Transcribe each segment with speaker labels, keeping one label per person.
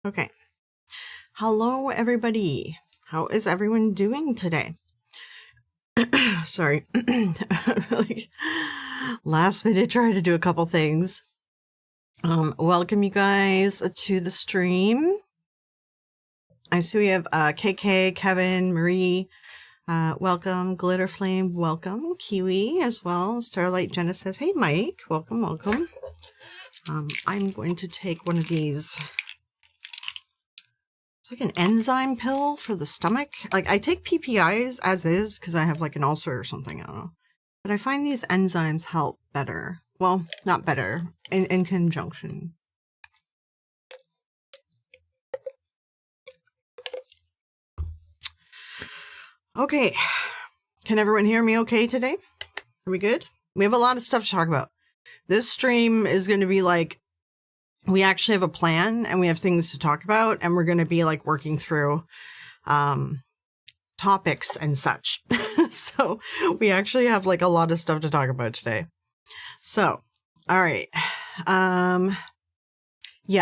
Speaker 1: Okay. Hello, everybody. How is everyone doing today? Sorry. Like, last minute trying to do a couple things. Welcome you guys to the stream. I see we have KK, Kevin, Marie. Welcome. Glitter Flame, welcome. Kiwi as well. Starlight Genesis. Hey, Mike. Welcome, welcome. I'm going to take one of these. It's like an enzyme pill for the stomach. Like, I take PPIs as is because I have like an ulcer or something. I don't know. But I find these enzymes help better. Well, not better. In conjunction. Okay. Can everyone hear me okay today? Are we good? We have a lot of stuff to talk about. This stream is going to be like, we actually have a plan and we have things to talk about, and we're going to be like working through topics and such. So we actually have like a lot of stuff to talk about today. So, all right. Yeah,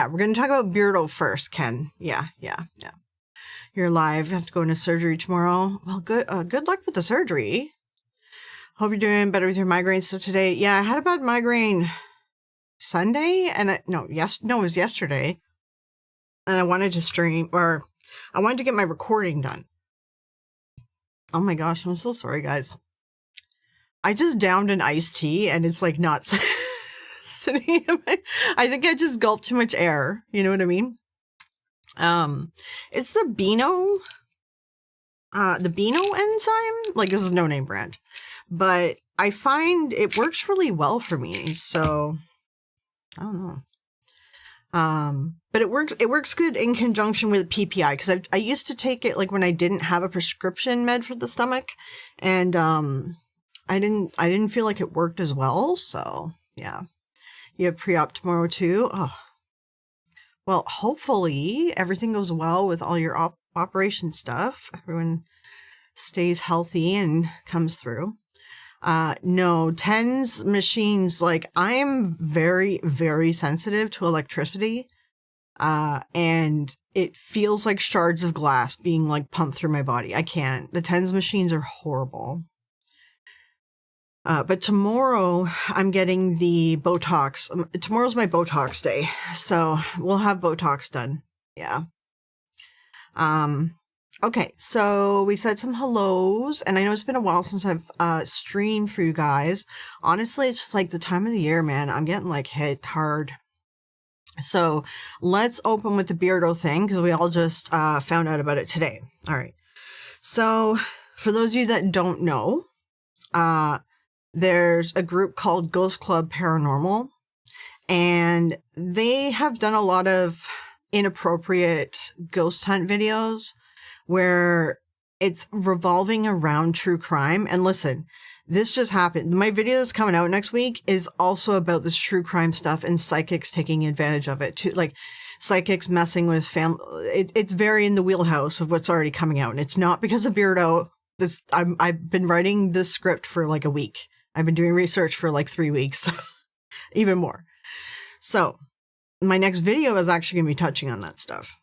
Speaker 1: we're going to talk about Beardo first, Ken. Yeah. You're live. You have to go into surgery tomorrow. Well, good luck with the surgery. Hope you're doing better with your migraine stuff today. Yeah, I had a bad migraine Sunday, and it was yesterday, and I wanted to stream, or I wanted to get my recording done. Oh my gosh, I'm so sorry, guys. I just downed an iced tea, and it's like not sitting in my, I think I just gulped too much air. You know what I mean? It's the Beano enzyme. Like, this is no name brand, but I find it works really well for me. So I don't know. But it works good in conjunction with PPI, because I used to take it like when I didn't have a prescription med for the stomach, and I didn't feel like it worked as well. So yeah, you have pre-op tomorrow too. Oh, well, hopefully everything goes well with all your operation stuff. Everyone stays healthy and comes through. No, TENS machines, like, I am very, very sensitive to electricity. And it feels like shards of glass being like pumped through my body. I can't. The TENS machines are horrible. But tomorrow I'm getting the Botox. Tomorrow's my Botox day. So we'll have Botox done. Yeah. Okay, so we said some hellos, and I know it's been a while since I've streamed for you guys. Honestly, it's just like the time of the year, man. I'm getting like hit hard. So let's open with the Beardo thing, because we all just found out about it today. All right. So for those of you that don't know, there's a group called Ghost Club Paranormal, and they have done a lot of inappropriate ghost hunt videos where it's revolving around true crime. And listen, this just happened. My video that's coming out next week is also about this true crime stuff and psychics taking advantage of it too. Like, psychics messing with family. It's very in the wheelhouse of what's already coming out. And it's not because of Beardo. I've been writing this script for like a week. I've been doing research for like 3 weeks, even more. So my next video is actually going to be touching on that stuff.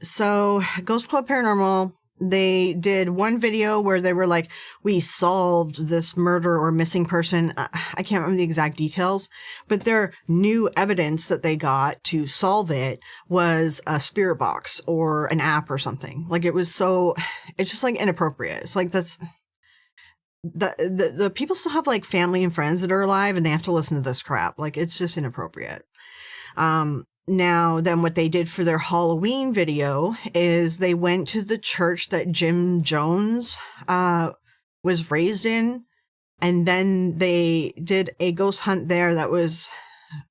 Speaker 1: So Ghost Club Paranormal, they did one video where they were like, we solved this murder or missing person. I can't remember the exact details, but their new evidence that they got to solve it was a spirit box or an app or something. Like, it's just like inappropriate. It's like, that's the people still have like family and friends that are alive, and they have to listen to this crap. Like, it's just inappropriate. Now, then what they did for their Halloween video is they went to the church that Jim Jones was raised in, and then they did a ghost hunt there that was,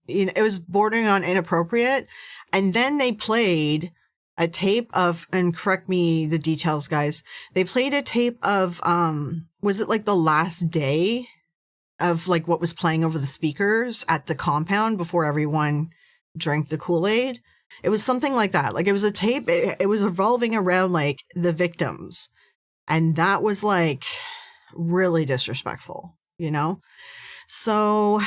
Speaker 1: it was bordering on inappropriate. And then they played a tape of, and correct me the details, guys, they played a tape of, was it like the last day of like what was playing over the speakers at the compound before everyone drank the Kool-Aid? It was something like that. Like, it was a tape. It was revolving around like the victims. And that was like really disrespectful, you know? So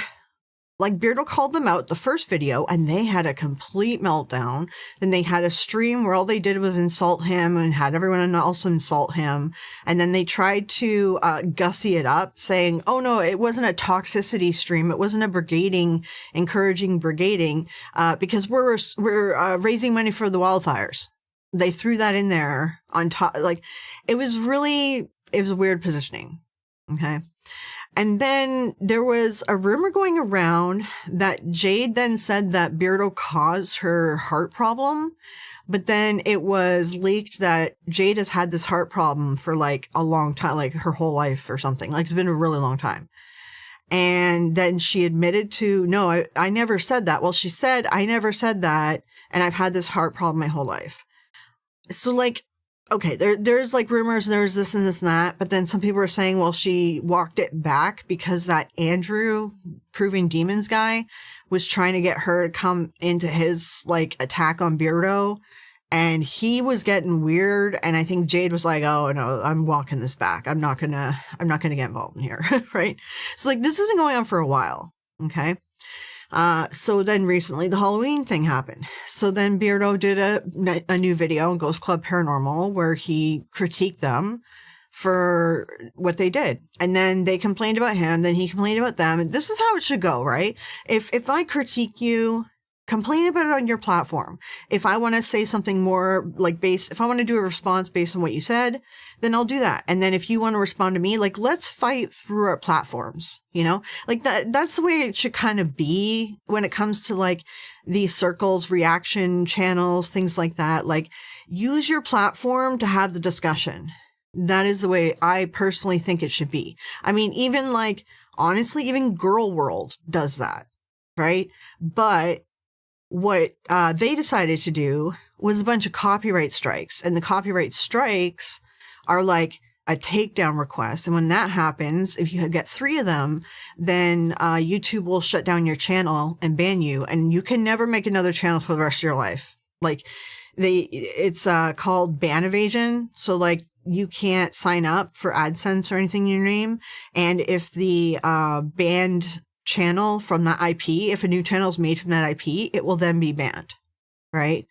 Speaker 1: like Beardo called them out the first video and they had a complete meltdown. Then they had a stream where all they did was insult him and had everyone else insult him. And then they tried to gussy it up, saying, oh no, it wasn't a toxicity stream. It wasn't a encouraging brigading, because we're raising money for the wildfires. They threw that in there on top. Like, it was a weird positioning. Okay. And then there was a rumor going around that Jade then said that Beardo caused her heart problem. But then it was leaked that Jade has had this heart problem for like a long time, like her whole life or something. Like, it's been a really long time. And then she admitted to, no, I never said that. Well, she said, I never said that. And I've had this heart problem my whole life. So like, okay, there's like rumors, there's this and this and that, but then some people are saying, well, she walked it back because that Andrew Proving Demons guy was trying to get her to come into his like attack on Beardo, and he was getting weird, and I think Jade was like, oh no, I'm walking this back. I'm not gonna get involved in here, right? So like, this has been going on for a while, okay? So then recently the Halloween thing happened. So then Beardo did a new video on Ghost Club Paranormal where he critiqued them for what they did. And then they complained about him, then he complained about them. And this is how it should go, right? If I critique you, complain about it on your platform. If I want to say something more like if I want to do a response based on what you said, then I'll do that. And then if you want to respond to me, like, let's fight through our platforms, you know, like that's the way it should kind of be when it comes to like these circles, reaction channels, things like that. Like, use your platform to have the discussion. That is the way I personally think it should be. I mean, even like, honestly, even Girl World does that, right? But what they decided to do was a bunch of copyright strikes, and the copyright strikes are like a takedown request. And when that happens, if you get 3 of them, then YouTube will shut down your channel and ban you, and you can never make another channel for the rest of your life. Like, it's called ban evasion. So like, you can't sign up for AdSense or anything in your name. And if the banned channel from that IP, if a new channel is made from that IP, it will then be banned, right?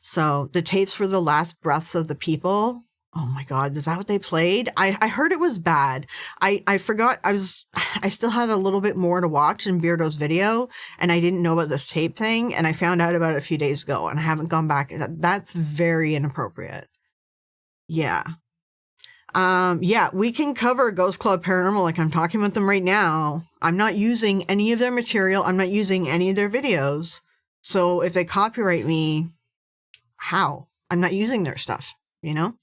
Speaker 1: So the tapes were the last breaths of the people. Oh my God, is that what they played? I heard it was bad. I forgot. I still had a little bit more to watch in Beardo's video, and I didn't know about this tape thing, and I found out about it a few days ago, and I haven't gone back. That's very inappropriate. Yeah. Yeah, we can cover Ghost Club Paranormal like I'm talking about them right now. I'm not using any of their material. I'm not using any of their videos. So if they copyright me, how? I'm not using their stuff, you know?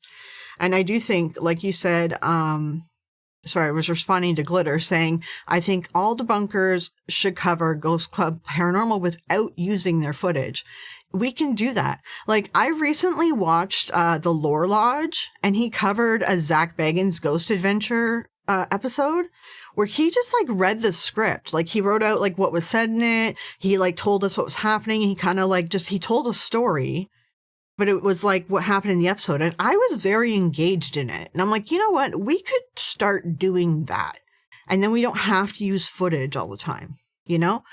Speaker 1: And I do think, like you said, sorry, I was responding to Glitter saying, I think all debunkers should cover Ghost Club Paranormal without using their footage. We can do that. Like, I recently watched The Lore Lodge, and he covered a Zach Bagans Ghost Adventure episode where he just like read the script. Like, he wrote out like what was said in it. He like told us what was happening. He kind of like he told a story, but it was like what happened in the episode. And I was very engaged in it. And I'm like, you know what? We could start doing that. And then we don't have to use footage all the time, you know?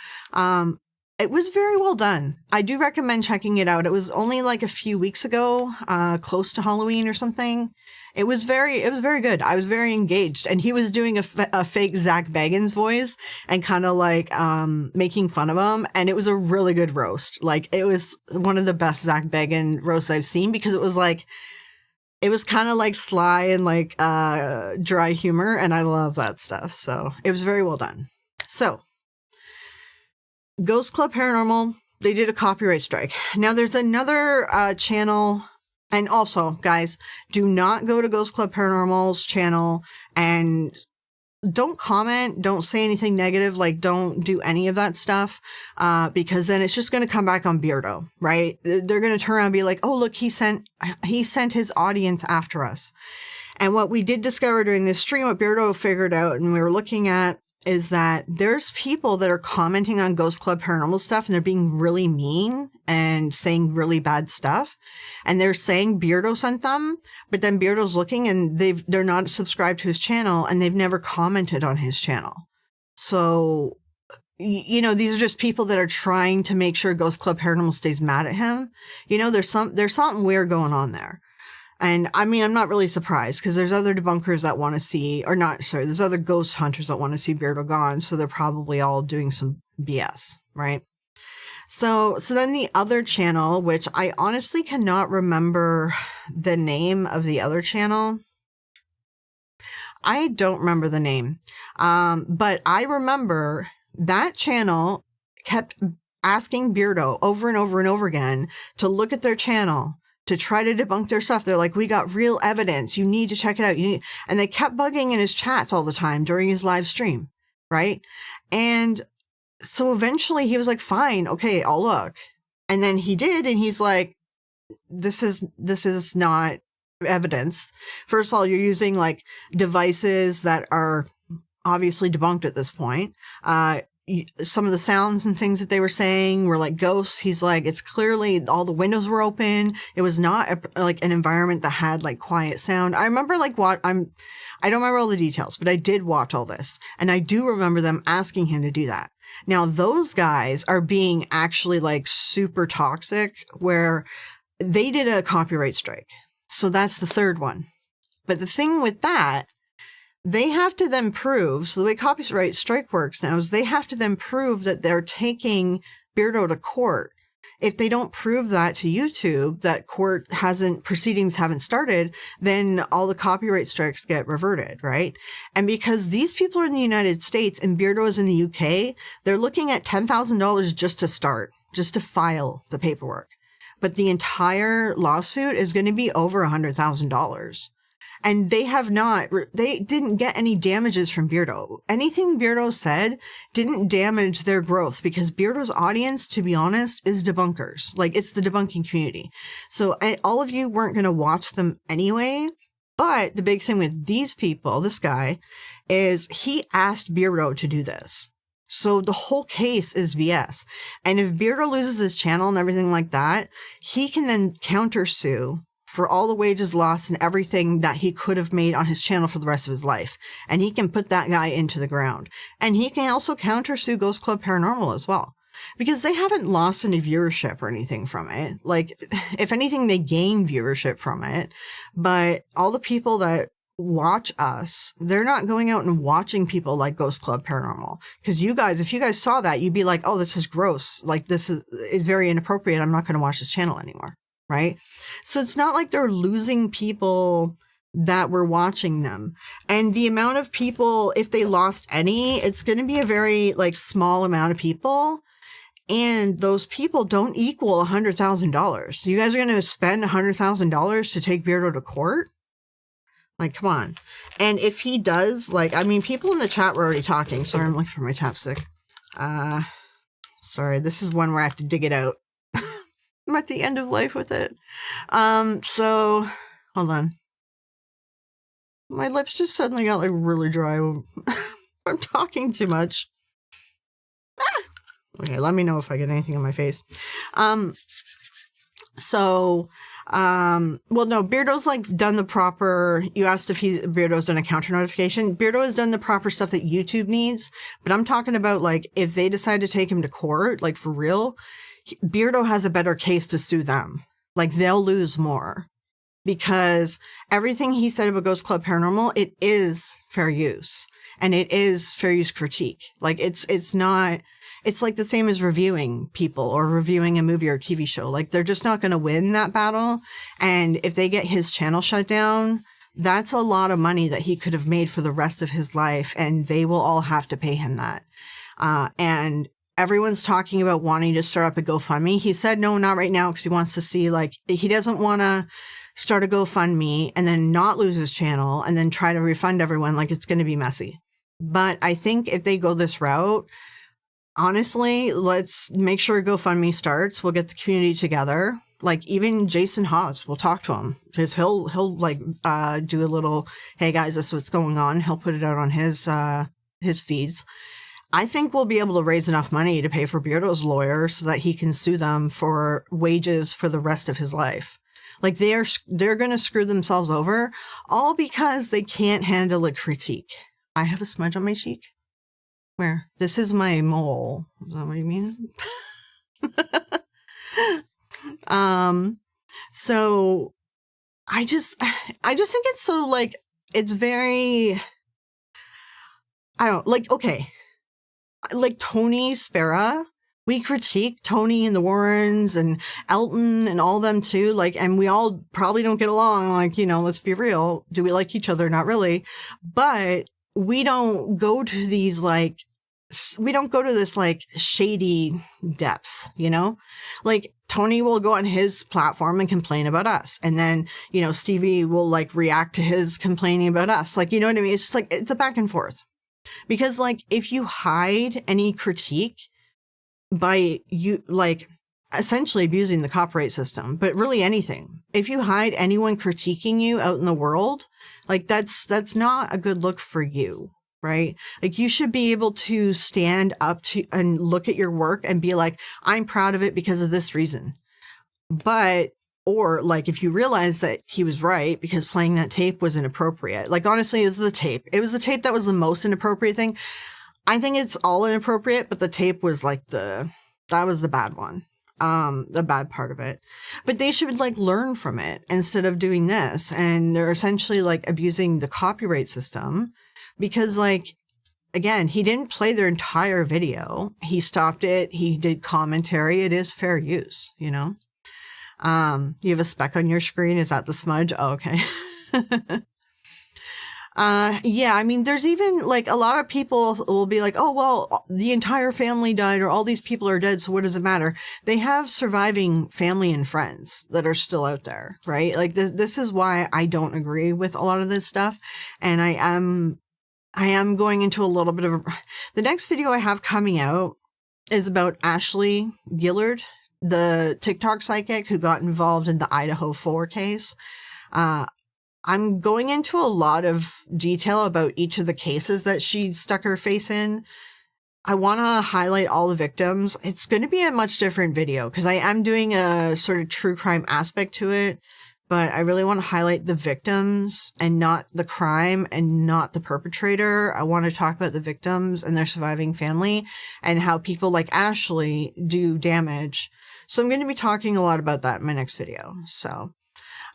Speaker 1: It was very well done. I do recommend checking it out. It was only like a few weeks ago, close to Halloween or something. It was very good. I was very engaged, and he was doing a fake Zach Bagans voice and kind of like making fun of him. And it was a really good roast. Like, it was one of the best Zach Bagan roasts I've seen, because it was like, it was kind of like sly and like dry humor, and I love that stuff. So it was very well done. So Ghost Club Paranormal, they did a copyright strike. Now there's another channel, and also, guys, do not go to Ghost Club Paranormal's channel and don't comment, don't say anything negative, like don't do any of that stuff, because then it's just going to come back on Beardo, right? They're going to turn around and be like, oh, look, he sent his audience after us. And what we did discover during this stream, what Beardo figured out, and we were looking at, is that there's people that are commenting on Ghost Club Paranormal stuff, and they're being really mean and saying really bad stuff. And they're saying Beardo sent them, but then Beardo's looking and they're not subscribed to his channel, and they've never commented on his channel. So you know, these are just people that are trying to make sure Ghost Club Paranormal stays mad at him. You know, there's something weird going on there. And I mean, I'm not really surprised because there's other debunkers that want to see, or not, sorry, there's other ghost hunters that want to see Beardo gone. So they're probably all doing some BS, right? So then the other channel, which I honestly cannot remember the name of the other channel. I don't remember the name. But I remember that channel kept asking Beardo over and over and over again to look at their channel to try to debunk their stuff. They're like, we got real evidence. You need to check it out. And they kept bugging in his chats all the time during his live stream, right? And so eventually he was like, fine, okay, I'll look. And then he did, and he's like, this is not evidence. First of all, you're using like devices that are obviously debunked at this point. Some of the sounds and things that they were saying were like ghosts. He's like, it's clearly all the windows were open. It was not like an environment that had like quiet sound. I remember like I don't remember all the details, but I did watch all this, and I do remember them asking him to do that. Now those guys are being actually like super toxic, where they did a copyright strike. So that's the third one. But the thing with that, they have to then prove, so the way copyright strike works now is they have to then prove that they're taking Beardo to court. If they don't prove that to YouTube, that proceedings haven't started, then all the copyright strikes get reverted, right? And because these people are in the United States and Beardo is in the UK, they're looking at $10,000 just to start, just to file the paperwork. But the entire lawsuit is going to be over $100,000. And they didn't get any damages from Beardo. Anything Beardo said didn't damage their growth, because Beardo's audience, to be honest, is debunkers. Like, it's the debunking community. So all of you weren't going to watch them anyway. But the big thing with these people, this guy, is he asked Beardo to do this. So the whole case is BS. And if Beardo loses his channel and everything like that, he can then countersue for all the wages lost and everything that he could have made on his channel for the rest of his life. And he can put that guy into the ground. And he can also countersue Ghost Club Paranormal as well, because they haven't lost any viewership or anything from it. Like, if anything, they gain viewership from it. But all the people that watch us, they're not going out and watching people like Ghost Club Paranormal. Because if you guys saw that, you'd be like, oh, this is gross. Like, this is very inappropriate. I'm not going to watch this channel anymore. Right? So it's not like they're losing people that were watching them. And the amount of people, if they lost any, it's going to be a very like small amount of people. And those people don't equal $100,000. So you guys are going to spend $100,000 to take Beardo to court? Like, come on. And if he does, like, I mean, people in the chat were already talking. Sorry, I'm looking for my chapstick. Sorry, this is one where I have to dig it out. I'm at the end of life with it. So hold on. My lips just suddenly got like really dry. I'm talking too much. Okay, let me know if I get anything on my face. Well, no, Beardo's like done the proper, you asked if Beardo's done a counter notification. Beardo has done the proper stuff that YouTube needs, but I'm talking about like, if they decide to take him to court, like for real, Beardo has a better case to sue them. Like, they'll lose more, because everything he said about Ghost Club Paranormal, it is fair use, and it is fair use critique. Like, it's like the same as reviewing people or reviewing a movie or TV show. Like, they're just not going to win that battle. And if they get his channel shut down, that's a lot of money that he could have made for the rest of his life, and they will all have to pay him that. And everyone's talking about wanting to start up a GoFundMe. He said no, not right now, because he wants to see, like, he doesn't want to start a GoFundMe and then not lose his channel and then try to refund everyone. Like, it's going to be messy. But I think if they go this route, honestly, let's make sure GoFundMe starts. We'll get the community together. Like, even Jason Hawes, we'll talk to him, because he'll like do a little, hey guys, this is what's going on. He'll put it out on his feeds. I think we'll be able to raise enough money to pay for Beardo's lawyer so that he can sue them for wages for the rest of his life. Like, they're going to screw themselves over, all because they can't handle a critique. I have a smudge on my cheek. Where? This is my mole. Is that what you mean? So I just think it's so like, it's very, I don't like, okay. Like Tony Spera, we critique Tony and the Warrens and Elton and all them too. Like, and we all probably don't get along. Like, you know, let's be real. Do we like each other? Not really. But we don't go to these like, we don't go to this like shady depths, you know? Like Tony will go on his platform and complain about us. And then, you know, Stevie will like react to his complaining about us. Like, you know what I mean? It's just like, it's a back and forth. Because, like, if you hide any critique by you, like, essentially abusing the copyright system, but really anything, if you hide anyone critiquing you out in the world, like, that's not a good look for you, right? Like, you should be able to stand up to and look at your work and be like, I'm proud of it because of this reason. But or like if you realize that he was right because playing that tape was inappropriate. Like honestly, it was the tape. It was the tape that was the most inappropriate thing. I think it's all inappropriate, but the tape was like that was the bad one. The bad part of it. But they should like learn from it instead of doing this. And they're essentially like abusing the copyright system because like, again, he didn't play their entire video. He stopped it. He did commentary. It is fair use, you know? You have a speck on your screen. Is that the smudge? Oh, okay. Yeah, I mean, there's even like a lot of people will be like, oh, well, the entire family died or all these people are dead. So what does it matter? They have surviving family and friends that are still out there, right? Like this is why I don't agree with a lot of this stuff. And I am going into a little bit of the next video I have coming out is about Ashley Gillard, the TikTok psychic who got involved in the Idaho 4 case. I'm going into a lot of detail about each of the cases that she stuck her face in. I want to highlight all the victims. It's going to be a much different video because I am doing a sort of true crime aspect to it, but I really want to highlight the victims and not the crime and not the perpetrator. I want to talk about the victims and their surviving family and how people like Ashley do damage. So I'm going to be talking a lot about that in my next video. So,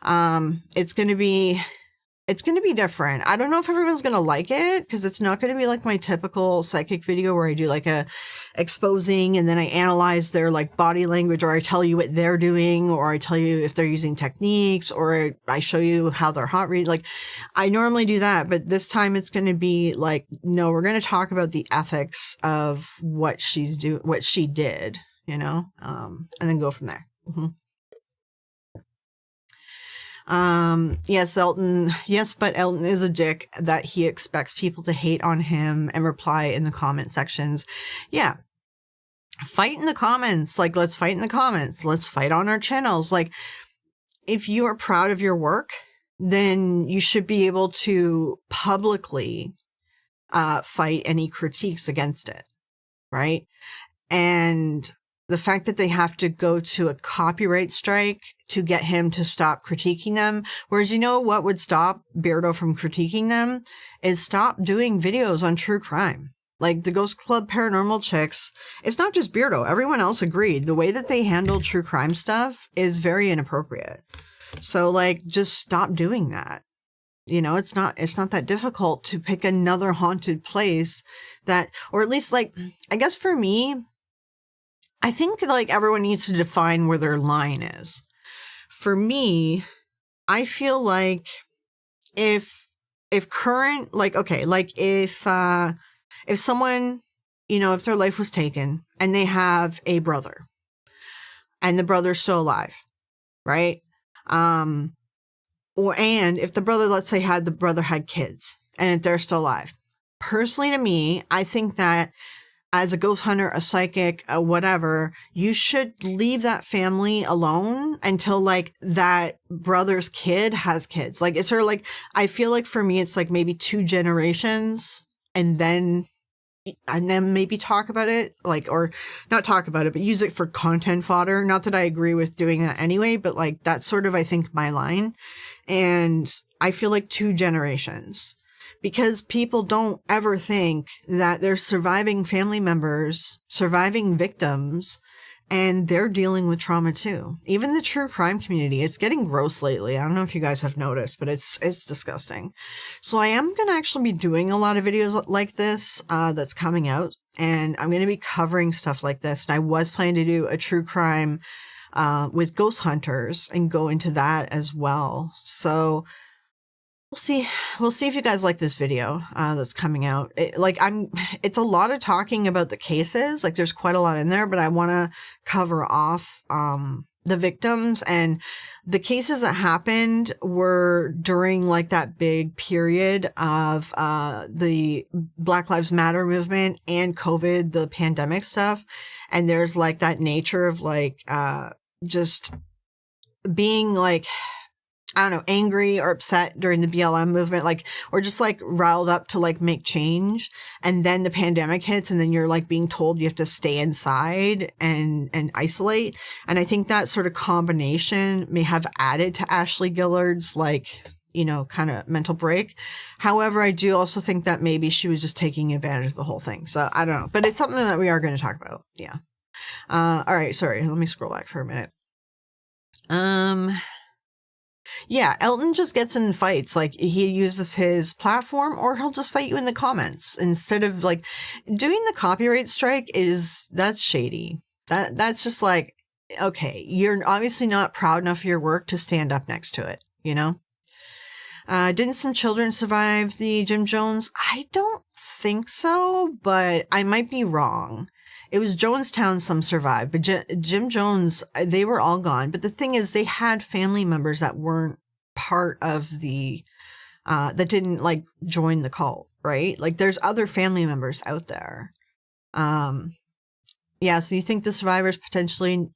Speaker 1: it's going to be different. I don't know if everyone's going to like it because it's not going to be like my typical psychic video where I do like a exposing and then I analyze their like body language or I tell you what they're doing or I tell you if they're using techniques or I show you how their heart rate. Like I normally do that, but this time it's going to be like, no, we're going to talk about the ethics of what she did, you know, and then go from there. Mm-hmm. Yes, but Elton is a dick that he expects people to hate on him and reply in the comment sections. Yeah. Fight in the comments. Like, let's fight in the comments. Let's fight on our channels. Like, if you are proud of your work, then you should be able to publicly, fight any critiques against it. Right. And the fact that they have to go to a copyright strike to get him to stop critiquing them. Whereas you know what would stop Beardo from critiquing them is stop doing videos on true crime. Like the Ghost Club Paranormal chicks, it's not just Beardo. Everyone else agreed. The way that they handle true crime stuff is very inappropriate. So like, just stop doing that. You know, it's not that difficult to pick another haunted place that, or at least like, I guess for me, I think like everyone needs to define where their line is. For me, I feel like if current, like, okay, like if someone, you know, if their life was taken and they have a brother and the brother's still alive, right? And if the brother, let's say the brother had kids and they're still alive. Personally to me, I think that as a ghost hunter, a psychic, a whatever, you should leave that family alone until like that brother's kid has kids. Like it's sort of like, I feel like for me, it's like maybe 2 generations and then maybe talk about it, like, or not talk about it, but use it for content fodder. Not that I agree with doing that anyway, but like that's sort of, I think, my line. And I feel like 2 generations. because people don't ever think that there's surviving family members, surviving victims, and they're dealing with trauma too. Even the true crime community, it's getting gross lately. I don't know if you guys have noticed, but it's disgusting. So I am going to actually be doing a lot of videos like this that's coming out, and I'm going to be covering stuff like this. And I was planning to do a true crime with ghost hunters and go into that as well. So we'll see if you guys like this video that's coming out. It's a lot of talking about the cases. Like, there's quite a lot in there, but I want to cover off the victims, and the cases that happened were during like that big period of the Black Lives Matter movement and COVID, the pandemic stuff. And there's like that nature of like just being like, I don't know, angry or upset during the BLM movement, like, or just like riled up to like make change. And then the pandemic hits, and then you're like being told you have to stay inside and isolate. And I think that sort of combination may have added to Ashley Gillard's like, you know, kind of mental break. However, I do also think that maybe she was just taking advantage of the whole thing. So I don't know, but it's something that we are going to talk about. Yeah. All right. Sorry. Let me scroll back for a minute. Yeah, Elton just gets in fights. Like, he uses his platform, or he'll just fight you in the comments instead of like doing the copyright strike. That's shady. That's just like, okay, you're obviously not proud enough of your work to stand up next to it, you know? Didn't some children survive the Jim Jones? I don't think so, but I might be wrong. It was Jonestown, some survived, but Jim Jones, they were all gone. But the thing is, they had family members that weren't part of the, that didn't like join the cult, right? Like, there's other family members out there. Yeah, so you think the survivors potentially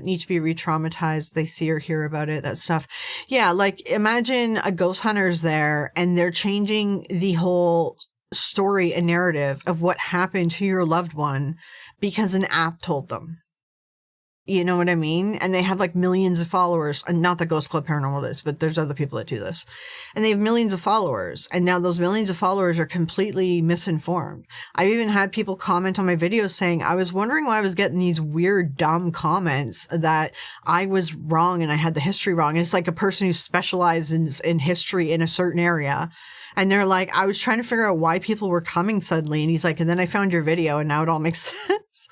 Speaker 1: need to be re-traumatized? They see or hear about it, that stuff. Yeah, like, imagine a ghost hunter's there, and they're changing the whole story and narrative of what happened to your loved one because an app told them. You know what I mean? And they have like millions of followers, and not that Ghost Club Paranormal does, but there's other people that do this, and they have millions of followers, and now those millions of followers are completely misinformed. I've even had people comment on my videos saying, I was wondering why I was getting these weird, dumb comments that I was wrong and I had the history wrong. And it's like a person who specializes in history in a certain area. And they're like, I was trying to figure out why people were coming suddenly. And he's like, and then I found your video and now it all makes sense.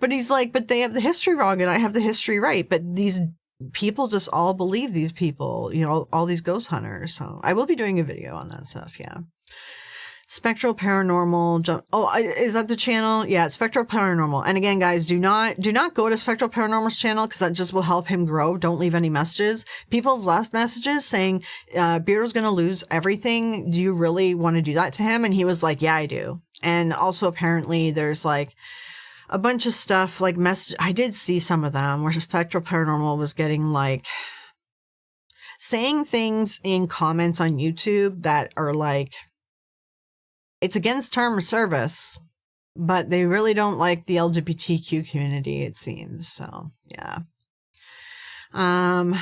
Speaker 1: But he's like, but they have the history wrong and I have the history right. But these people just all believe these people, you know, all these ghost hunters. So I will be doing a video on that stuff. Yeah. Spectral Paranormal. Oh, is that the channel? Yeah, it's Spectral Paranormal. And again, guys, do not go to Spectral Paranormal's channel, because that just will help him grow. Don't leave any messages. People have left messages saying, Beardo's going to lose everything. Do you really want to do that to him? And he was like, yeah, I do. And also, apparently, there's like a bunch of stuff, like I did see some of them where Spectral Paranormal was getting like saying things in comments on YouTube that are like, it's against term of service, but they really don't like the LGBTQ community, it seems. So, yeah. I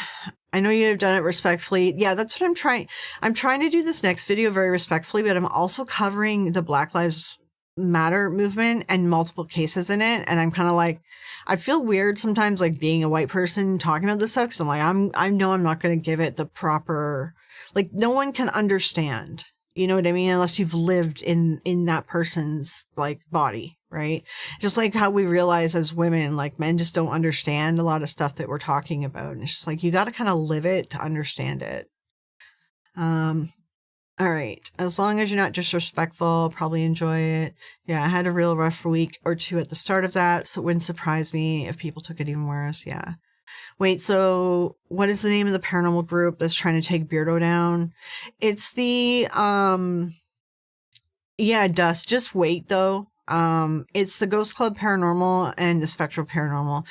Speaker 1: know you've done it respectfully. Yeah, that's what I'm trying. I'm trying to do this next video very respectfully, but I'm also covering the Black Lives Matter movement and multiple cases in it. And I'm kind of like, I feel weird sometimes, like being a white person talking about this stuff, because I'm like, I know I'm not going to give it the proper, like, no one can understand. You know what I mean? Unless you've lived in that person's like body, right? Just like how we realize as women, like, men just don't understand a lot of stuff that we're talking about. And it's just like, you got to kind of live it to understand it. All right. As long as you're not disrespectful, probably enjoy it. Yeah, I had a real rough week or two at the start of that, so it wouldn't surprise me if people took it even worse. Yeah. Wait, so what is the name of the paranormal group that's trying to take Beardo down? It's the, yeah, Dust. Just wait, though. It's the Ghost Club Paranormal and the Spectral Paranormal.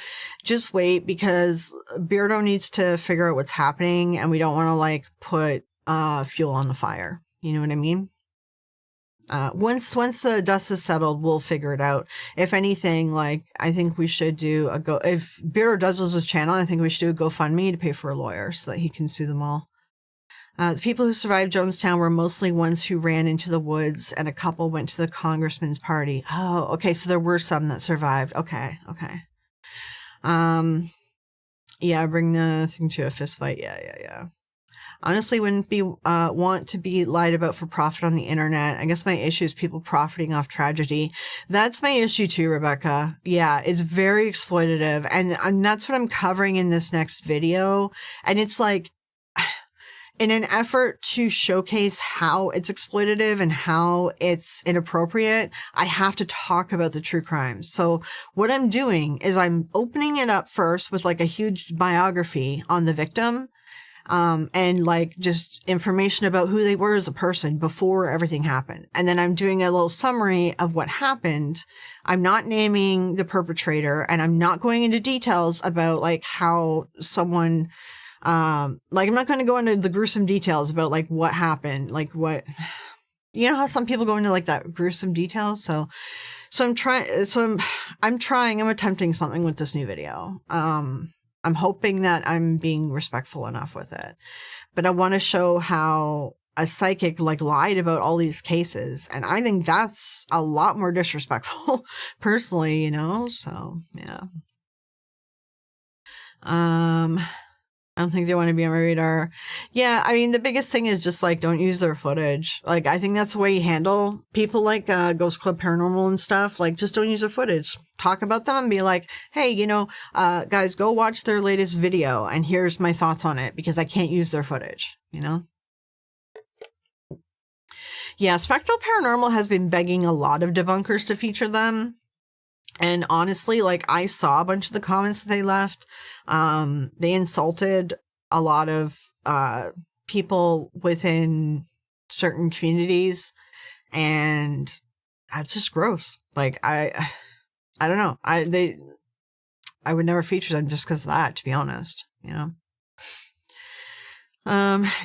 Speaker 1: Just wait, because Beardo needs to figure out what's happening, and we don't want to, like, put fuel on the fire. You know what I mean? Once the dust is settled, we'll figure it out. If anything, like, I think we should do if Beardo does lose his channel, I think we should do a GoFundMe to pay for a lawyer so that he can sue them all. The people who survived Jonestown were mostly ones who ran into the woods, and a couple went to the congressman's party. Oh, okay. So there were some that survived. Okay. Yeah, bring nothing to a fist fight. Yeah. Honestly, wouldn't be want to be lied about for profit on the internet. I guess my issue is people profiting off tragedy. That's my issue too, Rebecca. Yeah, it's very exploitative, and that's what I'm covering in this next video. And it's like, in an effort to showcase how it's exploitative and how it's inappropriate, I have to talk about the true crimes. So what I'm doing is I'm opening it up first with like a huge biography on the victim, and like just information about who they were as a person before everything happened. And then I'm doing a little summary of what happened. I'm not naming the perpetrator, and I'm not going into details about like how someone, like I'm not going to go into the gruesome details about like what happened, like what, you know how some people go into like that gruesome details. So I'm attempting something with this new video. I'm hoping that I'm being respectful enough with it, but I want to show how a psychic like lied about all these cases. And I think that's a lot more disrespectful personally, you know? So yeah. I don't think they want to be on my radar. Yeah, I mean, the biggest thing is just like, don't use their footage. Like, I think that's the way you handle people like Ghost Club Paranormal and stuff. Like, just don't use their footage. Talk about them and be like, hey, you know, guys, go watch their latest video and here's my thoughts on it because I can't use their footage, you know? Yeah, Spectral Paranormal has been begging a lot of debunkers to feature them. And honestly, like I saw a bunch of the comments that they left. They insulted a lot of people within certain communities, and that's just gross. Like I don't know. I would never feature them just because of that, to be honest, you know.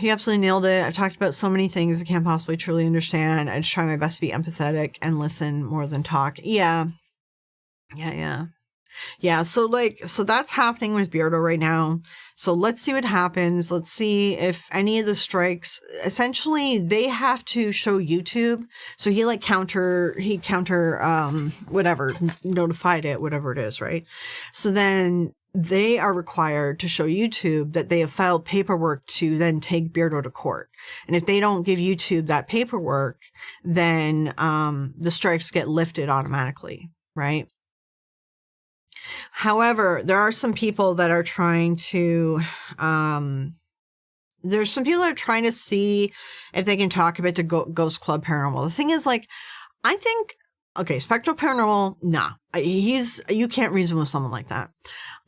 Speaker 1: You absolutely nailed it. I've talked about so many things I can't possibly truly understand. I just try my best to be empathetic and listen more than talk. Yeah. So that's happening with Beardo right now. So let's see what happens. Let's see if any of the strikes, essentially they have to show YouTube. So he whatever, notified it, whatever it is, right? So then they are required to show YouTube that they have filed paperwork to then take Beardo to court. And if they don't give YouTube that paperwork, then the strikes get lifted automatically, right? However, there are some people that are trying to, see if they can talk about the Ghost Club Paranormal. The thing is, like, I think, okay, Spectral Paranormal, nah, you can't reason with someone like that.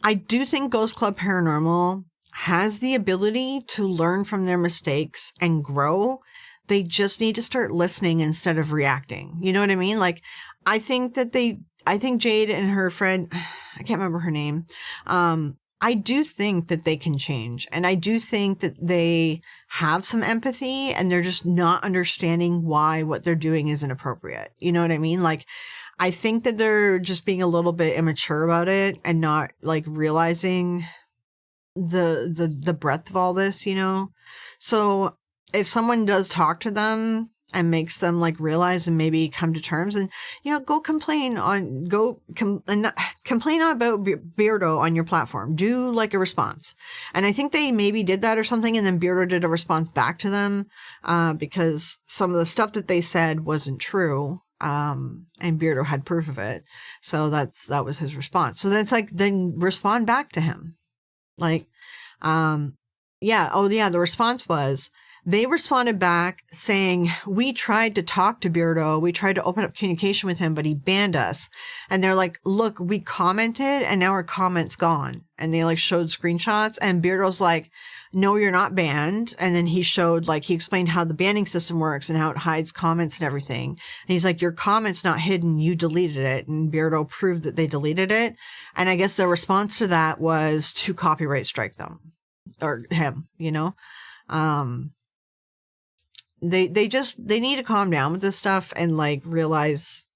Speaker 1: I do think Ghost Club Paranormal has the ability to learn from their mistakes and grow. They just need to start listening instead of reacting. You know what I mean? Like, I think Jade and her friend, I can't remember her name. I do think that they can change. And I do think that they have some empathy and they're just not understanding why what they're doing is inappropriate. You know what I mean? Like, I think that they're just being a little bit immature about it and not like realizing the breadth of all this, you know? So if someone does talk to them and makes them like realize and maybe come to terms, and you know, go complain about Beardo on your platform. Do like a response. And I think they maybe did that or something, and then Beardo did a response back to them because some of the stuff that they said wasn't true, and Beardo had proof of it. So that was his response. So that's like, then respond back to him. Like, the response was, they responded back saying, we tried to talk to Beardo. We tried to open up communication with him, but he banned us. And they're like, look, we commented and now our comment's gone. And they like showed screenshots, and Beardo's like, no, you're not banned. And then he explained how the banning system works and how it hides comments and everything. And he's like, your comment's not hidden. You deleted it. And Beardo proved that they deleted it. And I guess their response to that was to copyright strike them or him, you know? They need to calm down with this stuff and like realize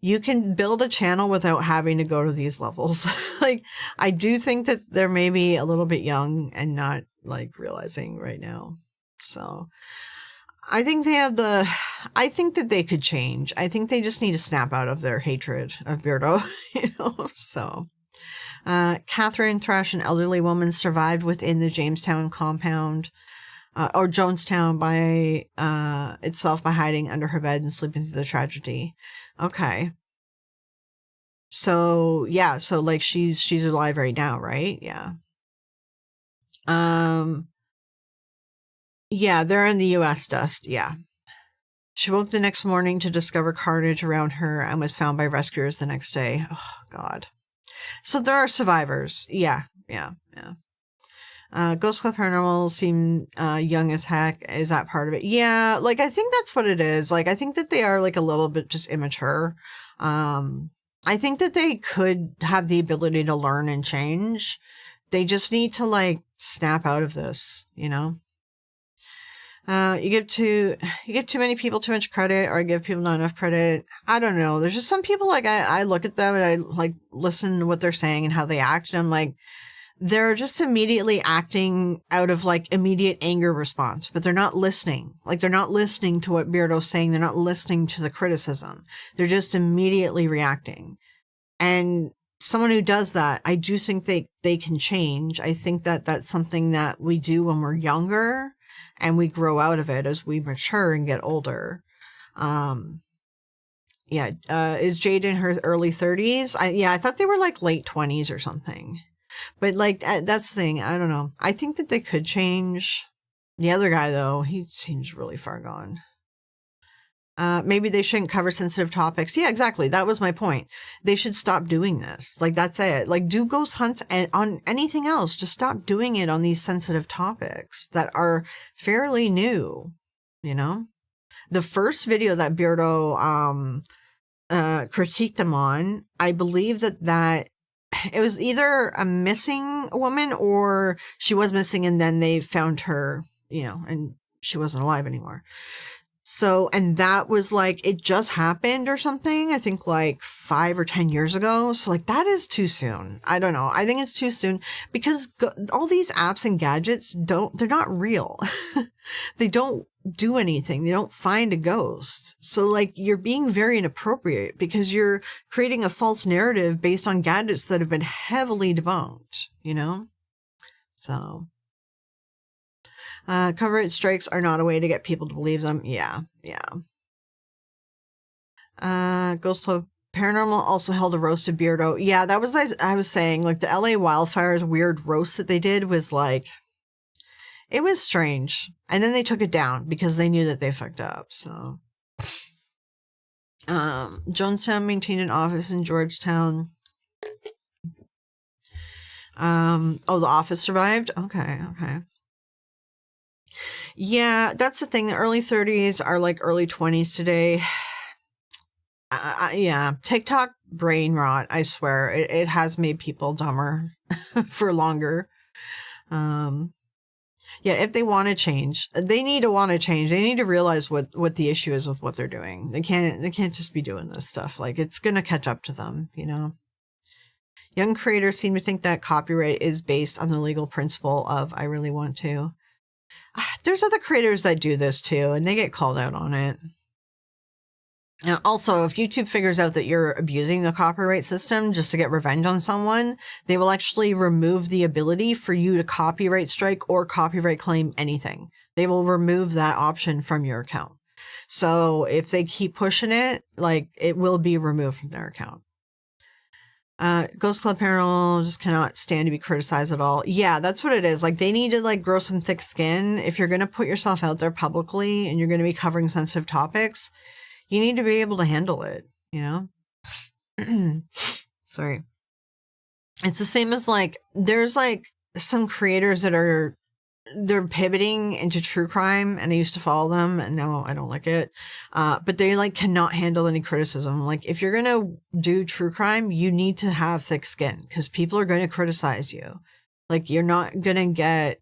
Speaker 1: you can build a channel without having to go to these levels. Like, I do think that they're maybe a little bit young and not like realizing right now. So I think that they could change. I think they just need to snap out of their hatred of Beardo, so. Catherine Thrush, an elderly woman, survived within the Jamestown compound, or Jonestown by itself by hiding under her bed and sleeping through the tragedy. Okay. So yeah, so like she's alive right now, right? Yeah. Yeah, they're in the US dust, yeah. She woke the next morning to discover carnage around her and was found by rescuers the next day. Oh God. So there are survivors. Yeah. Ghost Club Paranormal seem young as heck. Is that part of it? Yeah, like I think that's what it is. Like I think that they are like a little bit just immature. I think that they could have the ability to learn and change. They just need to like snap out of this, You give too many people too much credit, or give people not enough credit. I don't know. There's just some people like I look at them and I like listen to what they're saying and how they act, and I'm like, they're just immediately acting out of like immediate anger response, but they're not listening. Like they're not listening to what Beardo's saying. They're not listening to the criticism. They're just immediately reacting. And someone who does that, I do think they can change. I think that that's something that we do when we're younger and we grow out of it as we mature and get older. Is Jade in her early 30s? I thought they were like late 20s or something. But like that's the thing. I don't know. I think that they could change. The other guy though, he seems really far gone. Maybe they shouldn't cover sensitive topics. Yeah, exactly. That was my point. They should stop doing this. Like that's it. Like do ghost hunts and on anything else. Just stop doing it on these sensitive topics that are fairly new. The first video that Beardo critiqued them on, I believe that it was either a missing woman or she was missing and then they found her, and she wasn't alive anymore. So, and that was like, it just happened or something, I think like 5 or 10 years ago. So like that is too soon. I don't know. I think it's too soon because all these apps and gadgets they're not real. They don't do anything. They don't find a ghost. So like you're being very inappropriate because you're creating a false narrative based on gadgets that have been heavily debunked, So copyright strikes are not a way to get people to believe them. Yeah. Ghost Club Paranormal also held a roast of Beardo. Yeah, that was, I was saying, like the LA wildfires weird roast that they did was like, it was strange. And then they took it down because they knew that they fucked up. So, Jonestown maintained an office in Georgetown. The office survived? Okay. Yeah, that's the thing. The early 30s are like early 20s today. Yeah, TikTok brain rot, I swear. It has made people dumber for longer. Yeah, if they want to change, they need to want to change. They need to realize what the issue is with what they're doing. They can't just be doing this stuff. Like, it's going to catch up to them, Young creators seem to think that copyright is based on the legal principle of I really want to. There's other creators that do this too, and they get called out on it. Also, if YouTube figures out that you're abusing the copyright system just to get revenge on someone, they will actually remove the ability for you to copyright strike or copyright claim anything. They will remove that option from your account. So if they keep pushing it, like, it will be removed from their account. Ghost Club Paranormal just cannot stand to be criticized at all. Yeah, that's what it is. Like, they need to like grow some thick skin. If you're going to put yourself out there publicly and you're going to be covering sensitive topics, you need to be able to handle it, Sorry. It's the same as like, there's like some creators that they're pivoting into true crime, and I used to follow them and now I don't like it. But they like cannot handle any criticism. Like, if you're going to do true crime, you need to have thick skin because people are going to criticize you. Like, you're not going to get,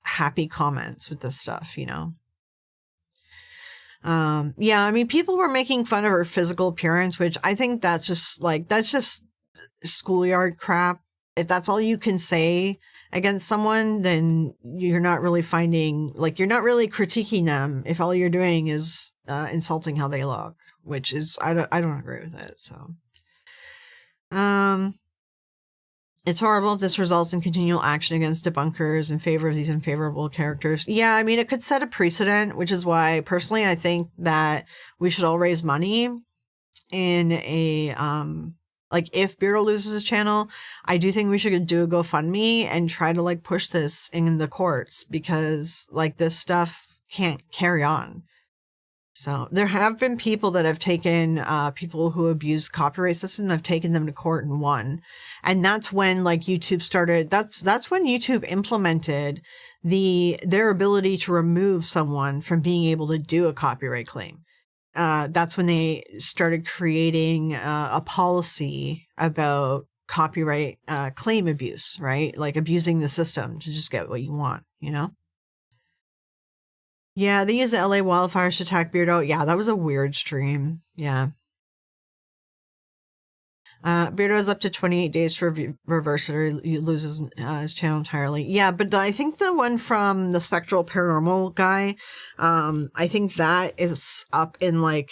Speaker 1: happy comments with this stuff, Yeah, I mean, people were making fun of her physical appearance, which I think that's just schoolyard crap. if that's all you can say against someone, then you're not really finding, like, you're not really critiquing them if all you're doing is insulting how they look, which is, I don't agree with it. So, it's horrible if this results in continual action against debunkers in favor of these unfavorable characters. Yeah, I mean, it could set a precedent, which is why, personally, I think that we should all raise money in a, like, if Beardo loses his channel, I do think we should do a GoFundMe and try to, like, push this in the courts, because, like, this stuff can't carry on. So there have been people that have taken people who abuse the copyright system, have taken them to court and won. And that's when, like, YouTube started, that's when YouTube implemented their ability to remove someone from being able to do a copyright claim. That's when they started creating a policy about copyright claim abuse, right? Like abusing the system to just get what you want, you know? Yeah, they used the LA wildfires to attack Beardo. Yeah, that was a weird stream. Yeah. Beardo has up to 28 days to reverse it, or he loses his channel entirely. Yeah, but I think the one from the Spectral Paranormal guy, I think that is up in like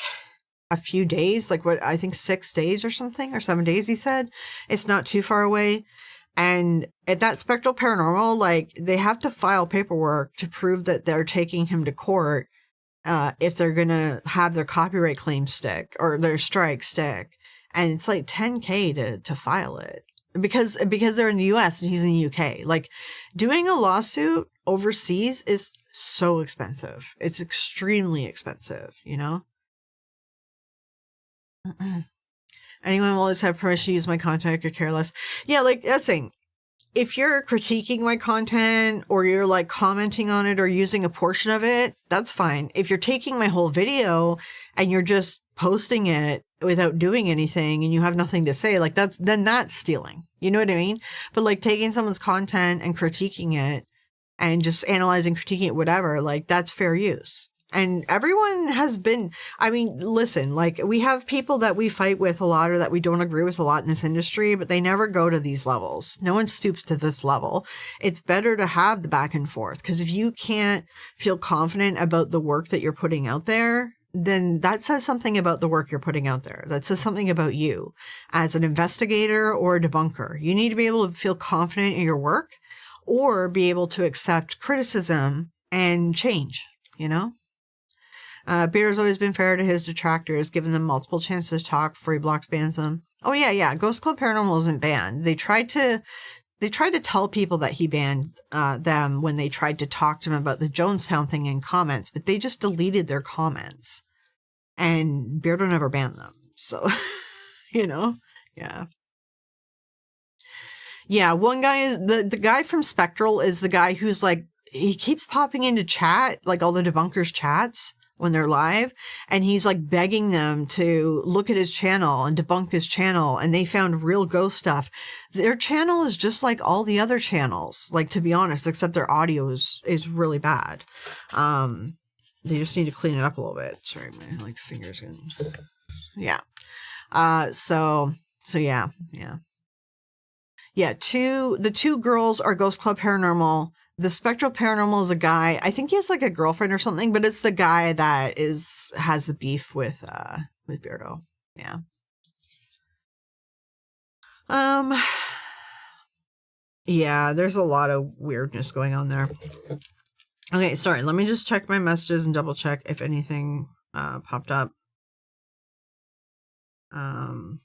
Speaker 1: a few days, like what, I think 6 days or something, or 7 days, he said. It's not too far away. And at that Spectral Paranormal, like, they have to file paperwork to prove that they're taking him to court if they're going to have their copyright claim stick or their strike stick. And it's like $10,000 to file it because they're in the US and he's in the UK. Like, doing a lawsuit overseas is so expensive. It's extremely expensive, you know? Anyone will always have permission to use my content, I could care less. Yeah, like, that's the thing. If you're critiquing my content or you're like commenting on it or using a portion of it, that's fine. If you're taking my whole video and you're just posting it without doing anything and you have nothing to say, like, that's stealing. You know what I mean? But like taking someone's content and critiquing it and just analyzing, critiquing it, whatever, like, that's fair use. And everyone has been, I mean, listen, like, we have people that we fight with a lot or that we don't agree with a lot in this industry, but they never go to these levels. No one stoops to this level. It's better to have the back and forth, because if you can't feel confident about the work that you're putting out there, then that says something about the work you're putting out there. That says something about you as an investigator or a debunker. You need to be able to feel confident in your work or be able to accept criticism and change, you know? Beardo's always been fair to his detractors, giving them multiple chances to talk before he blocks bans them. Oh yeah. Ghost Club Paranormal isn't banned. They tried to tell people that he banned them when they tried to talk to him about the Jonestown thing in comments, but they just deleted their comments. And Beardo never banned them. So, you know, yeah. Yeah, one guy is the guy from Spectral is the guy who's like, he keeps popping into chat, like all the debunkers' chats when they're live, and he's like begging them to look at his channel and debunk his channel, and they found real ghost stuff. Their channel is just like all the other channels, like, to be honest, except their audio is really bad. They just need to clean it up a little bit. Sorry, my like fingers getting, yeah. So yeah. The two girls are Ghost Club Paranormal. The Spectral Paranormal is a guy. I think he has like a girlfriend or something, but it's the guy that has the beef with Beardo. Yeah. Yeah, there's a lot of weirdness going on there. Okay, sorry. Let me just check my messages and double check if anything popped up. Oh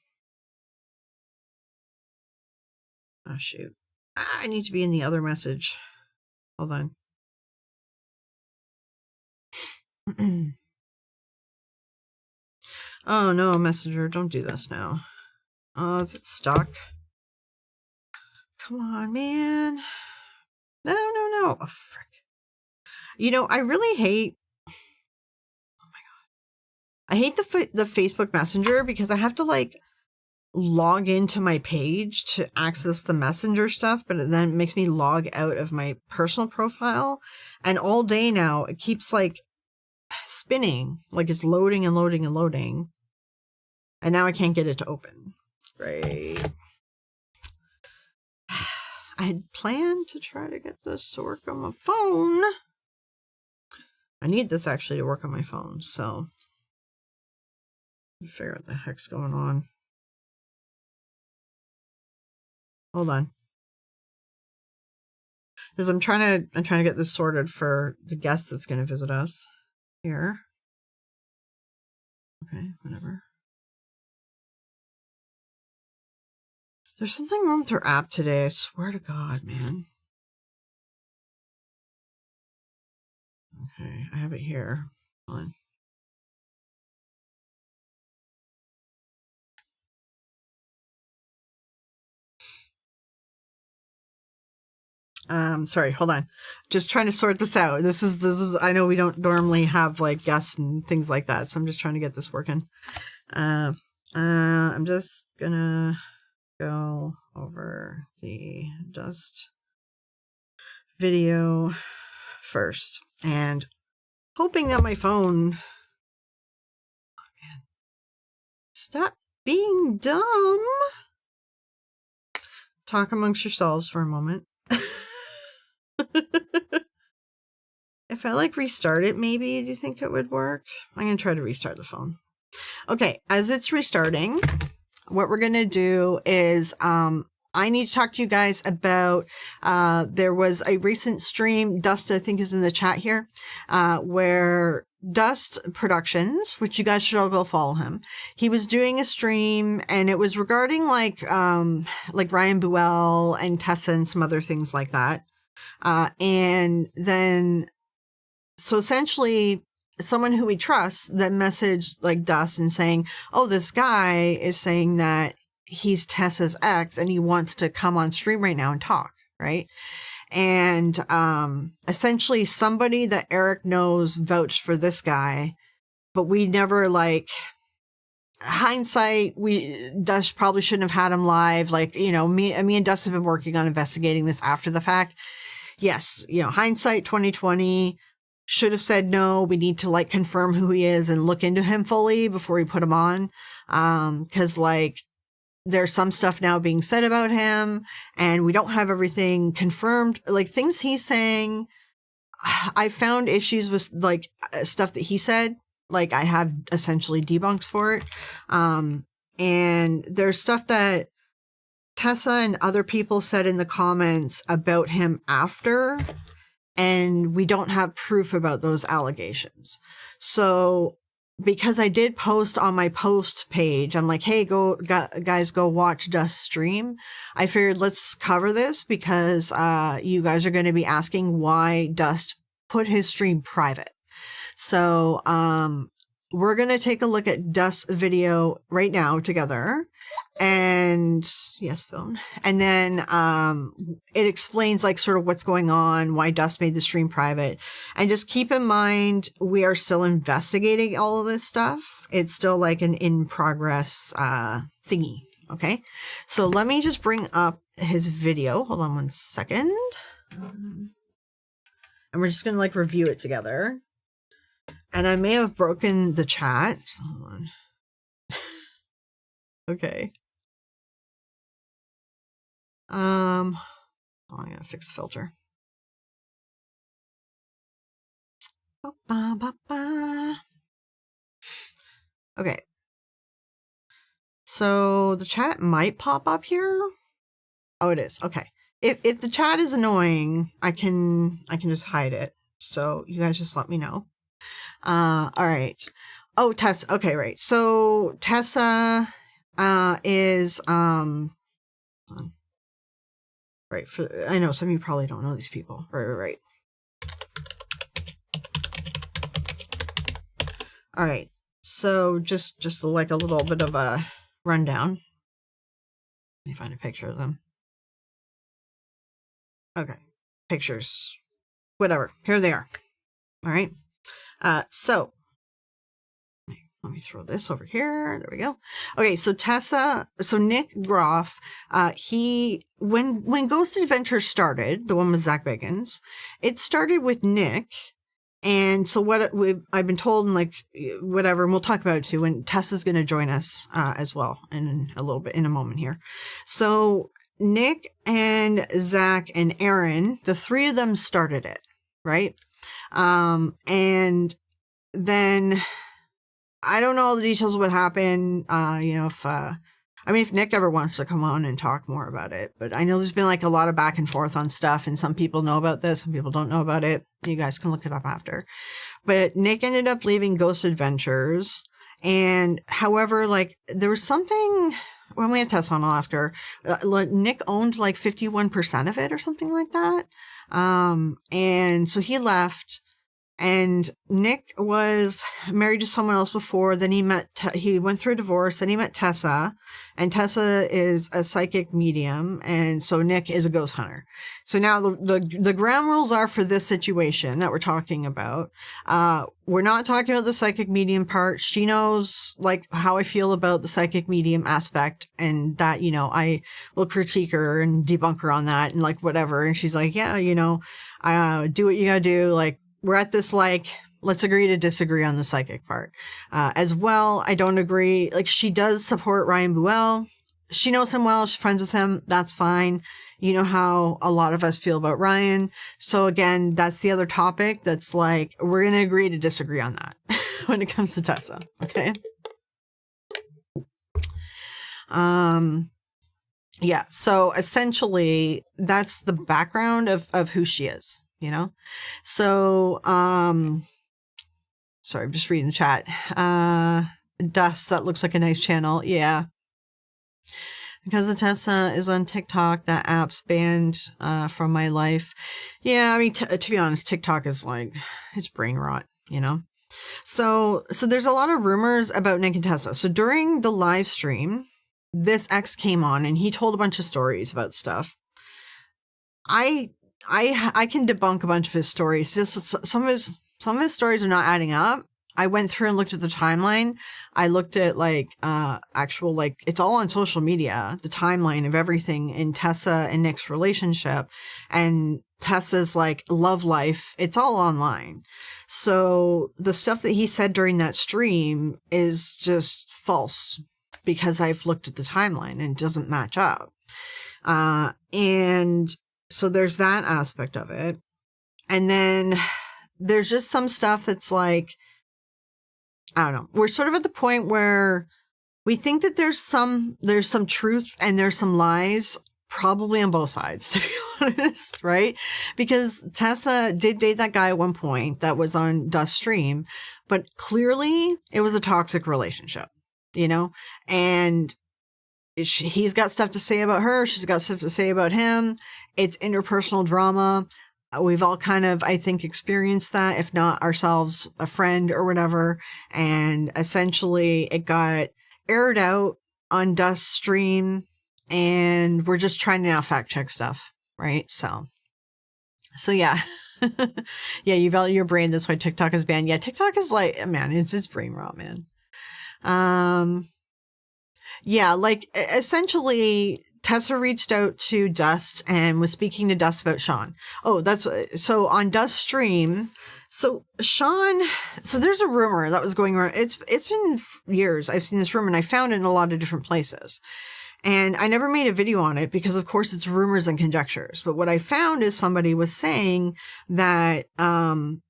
Speaker 1: shoot. I need to be in the other message. Hold on. Oh no, Messenger, don't do this now. Oh, is it stuck? Come on, man. No. Oh, frick. You know, I really hate... Oh my god. I hate the Facebook Messenger because I have to, like, log into my page to access the Messenger stuff, but it then makes me log out of my personal profile. And all day now, it keeps, like, spinning. Like, it's loading and loading and loading. And now I can't get it to open. Great. I had planned to try to get this to work on my phone. I need this actually to work on my phone, so figure out what the heck's going on. Hold on. Because I'm trying to get this sorted for the guest that's going to visit us here. Okay, whatever. There's something wrong with her app today. I swear to God, man. Okay, I have it here. Hold on. Sorry, hold on. Just trying to sort this out. This is I know we don't normally have like guests and things like that, so I'm just trying to get this working. I'm just gonna go over the dust video first and hoping that my phone, oh man, stop being dumb. Talk amongst yourselves for a moment. If I like restart it, maybe, do you think it would work? I'm going to try to restart the phone. Okay, as it's restarting, what we're going to do is I need to talk to you guys about, there was a recent stream, Dust I think is in the chat here, where Dust Productions, which you guys should all go follow him. He was doing a stream and it was regarding like Ryan Buell and Tessa and some other things like that. And then, so essentially someone who we trust that messaged like Dust and saying, oh, this guy is saying that he's Tessa's ex and he wants to come on stream right now and talk, right? And essentially somebody that Eric knows vouched for this guy, but we never, like, hindsight, Dust probably shouldn't have had him live. Like, you know, me and Dust have been working on investigating this after the fact. Yes, you know, hindsight 2020, should have said no, we need to like confirm who he is and look into him fully before we put him on. Because like there's some stuff now being said about him and we don't have everything confirmed. Like things he's saying, I found issues with like stuff that he said. Like I have essentially debunks for it. And there's stuff that Tessa and other people said in the comments about him after, and we don't have proof about those allegations. So because I did post on my post page, I'm like, hey, guys, go watch Dust stream. I figured let's cover this because you guys are going to be asking why Dust put his stream private. So we're going to take a look at Dust's video right now together. And yes, phone. And then it explains like sort of what's going on, why Dust made the stream private. And just keep in mind, we are still investigating all of this stuff. It's still like an in progress thingy. Okay. So let me just bring up his video. Hold on one second. And we're just going to like review it together. And I may have broken the chat. Hold on. Okay. I'm gonna fix the filter. Okay. So the chat might pop up here. Oh, it is. Okay. If the chat is annoying, I can just hide it. So you guys just let me know. All right. Oh, Tessa. Okay, right. So Tessa is right, I know some of you probably don't know these people. Right. All right. So just like a little bit of a rundown. Let me find a picture of them. Okay. Pictures. Whatever. Here they are. All right. So let me throw this over here. There we go. Okay, so Tessa, so Nick Groff, when Ghost Adventures started, the one with Zach Bagans, it started with Nick. And so what I've been told, and like whatever, and we'll talk about it too, and Tessa's going to join us as well in a little bit, in a moment here. So Nick and Zach and Aaron, the three of them started it, right? And then I don't know all the details of what happened. If Nick ever wants to come on and talk more about it, but I know there's been like a lot of back and forth on stuff, and some people know about this, some people don't know about it. You guys can look it up after. But Nick ended up leaving Ghost Adventures, and however, like there was something when we had Tessa on, I'll ask her. Nick owned like 51% of it or something like that, and so he left. And Nick was married to someone else before. Then he went through a divorce. Then he met Tessa, and Tessa is a psychic medium. And so Nick is a ghost hunter. So now the ground rules are for this situation that we're talking about. We're not talking about the psychic medium part. She knows like how I feel about the psychic medium aspect, and that, I will critique her and debunk her on that and like whatever. And she's like, yeah, do what you gotta do. Like, we're at this, like, let's agree to disagree on the psychic part. As well, I don't agree. Like, she does support Ryan Buell. She knows him well. She's friends with him. That's fine. You know how a lot of us feel about Ryan. So, again, that's the other topic that's like, we're going to agree to disagree on that when it comes to Tessa. Okay? Yeah. So, essentially, that's the background of who she is. So, sorry, I'm just reading the chat. Dust, that looks like a nice channel. Yeah. Because the Tessa is on TikTok, that app's banned, from my life. Yeah. I mean, to be honest, TikTok is like, it's brain rot, So there's a lot of rumors about Nick and Tessa. So during the live stream, this ex came on and he told a bunch of stories about stuff. I can debunk a bunch of his stories. Some of his stories are not adding up. I went through and looked at the timeline. I looked at it's all on social media, the timeline of everything in Tessa and Nick's relationship and Tessa's like love life. It's all online. So the stuff that he said during that stream is just false because I've looked at the timeline and it doesn't match up. And so there's that aspect of it. And then there's just some stuff that's like, I don't know. We're sort of at the point where we think that there's some truth and there's some lies, probably on both sides, to be honest, right? Because Tessa did date that guy at one point that was on Dust's stream, but clearly it was a toxic relationship, and he's got stuff to say about her. She's got stuff to say about him. It's interpersonal drama. We've all kind of, I think, experienced that, if not ourselves, a friend or whatever. And essentially it got aired out on Dust's stream, and we're just trying to now fact check stuff. Right. So yeah. Yeah. You value your brain. That's why TikTok is banned. Yeah. TikTok is like, man, it's brain rot, man. Yeah, like essentially Tessa reached out to Dust and was speaking to Dust about Sean. Oh, so on Dust's stream. So Sean, so there's a rumor that was going around. It's been years I've seen this rumor, and I found it in a lot of different places. And I never made a video on it because, of course, it's rumors and conjectures. But what I found is somebody was saying that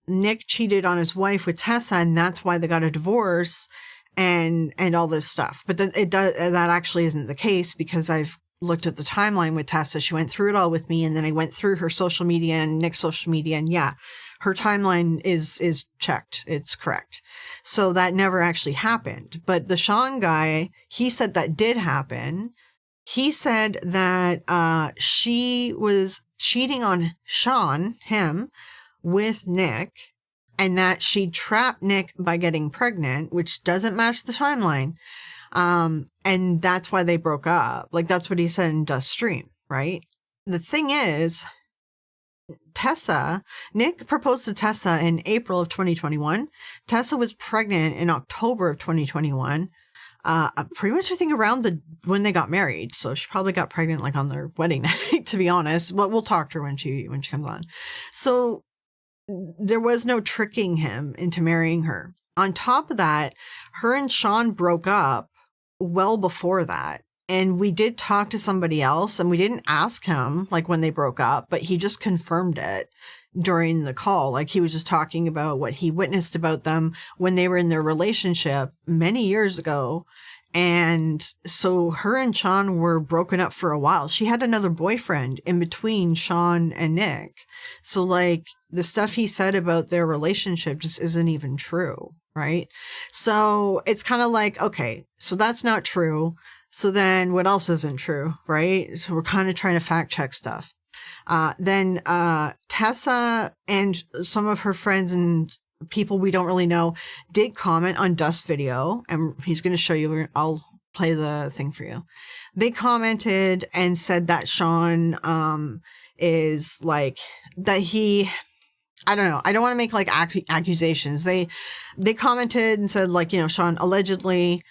Speaker 1: Nick cheated on his wife with Tessa, and that's why they got a divorce and all this stuff. But that actually isn't the case, because I've looked at the timeline with Tessa. She went through it all with me, and then I went through her social media and Nick's social media, and yeah, her timeline is checked. It's correct. So that never actually happened. But the Sean guy, he said that did happen. He said that she was cheating on him, with Nick, and that she trapped Nick by getting pregnant, which doesn't match the timeline. And that's why they broke up. Like, that's what he said in Dust's stream, right? The thing is, Nick proposed to Tessa in April of 2021. Tessa was pregnant in October of 2021. Pretty much I think around when they got married. So she probably got pregnant like on their wedding night, to be honest, but we'll talk to her when she comes on. So there was no tricking him into marrying her. On top of that, her and Sean broke up well before that. And we did talk to somebody else, and we didn't ask him like when they broke up, but he just confirmed it during the call. Like, he was just talking about what he witnessed about them when they were in their relationship many years ago. And so her and Sean were broken up for a while. She had another boyfriend in between Sean and Nick. So like, the stuff he said about their relationship just isn't even true, right? So it's kind of like, okay, so that's not true. So then what else isn't true, right? So we're kind of trying to fact check stuff. Then Tessa and some of her friends and people we don't really know did comment on Dust's video, and he's going to show you. I'll play the thing for you. They commented and said that Sean is like, that he, I don't know. I don't want to make like accusations. They commented and said like, Sean allegedly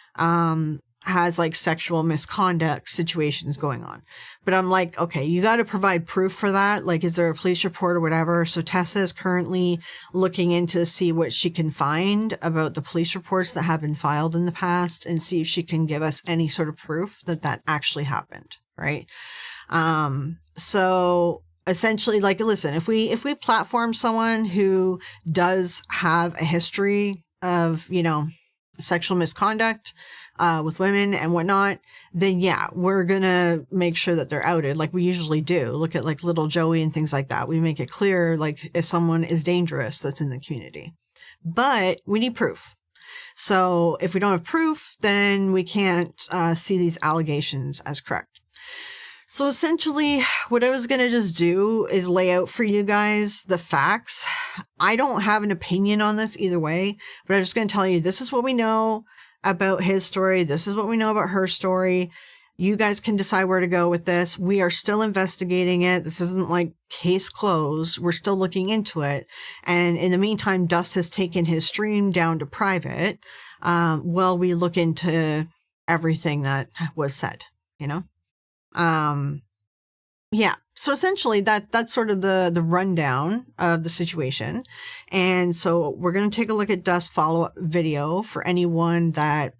Speaker 1: has like sexual misconduct situations going on. But I'm like, okay, you got to provide proof for that. Like, is there a police report or whatever? So Tessa is currently looking into see what she can find about the police reports that have been filed in the past, and see if she can give us any sort of proof that that actually happened. Right. So essentially, like, listen, if we platform someone who does have a history of, sexual misconduct with women and whatnot, then yeah, we're gonna make sure that they're outed, like we usually do. Look at like little Joey and things like that. We make it clear, like, if someone is dangerous that's in the community. But we need proof. So if we don't have proof, then we can't see these allegations as correct. So essentially, what I was going to just do is lay out for you guys the facts. I don't have an opinion on this either way, but I'm just going to tell you, this is what we know about his story. This is what we know about her story. You guys can decide where to go with this. We are still investigating it. This isn't like case closed. We're still looking into it. And in the meantime, Dust has taken his stream down to private while we look into everything that was said, yeah. So essentially that's sort of the rundown of the situation. And so we're going to take a look at Dust's follow-up video for anyone that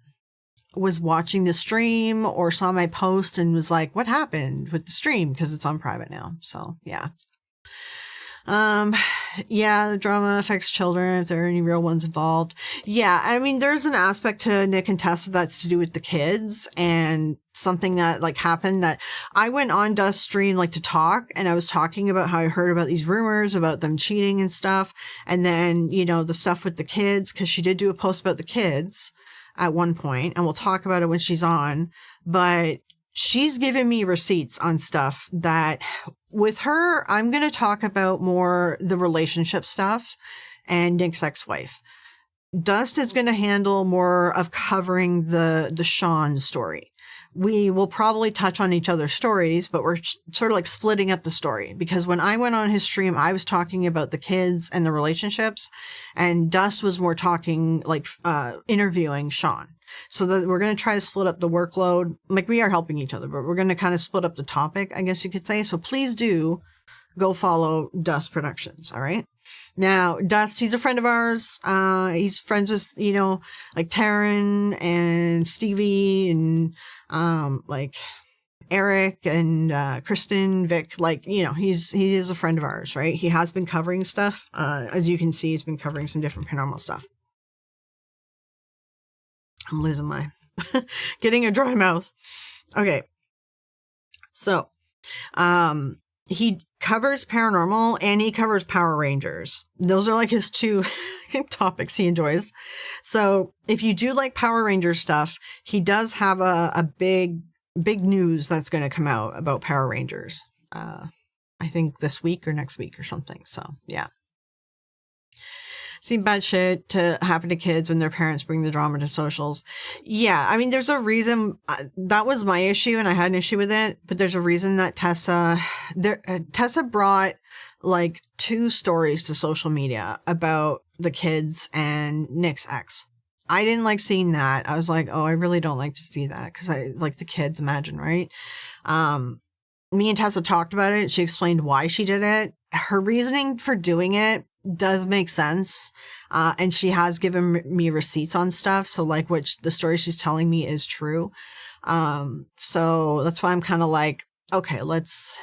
Speaker 1: was watching the stream or saw my post and was like, what happened with the stream? Because it's on private now. So yeah. Yeah, the drama affects children if there are any real ones involved. Yeah, I mean, there's an aspect to Nick and Tessa that's to do with the kids, and something that like happened that I went on Dust's stream like to talk, and I was talking about how I heard about these rumors about them cheating and stuff, and then, the stuff with the kids, because she did do a post about the kids at one point, and we'll talk about it when she's on, but she's given me receipts on stuff that with her, I'm going to talk about more the relationship stuff and Nick's ex-wife. Dust is going to handle more of covering the Sean story. We will probably touch on each other's stories, but we're sort of like splitting up the story, because when I went on his stream, I was talking about the kids and the relationships, and Dust was more talking like interviewing Sean. So that we're going to try to split up the workload. Like, we are helping each other, but we're going to kind of split up the topic, I guess you could say. So please do go follow Dust Productions. All right. Now, Dust, he's a friend of ours. He's friends with, like Taryn and Stevie and like Eric and Kristen, Vic. Like, he is a friend of ours, right? He has been covering stuff. As you can see, he's been covering some different paranormal stuff. I'm losing my, getting a dry mouth. Okay. So, he covers paranormal and he covers Power Rangers. Those are like his two topics he enjoys. So if you do like Power Rangers stuff, he does have a big news that's going to come out about Power Rangers. I think this week or next week or something. So yeah. Seen bad shit to happen to kids when their parents bring the drama to socials. Yeah, I mean, there's a reason. That was my issue, and I had an issue with it. But there's a reason that Tessa brought like 2 stories to social media about the kids and Nick's ex. I didn't like seeing that. I was like, oh, I really don't like to see that, because I like the kids. Imagine, right? Me and Tessa talked about it. She explained why she did it. Her reasoning for doing it does make sense. And she has given me receipts on stuff. So like, which the story she's telling me is true. So that's why I'm kind of like, okay, let's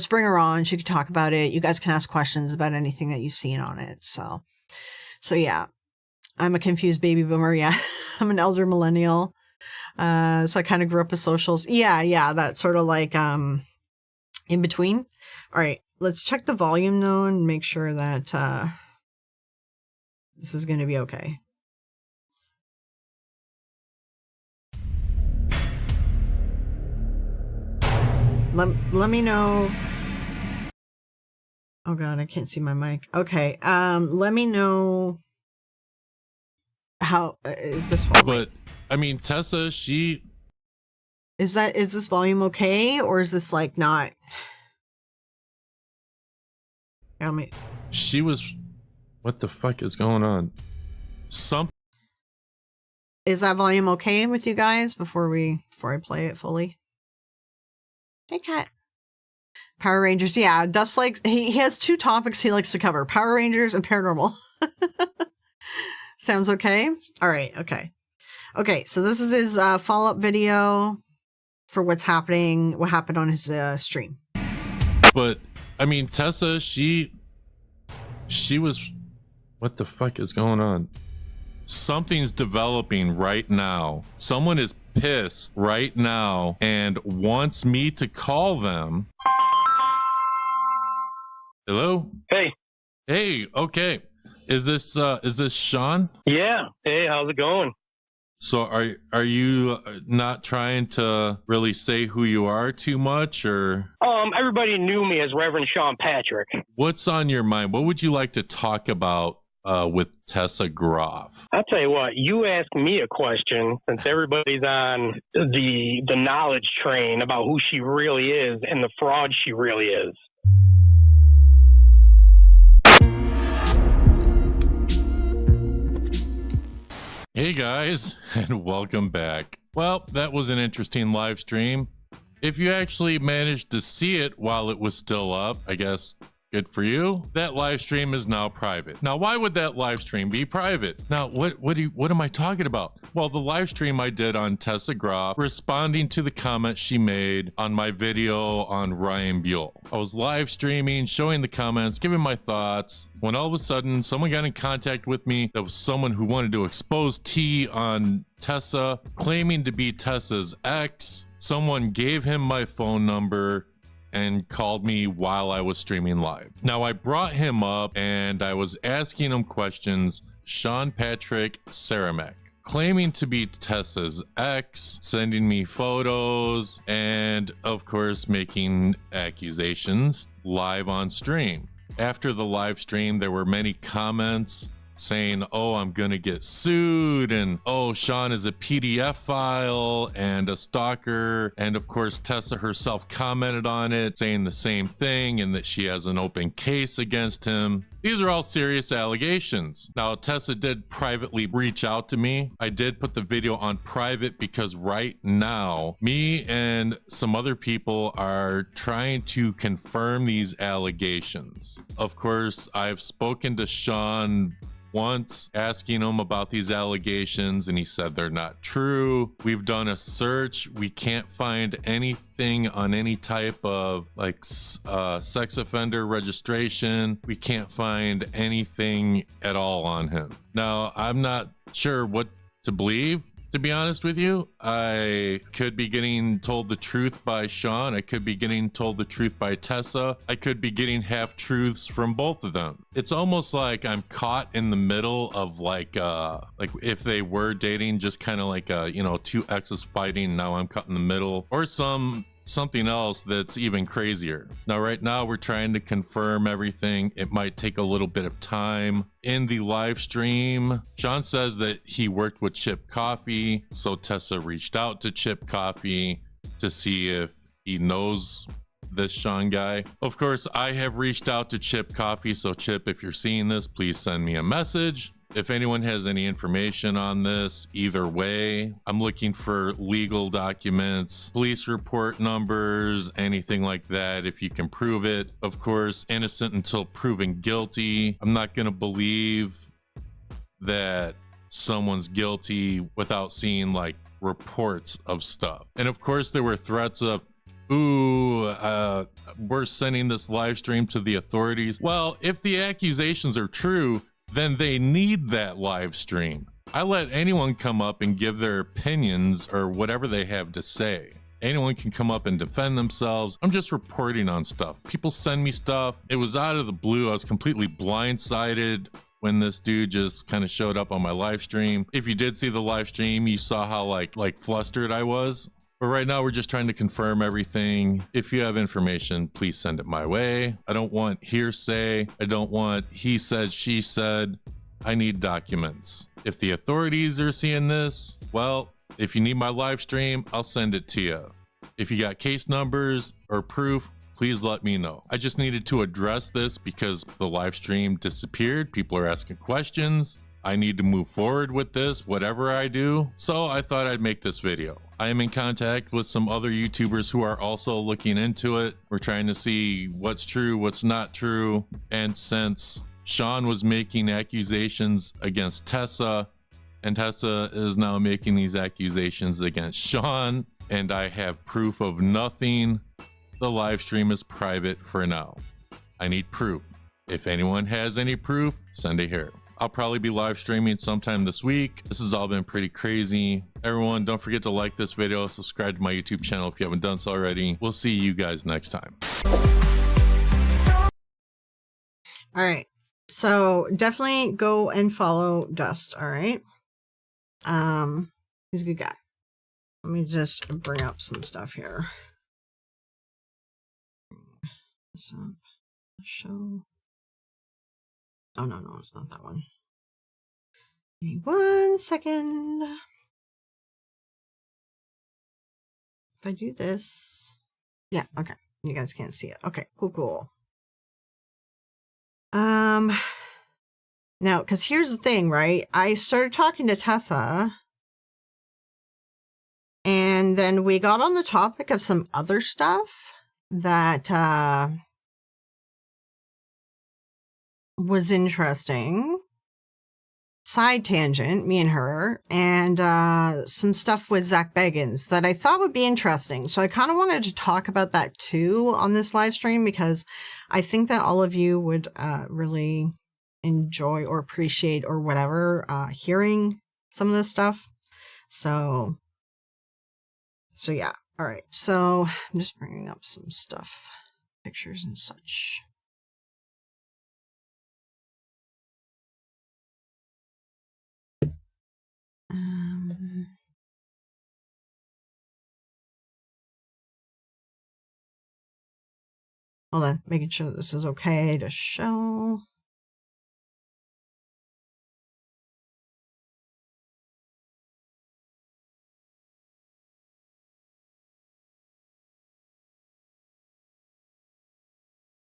Speaker 1: bring her on. She can talk about it. You guys can ask questions about anything that you've seen on it. So yeah, I'm a confused baby boomer. Yeah, I'm an elder millennial. So I kind of grew up with socials. Yeah, that sort of like in between. All right, let's check the volume though and make sure that this is going to be okay. Let me know. Oh god, I can't see my mic. Okay, let me know how is this volume?
Speaker 2: But I mean, Tessa, she
Speaker 1: is this volume okay, or is this like not?
Speaker 2: She was. What the fuck is going on?
Speaker 1: Is that volume okay with you guys before I play it fully? Hey, cat. Power Rangers. Yeah, Dust likes. He has 2 topics he likes to cover: Power Rangers and paranormal. Sounds okay. All right. Okay. So this is his follow-up video for what happened on his stream.
Speaker 2: But I mean, Tessa, she was. What the fuck is going on? Something's developing right now. Someone is pissed right now and wants me to call them. Hello? Hey, okay. Is this Sean?
Speaker 3: Yeah. Hey, how's it going?
Speaker 2: So are you not trying to really say who you are too much, or?
Speaker 3: Everybody knew me as Reverend Sean Patrick.
Speaker 2: What's on your mind? What would you like to talk about with Tessa Groff?
Speaker 3: I'll tell you what, you ask me a question, since everybody's on the knowledge train about who she really is and the fraud she really is.
Speaker 2: Hey guys, and welcome back. Well, that was an interesting live stream. If you actually managed to see it while it was still up, I guess good for you. That live stream is now private. Now, why would that live stream be private? Now, what am I talking about? Well, the live stream I did on Tessa Groff, responding to the comments she made on my video on Ryan Buell. I was live streaming, showing the comments, giving my thoughts, when all of a sudden someone got in contact with me. That was someone who wanted to expose tea on Tessa, claiming to be Tessa's ex. Someone gave him my phone number and called me while I was streaming live. Now, I brought him up and I was asking him questions. Sean Patrick Saramek, claiming to be Tessa's ex, sending me photos, and of course making accusations live on stream. After the live stream, there were many comments saying, oh, I'm gonna get sued, and oh, Sean is a PDF file and a stalker. And of course, Tessa herself commented on it, saying the same thing, and that she has an open case against him. These are all serious allegations. Now, Tessa did privately reach out to me. I did put the video on private because right now, me and some other people are trying to confirm these allegations. Of course, I've spoken to Sean once, asking him about these allegations, and he said they're not true. We've done a search. We can't find anything on any type of like sex offender registration. We can't find anything at all on him. Now, I'm not sure what to believe. To be honest with you, I could be getting told the truth by Sean. I could be getting told the truth by Tessa. I could be getting half truths from both of them. It's almost like I'm caught in the middle of like if they were dating, just kind of like two exes fighting. Now I'm caught in the middle, or something else that's even crazier. Now, right now, we're trying to confirm everything. It might take a little bit of time. In the live stream, Sean says that he worked with Chip Coffee, so Tessa reached out to Chip Coffee to see if he knows this Sean guy. Of course, I have reached out to Chip Coffee, so Chip, if you're seeing this, please send me a message. If anyone has any information on this, either way, I'm looking for legal documents, police report numbers, anything like that, if you can prove it. Of course, innocent until proven guilty. I'm not going to believe that someone's guilty without seeing like reports of stuff. And of course, there were threats of, ooh, we're sending this live stream to the authorities. Well, if the accusations are true, then they need that live stream. I let anyone come up and give their opinions or whatever they have to say. Anyone can come up and defend themselves. I'm just reporting on stuff. People send me stuff. It was out of the blue. I was completely blindsided when this dude just kind of showed up on my live stream. If you did see the live stream, you saw how like flustered I was. But right now we're just trying to confirm everything. If you have information, please send it my way. I don't want hearsay. I don't want he said, she said. I need documents. If the authorities are seeing this, well, if you need my live stream, I'll send it to you. If you got case numbers or proof, please let me know. I just needed to address this because the live stream disappeared. People are asking questions. I need to move forward with this, whatever I do. So I thought I'd make this video. I am in contact with some other YouTubers who are also looking into it. We're trying to see what's true, what's not true. And since Sean was making accusations against Tessa, and Tessa is now making these accusations against Sean, and I have proof of nothing, the live stream is private for now. I need proof. If anyone has any proof, send it here. I'll probably be live streaming sometime this week. This has all been pretty crazy. Everyone, don't forget to like this video, subscribe to my YouTube channel if you haven't done so already. We'll see you guys next time.
Speaker 1: All right. So definitely go and follow Dust. All right. He's a good guy. Let me just bring up some stuff here. So, show. Oh, no, it's not that one. Give me 1 second. If I do this. Yeah, okay. You guys can't see it. Okay, cool. Now, because here's the thing, right? I started talking to Tessa. And then we got on the topic of some other stuff that was interesting. Side tangent, me and her, and some stuff with Zach Bagans that I thought would be interesting. So I kind of wanted to talk about that too on this live stream because I think that all of you would really enjoy or appreciate or whatever hearing some of this stuff. So yeah. All right. So I'm just bringing up some stuff, pictures and such. Hold on, making sure this is okay to show.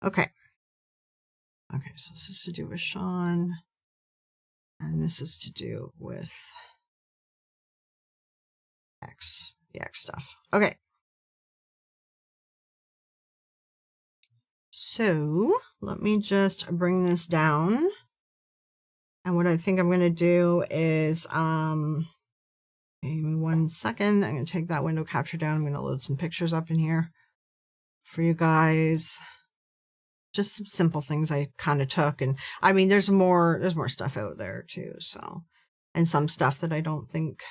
Speaker 1: Okay. Okay, so this is to do with Sean. And this is to do with X, the X stuff. Okay. So let me just bring this down. And what I think I'm going to do is, give me 1 second. I'm going to take that window capture down. I'm going to load some pictures up in here for you guys. Just some simple things I kind of took. And I mean, there's more stuff out there too. So, and some stuff that I don't think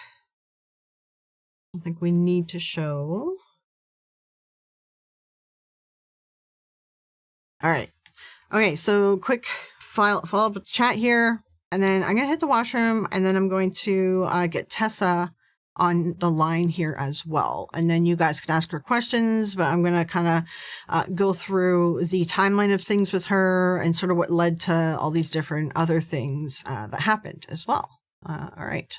Speaker 1: we need to show. All right. Okay. So quick follow up with the chat here, and then I'm going to hit the washroom, and then I'm going to get Tessa on the line here as well. And then you guys can ask her questions, but I'm going to kind of go through the timeline of things with her and sort of what led to all these different other things that happened as well. All right.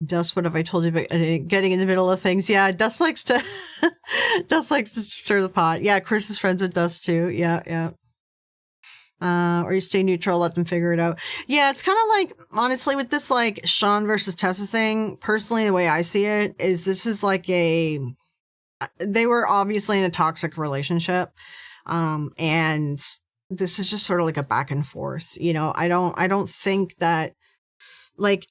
Speaker 1: Dust, what have I told you about getting in the middle of things? Yeah, Dust likes to stir the pot. Yeah, Chris is friends with Dust too. Yeah. Or you stay neutral, let them figure it out. Yeah, it's kind of like, honestly, with this like Sean versus Tessa thing, personally, the way I see it is this is like they were obviously in a toxic relationship. And this is just sort of like a back and forth. You know, I don't think that, like,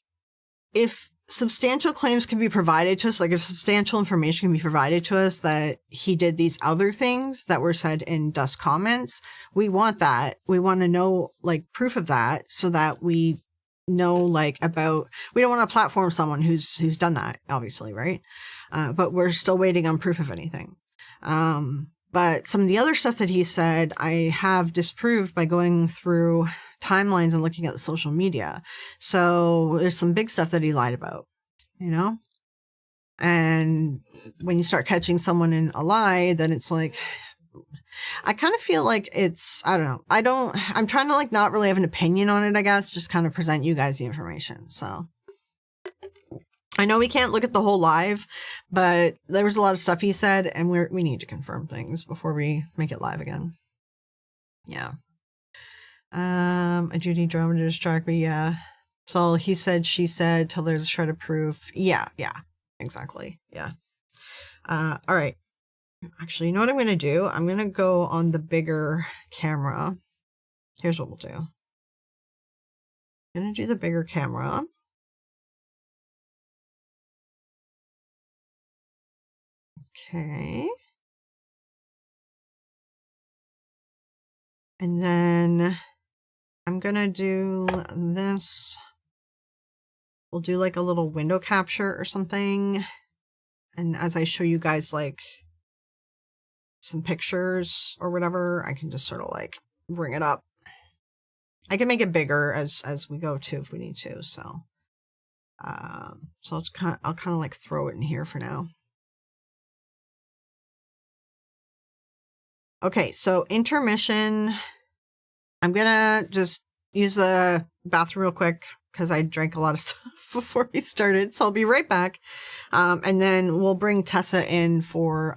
Speaker 1: if substantial claims can be provided to us, like if substantial information can be provided to us that he did these other things that were said in Dust's comments, we want that. We want to know, like, proof of that so that we know, like, about, we don't want to platform someone who's done that, obviously, right? But we're still waiting on proof of anything. But some of the other stuff that he said, I have disproved by going through timelines and looking at the social media. So there's some big stuff that he lied about, you know? And when you start catching someone in a lie, then it's like, I kind of feel like it's, I don't know. I'm trying to, like, not really have an opinion on it, I guess, just kind of present you guys the information. So I know we can't look at the whole live, but there was a lot of stuff he said, and we need to confirm things before we make it live again. Yeah. A Judy drama to distract me. Yeah. So he said, she said, till there's a shred of proof. Yeah. Exactly. Yeah. All right. Actually, you know what I'm going to do? I'm going to go on the bigger camera. Here's what we'll do. I'm going to do the bigger camera. Okay. And then I'm going to do this. We'll do like a little window capture or something. And as I show you guys, like, some pictures or whatever, I can just sort of like bring it up. I can make it bigger as we go too if we need to. So I'll kind of like throw it in here for now. Okay, so intermission. I'm gonna just use the bathroom real quick because I drank a lot of stuff before we started. So I'll be right back. And then we'll bring Tessa in for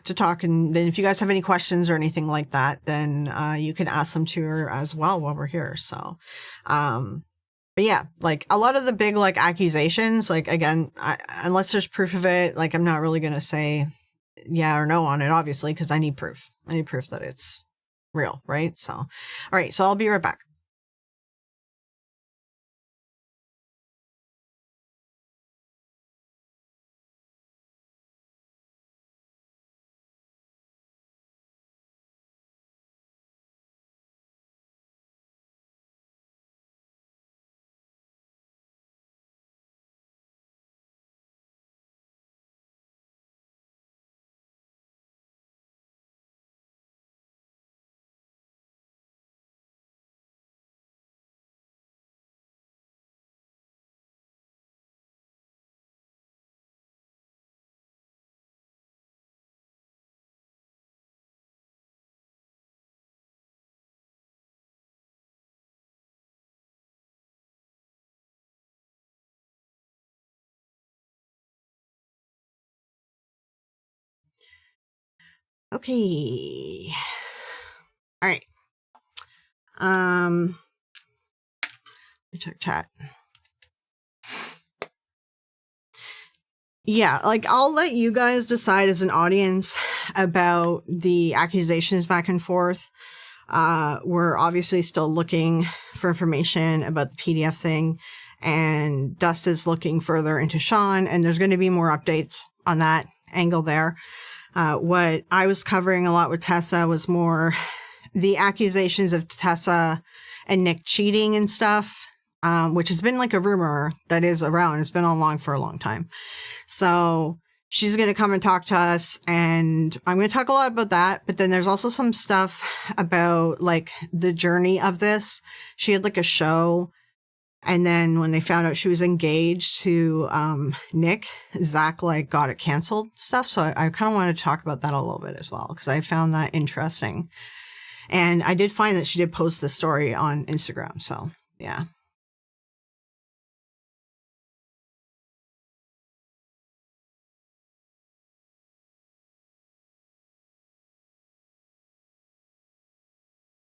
Speaker 1: to talk. And then if you guys have any questions or anything like that, then you can ask them to her as well while we're here. So but yeah, like a lot of the big like accusations, like, again, unless there's proof of it, like, I'm not really gonna say yeah or no on it, obviously, because I need proof. I need proof that it's real, right? So all right, so I'll be right back. Okay. All right. We check chat. Yeah, like, I'll let you guys decide as an audience about the accusations back and forth. We're obviously still looking for information about the PDF thing, and Dust is looking further into Sean, and there's going to be more updates on that angle there. What I was covering a lot with Tessa was more the accusations of Tessa and Nick cheating and stuff, which has been like a rumor that is around. It's been along for a long time. So she's going to come and talk to us, and I'm going to talk a lot about that. But then there's also some stuff about like the journey of this. She had like a show, and then when they found out she was engaged to Nick, Zach like got it canceled stuff. So I kind of wanted to talk about that a little bit as well, because I found that interesting. And I did find that she did post this story on Instagram. So yeah.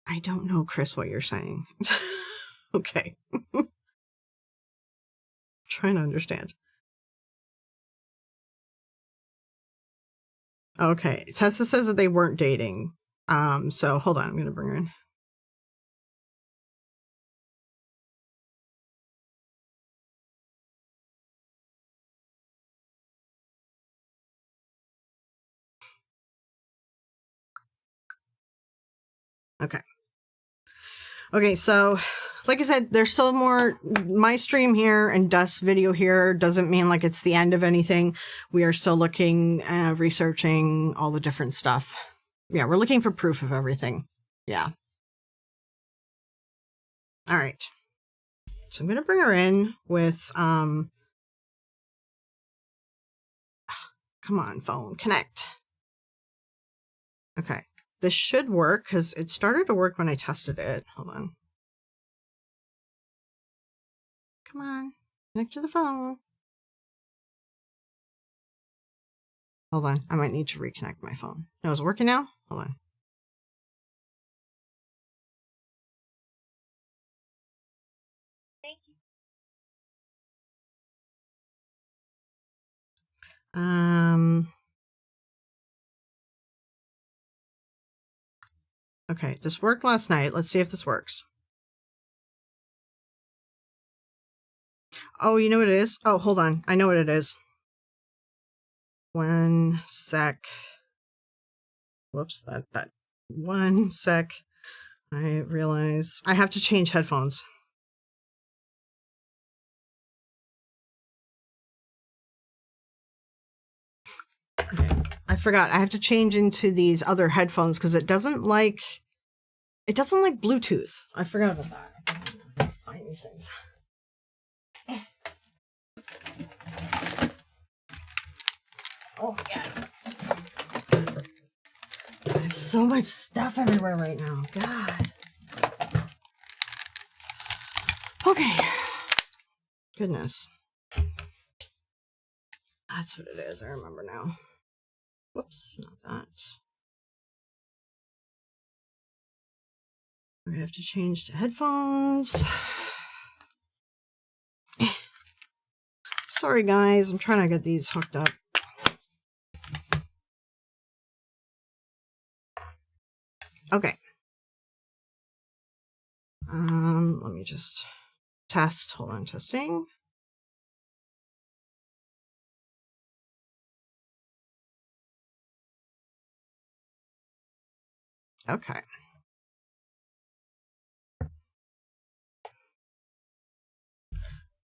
Speaker 1: I don't know, Chris, what you're saying. Okay. Trying to understand. Okay. Tessa says that they weren't dating. So hold on, I'm gonna bring her in. Okay. Okay, so like I said, there's still more. My stream here and Dust's video here doesn't mean like it's the end of anything. We are still looking, researching all the different stuff. Yeah, we're looking for proof of everything. Yeah. All right. So I'm going to bring her in with, come on, phone, connect. Okay. This should work because it started to work when I tested it. Hold on. Come on, connect to the phone. Hold on, I might need to reconnect my phone. No, is it working now? Hold on.
Speaker 4: Thank you.
Speaker 1: Okay, this worked last night. Let's see if this works. Oh, you know what it is? Oh, hold on. I know what it is. 1 sec. Whoops, that 1 sec. I realize I have to change headphones. Okay. I forgot. I have to change into these other headphones because it doesn't like Bluetooth. I forgot about that. Find these things. Oh my god. I have so much stuff everywhere right now. God. Okay. Goodness. That's what it is. I remember now. Whoops, not that. We have to change to headphones. Sorry guys, I'm trying to get these hooked up. Okay. Let me just test. Hold on, testing. Okay.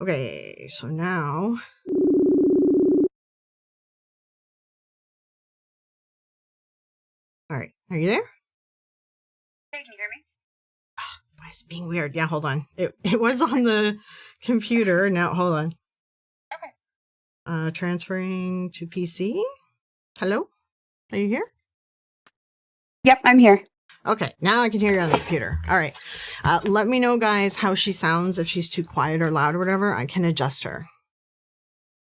Speaker 1: Okay, so now. All right, are you there?
Speaker 4: Hey, can you hear me?
Speaker 1: Why is it being weird? Yeah, hold on. It was on the computer. Now, hold on.
Speaker 4: Okay.
Speaker 1: Transferring to PC. Hello? Are you here?
Speaker 4: Yep, I'm here.
Speaker 1: Okay, now I can hear you on the computer. All right. Let me know, guys, how she sounds. If she's too quiet or loud or whatever, I can adjust her.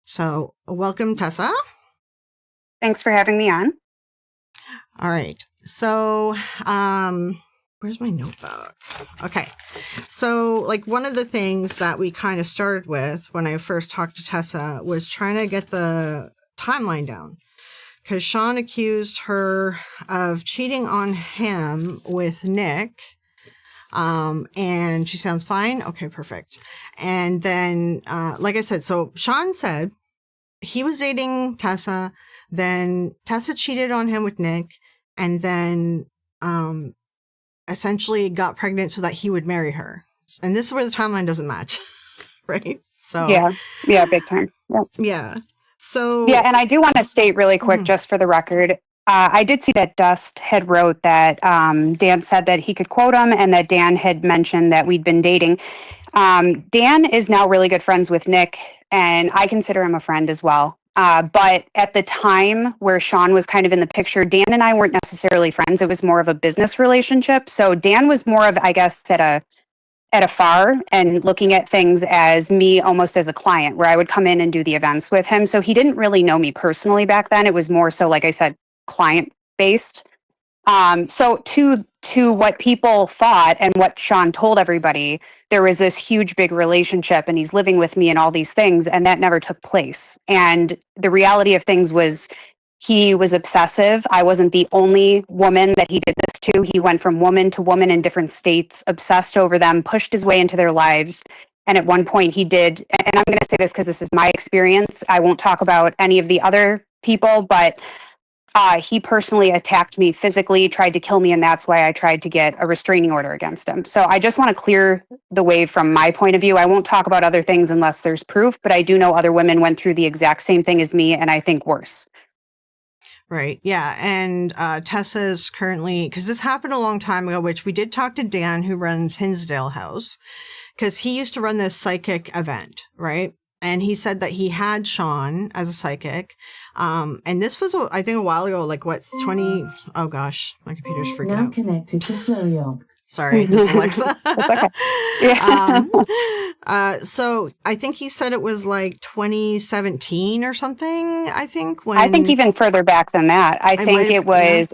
Speaker 1: So, welcome, Tessa.
Speaker 4: Thanks for having me on.
Speaker 1: All right. So, where's my notebook? Okay. So, like, one of the things that we kind of started with when I first talked to Tessa was trying to get the timeline down. Because Sean accused her of cheating on him with Nick. And she sounds fine. Okay, perfect. And then, like I said, so Sean said he was dating Tessa. Then Tessa cheated on him with Nick. And then, essentially got pregnant so that he would marry her. And this is where the timeline doesn't match. Right? So,
Speaker 4: yeah, big time. Yeah.
Speaker 1: Yeah. So,
Speaker 4: Yeah, and I do want to state really quick, just for the record, I did see that Dust had wrote that Dan said that he could quote him and that Dan had mentioned that we'd been dating. Dan is now really good friends with Nick, and I consider him a friend as well. But at the time where Sean was kind of in the picture, Dan and I weren't necessarily friends. It was more of a business relationship. So Dan was more of, I guess, at a far and looking at things as me almost as a client where I would come in and do the events with him. So he didn't really know me personally back then. It was more so, like I said, client based. So to what people thought and what Sean told everybody, there was this huge big relationship and he's living with me and all these things, and that never took place. And the reality of things was He was obsessive. I wasn't the only woman that he did this to. He went from woman to woman in different states, obsessed over them, pushed his way into their lives. And at one point he did, and I'm going to say this because this is my experience. I won't talk about any of the other people, but he personally attacked me physically, tried to kill me, and that's why I tried to get a restraining order against him. So I just want to clear the way from my point of view. I won't talk about other things unless there's proof, but I do know other women went through the exact same thing as me, and I think worse.
Speaker 1: Right. Yeah. And Tessa is currently, because this happened a long time ago, which we did talk to Dan, who runs Hinsdale House, because he used to run this psychic event, right? And he said that he had Sean as a psychic. And this was, I think, a while ago, like what's 20? Oh gosh, my computer's freaking out.
Speaker 5: Now connected to Florio.
Speaker 1: Sorry, it's Alexa.
Speaker 4: That's okay. Yeah.
Speaker 1: So I think he said it was like 2017 or something. I think
Speaker 4: even further back than that. I think it was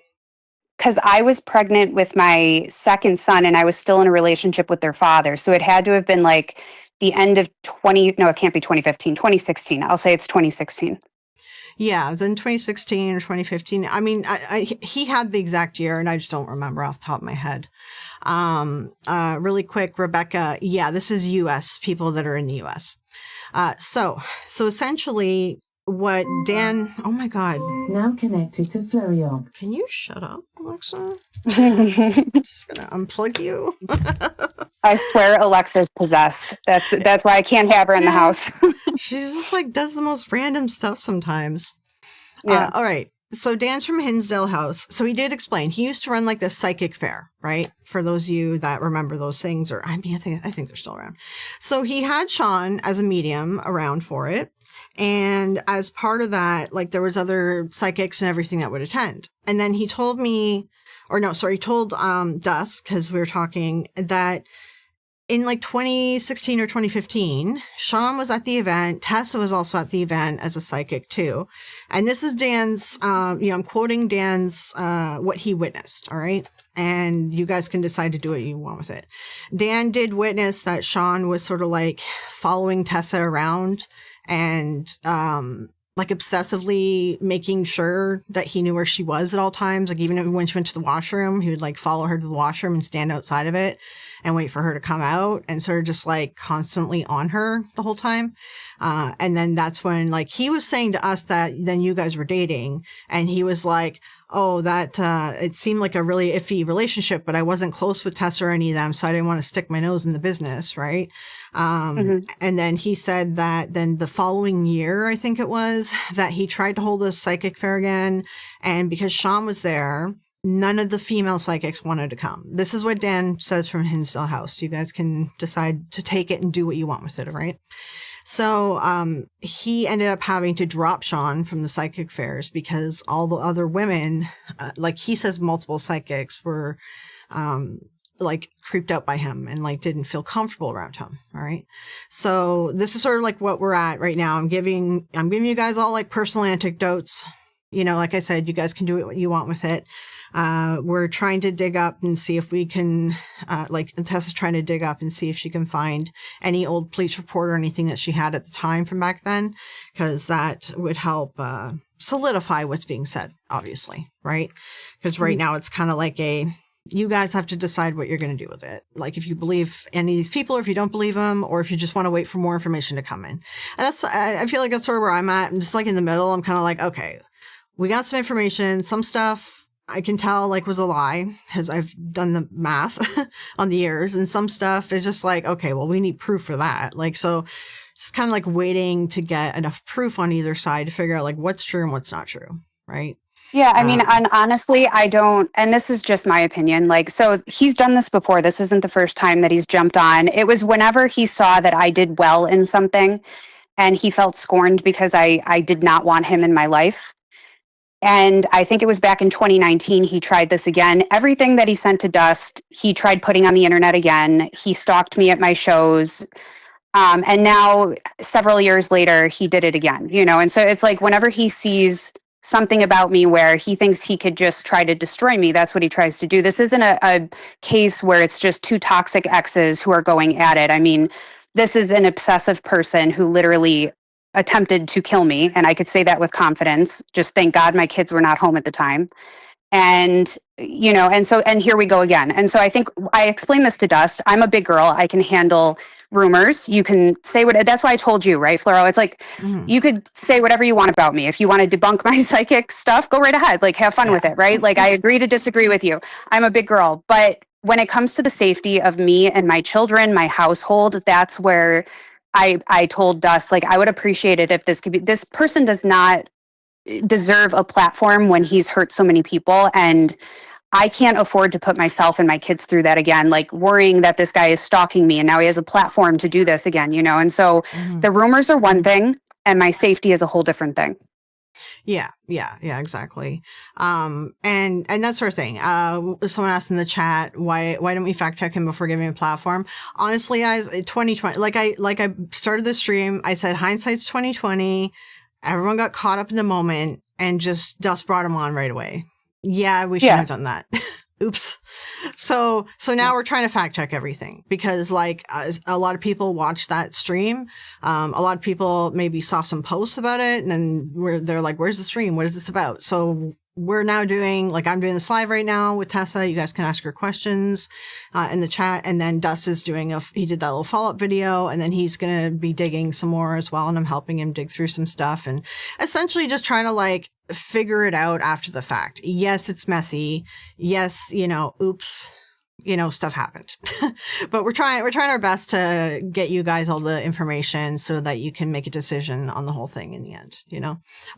Speaker 4: because I was pregnant with my second son and I was still in a relationship with their father. So it had to have been like the end of it can't be 2015, 2016. I'll say it's 2016.
Speaker 1: Yeah, then 2016 or 2015. I mean, he had the exact year, and I just don't remember off the top of my head. Really quick, Rebecca. Yeah, this is U.S. people that are in the U.S. So essentially, what Dan? Oh my God!
Speaker 5: Now connected to Florio.
Speaker 1: Can you shut up, Alexa? I'm just gonna unplug you.
Speaker 4: I swear Alexa's possessed. That's why I can't have her in the house.
Speaker 1: She's just like does the most random stuff sometimes.
Speaker 4: Yeah.
Speaker 1: All right. So Dan's from Hinsdale House. So he did explain. He used to run like the psychic fair, right? For those of you that remember those things, or I mean, I think they're still around. So he had Sean as a medium around for it. And as part of that, like there was other psychics and everything that would attend. And then he told me, he told Dusk, because we were talking, that in like 2016 or 2015, Sean was at the event. Tessa was also at the event as a psychic too. And this is Dan's, I'm quoting Dan's, what he witnessed. All right. And you guys can decide to do what you want with it. Dan did witness that Sean was sort of like following Tessa around and, like obsessively making sure that he knew where she was at all times. Like even when she went to the washroom, he would like follow her to the washroom and stand outside of it and wait for her to come out and sort of just like constantly on her the whole time. And then that's when like he was saying to us that then you guys were dating and he was like, oh, that it seemed like a really iffy relationship, but I wasn't close with Tessa or any of them, so I didn't want to stick my nose in the business, right? And then he said that then the following year, I think it was, that he tried to hold a psychic fair again, and because Sean was there, none of the female psychics wanted to come. This is what Dan says from Hinsdale House. You guys can decide to take it and do what you want with it, all right? So he ended up having to drop Sean from the psychic fairs because all the other women, like he says multiple psychics were like creeped out by him and like didn't feel comfortable around him. All right. So this is sort of like what we're at right now. I'm giving you guys all like personal anecdotes. You know, like I said, you guys can do what you want with it. We're trying to dig up and see if we can, like Tessa's trying to dig up and see if she can find any old police report or anything that she had at the time from back then, because that would help solidify what's being said, obviously, right? Because right now it's kind of like you guys have to decide what you're going to do with it. Like if you believe any of these people, or if you don't believe them, or if you just want to wait for more information to come in. And I feel like that's sort of where I'm at. I'm just like in the middle. I'm kind of like, okay, we got some information, some stuff I can tell like was a lie because I've done the math on the years, and some stuff is just like, okay, well, we need proof for that. Like, so just kind of like waiting to get enough proof on either side to figure out like what's true and what's not true. Right.
Speaker 4: Yeah, I mean, and honestly, I don't, and this is just my opinion, like, so he's done this before. This isn't the first time that he's jumped on. It was whenever he saw that I did well in something and he felt scorned because I did not want him in my life. And I think it was back in 2019, he tried this again. Everything that he sent to Dust, he tried putting on the internet again. He stalked me at my shows. And now, several years later, he did it again, you know? And so it's like whenever he sees something about me where he thinks he could just try to destroy me, that's what he tries to do. This isn't a case where it's just two toxic exes who are going at it. I mean, this is an obsessive person who literally attempted to kill me. And I could say that with confidence. Just thank God my kids were not home at the time. And, and here we go again. And so I think I explained this to Dust. I'm a big girl. I can handle rumors. You can say that's why I told you, right, Floro? It's like, you could say whatever you want about me. If you want to debunk my psychic stuff, go right ahead. Like, have fun with it, right? Like, I agree to disagree with you. I'm a big girl. But when it comes to the safety of me and my children, my household, that's where I told Dust, like, I would appreciate it if this person does not deserve a platform when he's hurt so many people, and I can't afford to put myself and my kids through that again, like worrying that this guy is stalking me and now he has a platform to do this again, and so the rumors are one thing and my safety is a whole different thing.
Speaker 1: Yeah, exactly. And that sort of thing. Someone asked in the chat, why don't we fact check him before giving him a platform? Honestly, guys, 2020, like I started the stream, I said hindsight's 2020. Everyone got caught up in the moment and just Dust brought him on right away. Yeah, we shouldn't have done that. Oops. So now we're trying to fact check everything because like a lot of people watched that stream. A lot of people maybe saw some posts about it and then they're like, where's the stream? What is this about? So we're now I'm doing this live right now with Tessa. You guys can ask her questions in the chat. And then Dust is he did that little follow-up video and then he's going to be digging some more as well. And I'm helping him dig through some stuff and essentially just trying to like figure it out after the fact. Yes, it's messy. Yes, oops. Stuff happened, but we're trying our best to get you guys all the information so that you can make a decision on the whole thing in the end.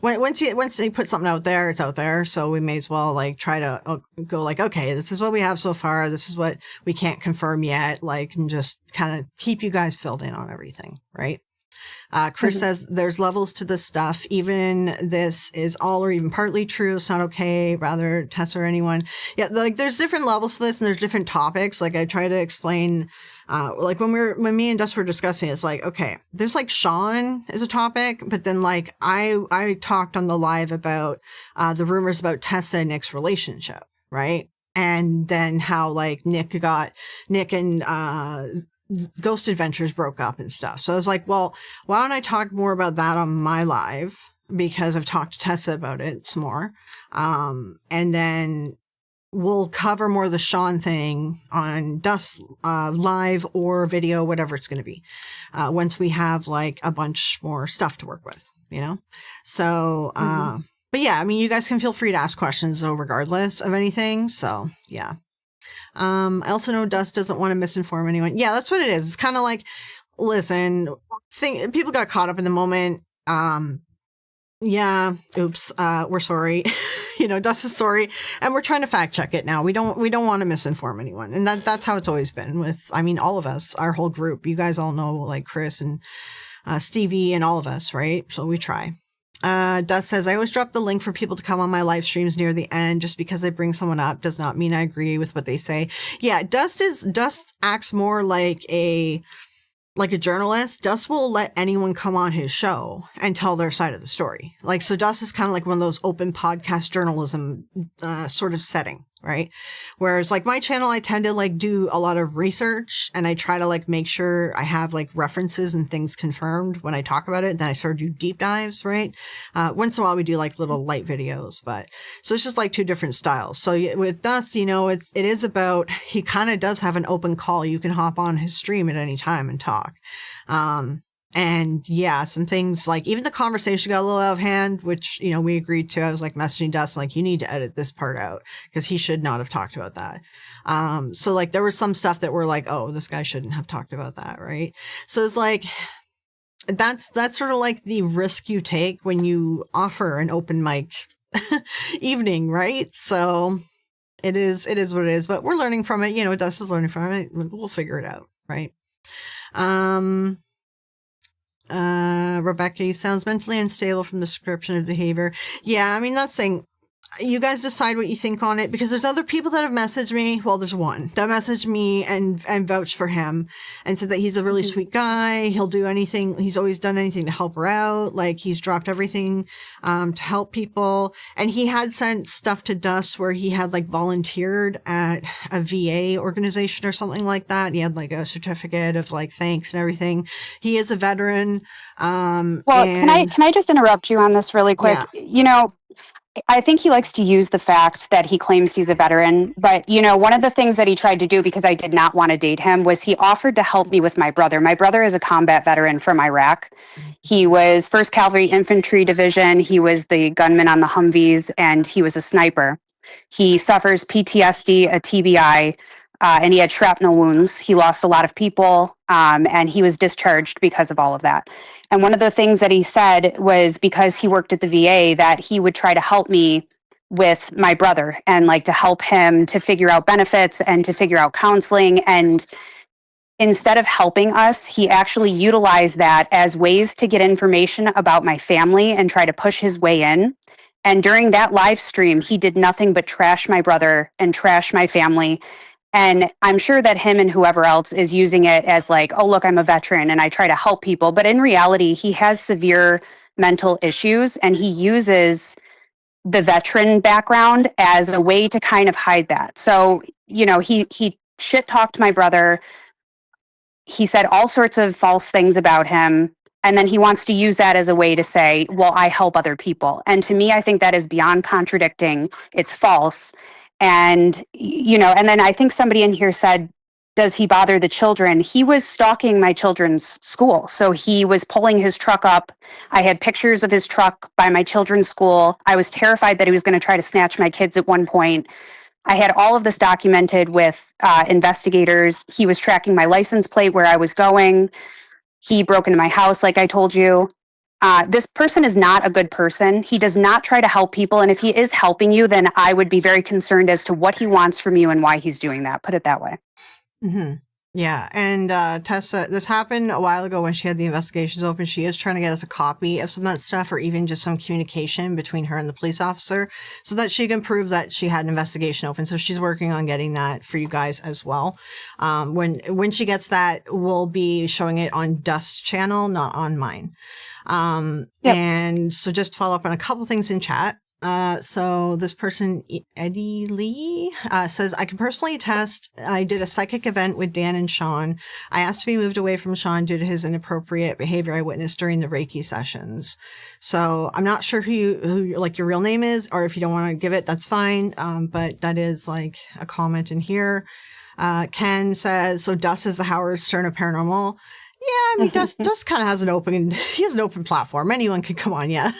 Speaker 1: Once you put something out there, it's out there. So we may as well like try to go like, okay, this is what we have so far. This is what we can't confirm yet. Like, and just kind of keep you guys filled in on everything. Right. Chris says there's levels to this stuff. Even this is all or even partly true. It's not okay. Rather Tessa or anyone. Yeah. Like there's different levels to this and there's different topics. Like I try to explain, like when me and Dust were discussing, it's like, okay, there's like Sean is a topic, but then like I talked on the live about, the rumors about Tessa and Nick's relationship. Right. And then how like Nick and, Ghost Adventures broke up and stuff. So I was like, well, why don't I talk more about that on my live? Because I've talked to Tessa about it some more. And then we'll cover more of the Sean thing on Dust live or video, whatever it's going to be. Once we have like a bunch more stuff to work with, So, but yeah, I mean, you guys can feel free to ask questions though, regardless of anything. So yeah. I also know Dust doesn't want to misinform anyone. Yeah, that's what it is. It's kind of like, listen, people got caught up in the moment. Yeah, oops, we're sorry. Dust is sorry, and we're trying to fact check it now. We don't want to misinform anyone, and that's how it's always been with. I mean, all of us, our whole group. You guys all know, like Chris and Stevie and all of us, right? So we try. Dust says, I always drop the link for people to come on my live streams near the end. Just because I bring someone up does not mean I agree with what they say. Yeah, Dust acts more like a journalist. Dust will let anyone come on his show and tell their side of the story. Like, so Dust is kind of like one of those open podcast journalism sort of setting, right? Whereas like my channel, I tend to like do a lot of research and I try to like make sure I have like references and things confirmed when I talk about it. And then I sort of do deep dives, right? Once in a while we do like little light videos, but so it's just like two different styles. So with Dust, it is about, he kind of does have an open call. You can hop on his stream at any time and talk. And yeah, some things like even the conversation got a little out of hand, which, we agreed to. I was like messaging Dust, like, you need to edit this part out because he should not have talked about that. So like there was some stuff that were like, oh, this guy shouldn't have talked about that. Right. So it's like, that's sort of like the risk you take when you offer an open mic evening. Right. So it is what it is, but we're learning from it. Dust is learning from it. We'll figure it out. Right. Rebecca, he sounds mentally unstable from the description of behavior. Yeah, I mean, not saying you guys decide what you think on it, because there's other people that have messaged me. Well, there's one that messaged me and vouched for him and said that he's a really sweet guy. He'll do anything. He's always done anything to help her out. Like, he's dropped everything to help people. And he had sent stuff to Dust where he had like volunteered at a VA organization or something like that. He had like a certificate of like thanks and everything. He is a veteran.
Speaker 4: Well, can I just interrupt you on this really quick?
Speaker 1: Yeah.
Speaker 4: You know, I think he likes to use the fact that he claims he's a veteran. But, you know, one of the things that he tried to do, because I did not want to date him, was he offered to help me with my brother. My brother is a combat veteran from Iraq. He was 1st Cavalry Infantry Division. He was the gunman on the Humvees, and he was a sniper. He suffers PTSD, a TBI, and he had shrapnel wounds. He lost a lot of people, and he was discharged because of all of that. And one of the things that he said was, because he worked at the VA, that he would try to help me with my brother and like to help him to figure out benefits and to figure out counseling. And instead of helping us, he actually utilized that as ways to get information about my family and try to push his way in. And during that live stream, he did nothing but trash my brother and trash my family. And I'm sure that him and whoever else is using it as like, oh, look, I'm a veteran and I try to help people. But in reality, he has severe mental issues, and he uses the veteran background as a way to kind of hide that. So, you know, he shit talked my brother. He said all sorts of false things about him. And then he wants to use that as a way to say, well, I help other people. And to me, I think that is beyond contradicting. It's false. And, you know, and then I think somebody in here said, does he bother the children? He was stalking my children's school. So he was pulling his truck up. I had pictures of his truck by my children's school. I was terrified that he was going to try to snatch my kids at one point. I had all of this documented with investigators. He was tracking my license plate, where I was going. He broke into my house, like I told you. This person is not a good person. He does not try to help people. And if he is helping you, then I would be very concerned as to what he wants from you and why he's doing that. Put it that way.
Speaker 1: Mm-hmm. Yeah. And Tessa, this happened a while ago when she had the investigations open. She is trying to get us a copy of some of that stuff, or even just some communication between her and the police officer, so that she can prove that she had an investigation open. So she's working on getting that for you guys as well. When she gets that, we'll be showing it on Dust's channel, not on mine. Yep. And so just to follow up on a couple things in chat. So this person, Eddie Lee, says, I can personally attest, I did a psychic event with Dan and Sean. I asked to be moved away from Sean due to his inappropriate behavior I witnessed during the Reiki sessions. So I'm not sure who like your real name is, or if you don't want to give it, that's fine. But that is like a comment in here. Ken says, so Dust is the Howard Stern of paranormal. Yeah, I mean, Dust kind of has he has an open platform. Anyone can come on, yeah.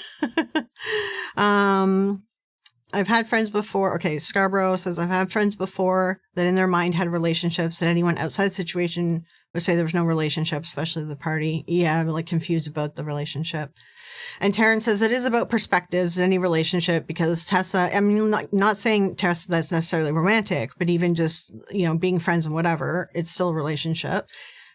Speaker 1: I've had friends before. Okay, Scarborough says, I've had friends before that in their mind had relationships that anyone outside the situation would say there was no relationship, especially the party. Yeah, I'm like confused about the relationship. And Terrence says, it is about perspectives in any relationship, because Tessa, I mean, not saying Tessa that's necessarily romantic, but even just, you know, being friends and whatever, it's still a relationship.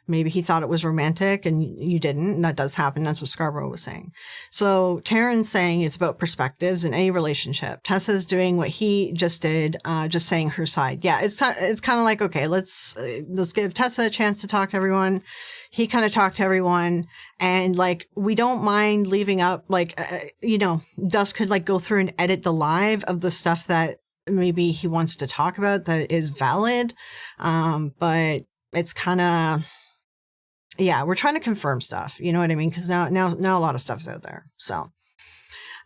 Speaker 1: Maybe he thought it was romantic and you didn't. And that does happen. That's what Scarborough was saying. So Taryn's saying it's about perspectives in any relationship. Tessa's doing what he just did, just saying her side. Yeah, it's kind of like, okay, let's give Tessa a chance to talk to everyone. He kind of talked to everyone, and like, we don't mind leaving up, like, you know, Dust could like go through and edit the live of the stuff that maybe he wants to talk about that is valid. But it's kind of, yeah, we're trying to confirm stuff. You know what I mean? Because now a lot of stuff's out there. So,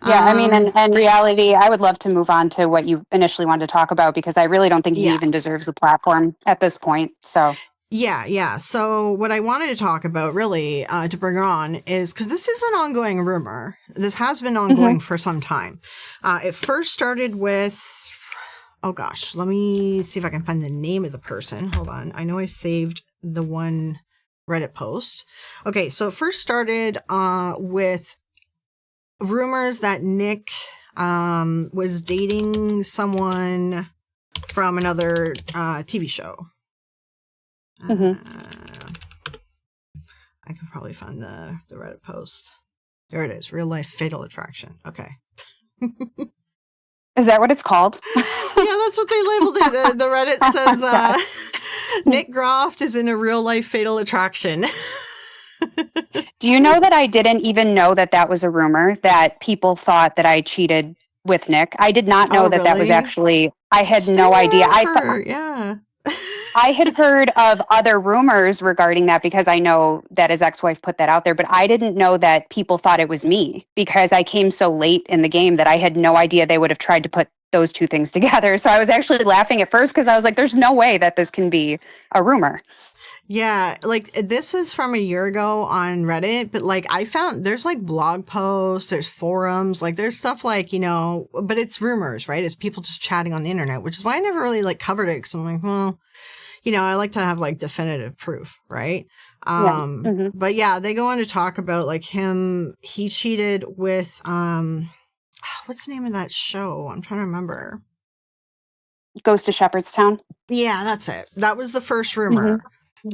Speaker 4: yeah, I mean, in reality, I would love to move on to what you initially wanted to talk about, because I really don't think he even deserves the platform at this point. So,
Speaker 1: yeah. So what I wanted to talk about really to bring on is, because this is an ongoing rumor. This has been ongoing for some time. It first started with, oh gosh, let me see if I can find the name of the person. Hold on. I know I saved the one Reddit post. Okay, so it first started with rumors that Nick was dating someone from another TV show. I can probably find the Reddit post. There it is. Real life fatal attraction. Okay.
Speaker 4: Is that what it's called?
Speaker 1: Yeah, that's what they labeled it. The Reddit says Nick Groff is in a real life Fatal Attraction.
Speaker 4: Do you know that I didn't even know that that was a rumor, that people thought that I cheated with Nick? I did not know
Speaker 1: Oh,
Speaker 4: that that was
Speaker 1: really?
Speaker 4: actually, I had
Speaker 1: It's
Speaker 4: no
Speaker 1: been
Speaker 4: idea.
Speaker 1: around for, yeah.
Speaker 4: I had heard of other rumors regarding that because I know that his ex-wife put that out there, but I didn't know that people thought it was me because I came so late in the game that I had no idea they would have tried to put those two things together. So I was actually laughing at first because I was like, there's no way that this can be a rumor.
Speaker 1: Yeah, like this was from a year ago on Reddit, but like I found there's like blog posts, there's forums, like there's stuff like, but it's rumors, right? It's people just chatting on the internet, which is why I never really like covered it because I'm like, well, I like to have like definitive proof, right? But yeah, they go on to talk about like he cheated with, what's the name of that show? I'm trying to remember.
Speaker 4: Goes to Shepherdstown.
Speaker 1: Yeah, that's it. That was the first rumor.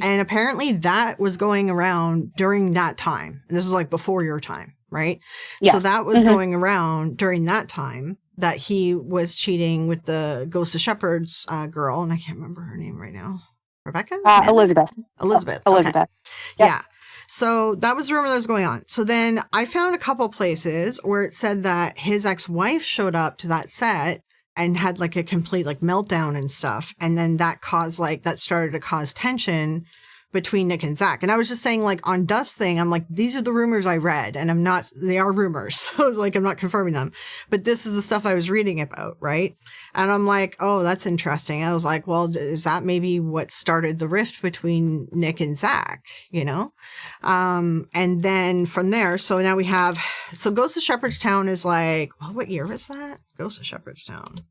Speaker 1: And apparently that was going around during that time. And this is like before your time, right?
Speaker 4: Yes.
Speaker 1: So that was going around during that time that he was cheating with the Ghost of Shepherds girl. And I can't remember her name right now. Rebecca?
Speaker 4: Elizabeth.
Speaker 1: Elizabeth.
Speaker 4: Elizabeth.
Speaker 1: Okay. Yep. Yeah. So that was the rumor that was going on. So then I found a couple places where it said that his ex-wife showed up to that set and had like a complete like meltdown and stuff. And then that started to cause tension between Nick and Zach. And I was just saying like on Dust thing, I'm like, these are the rumors I read and they are rumors. So like, I'm not confirming them, but this is the stuff I was reading about. Right. And I'm like, oh, that's interesting. I was like, well, is that maybe what started the rift between Nick and Zach, and then from there, so now we have, Ghost of Shepherdstown is like, well, what year was that? Ghost of Shepherdstown.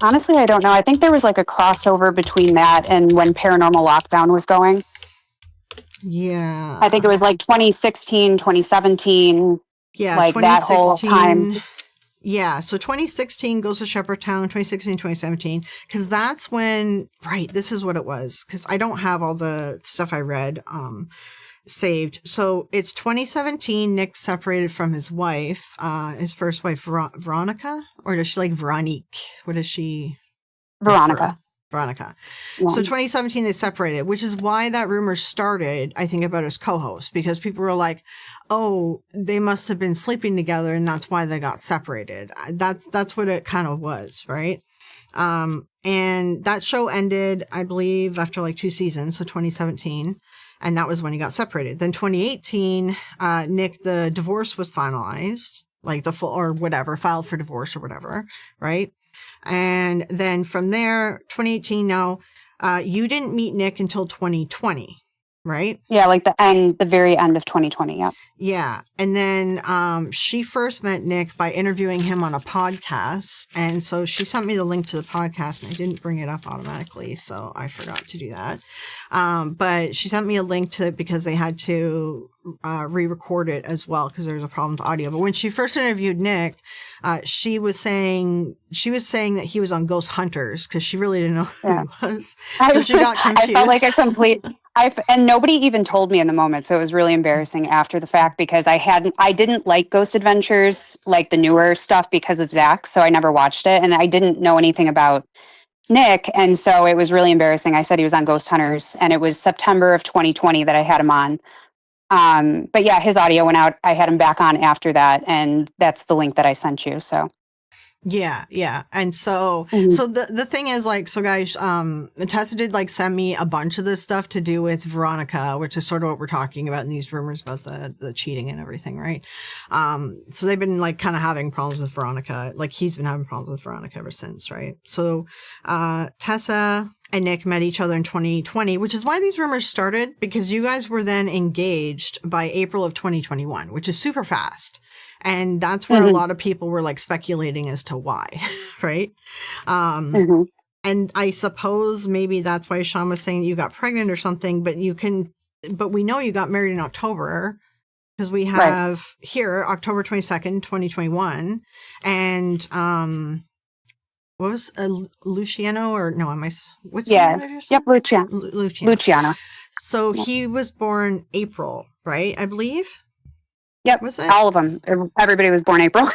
Speaker 4: Honestly, I don't know. I think there was like a crossover between that and when Paranormal Lockdown was going.
Speaker 1: Yeah.
Speaker 4: I think it was like 2016, 2017.
Speaker 1: Yeah.
Speaker 4: Like that whole time.
Speaker 1: Yeah. So 2016 goes to Shepherdstown, 2016, 2017. Because that's when, right, this is what it was. Because I don't have all the stuff I read saved. So it's 2017. Nick separated from his wife, his first wife, Veronica. Or does she like Veronique? What is she?
Speaker 4: Veronica.
Speaker 1: Yeah. So 2017 they separated, which is why that rumor started, I think, about his co-host, because people were like, oh, they must have been sleeping together and that's why they got separated. That's what it kind of was, right? And that show ended, I believe, after like 2 seasons, so 2017, and that was when he got separated. Then 2018, Nick, the divorce was finalized, like the full or whatever, filed for divorce or whatever, right? And then from there, 2018, now, you didn't meet Nick until 2020, right?
Speaker 4: Yeah, like the very end of 2020, yeah.
Speaker 1: Yeah. And then she first met Nick by interviewing him on a podcast. And so she sent me the link to the podcast and I didn't bring it up automatically. So I forgot to do that. But she sent me a link to it because they had to re-record it as well because there was a problem with audio. But when she first interviewed Nick, she was saying that he was on Ghost Hunters because she really didn't know who he was. So she got confused.
Speaker 4: I felt like a complete... and nobody even told me in the moment, so it was really embarrassing after the fact because I didn't like Ghost Adventures, like the newer stuff, because of Zach, so I never watched it, and I didn't know anything about Nick, and so it was really embarrassing. I said he was on Ghost Hunters, and it was September of 2020 that I had him on. But yeah, his audio went out. I had him back on after that, and that's the link that I sent you. So.
Speaker 1: Yeah. And so, the thing is like, so guys, Tessa did like send me a bunch of this stuff to do with Veronica, which is sort of what we're talking about in these rumors about the cheating and everything. Right. So they've been like kind of having problems with Veronica. Like he's been having problems with Veronica ever since. Right. So, Tessa and Nick met each other in 2020, which is why these rumors started, because you guys were then engaged by April of 2021, which is super fast. And that's where a lot of people were like speculating as to why, right? And I suppose maybe that's why Sean was saying you got pregnant or something, but we know you got married in October because we have here October 22nd, 2021. And, what was Luciano or no, what's his name?
Speaker 4: Yep. Luciano.
Speaker 1: So he was born April, right? I believe.
Speaker 4: Yep,
Speaker 1: Was it?
Speaker 4: all of them. Everybody was born April.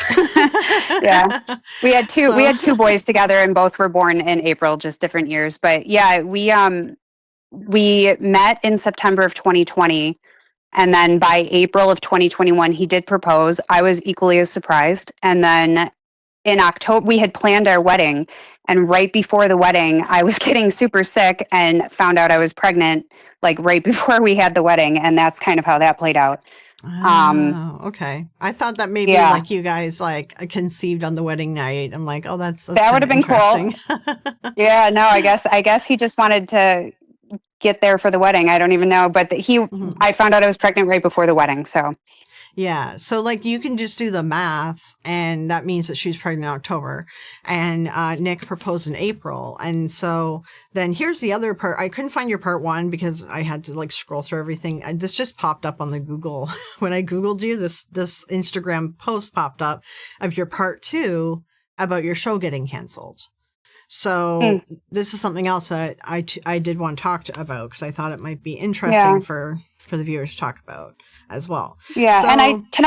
Speaker 4: Yeah, we had two. We had two boys together, and both were born in April, just different years. But yeah, we met in September of 2020, and then by April of 2021, he did propose. I was equally as surprised, and then in October, we had planned our wedding, and right before the wedding, I was getting super sick and found out I was pregnant, like right before we had the wedding, and that's kind of how that played out.
Speaker 1: Oh, okay. I thought that maybe
Speaker 4: Yeah.
Speaker 1: like you guys like conceived on the wedding night. I'm like, oh, that's
Speaker 4: That would have been cool.
Speaker 1: interesting.
Speaker 4: Yeah, no, I guess he just wanted to get there for the wedding. I don't even know, but
Speaker 1: Mhm.
Speaker 4: I found out I was pregnant right before the wedding. So
Speaker 1: Yeah. So like you can just do the math, and that means that she was pregnant in October, and Nick proposed in April. And so then here's the other part. I couldn't find your part one because I had to like scroll through everything. This just popped up on the Google when I Googled you. This Instagram post popped up of your part two about your show getting canceled. So this is something else that I did want to talk about because I thought it might be interesting for the viewers to talk about as well.
Speaker 4: yeah,
Speaker 1: So,
Speaker 4: and can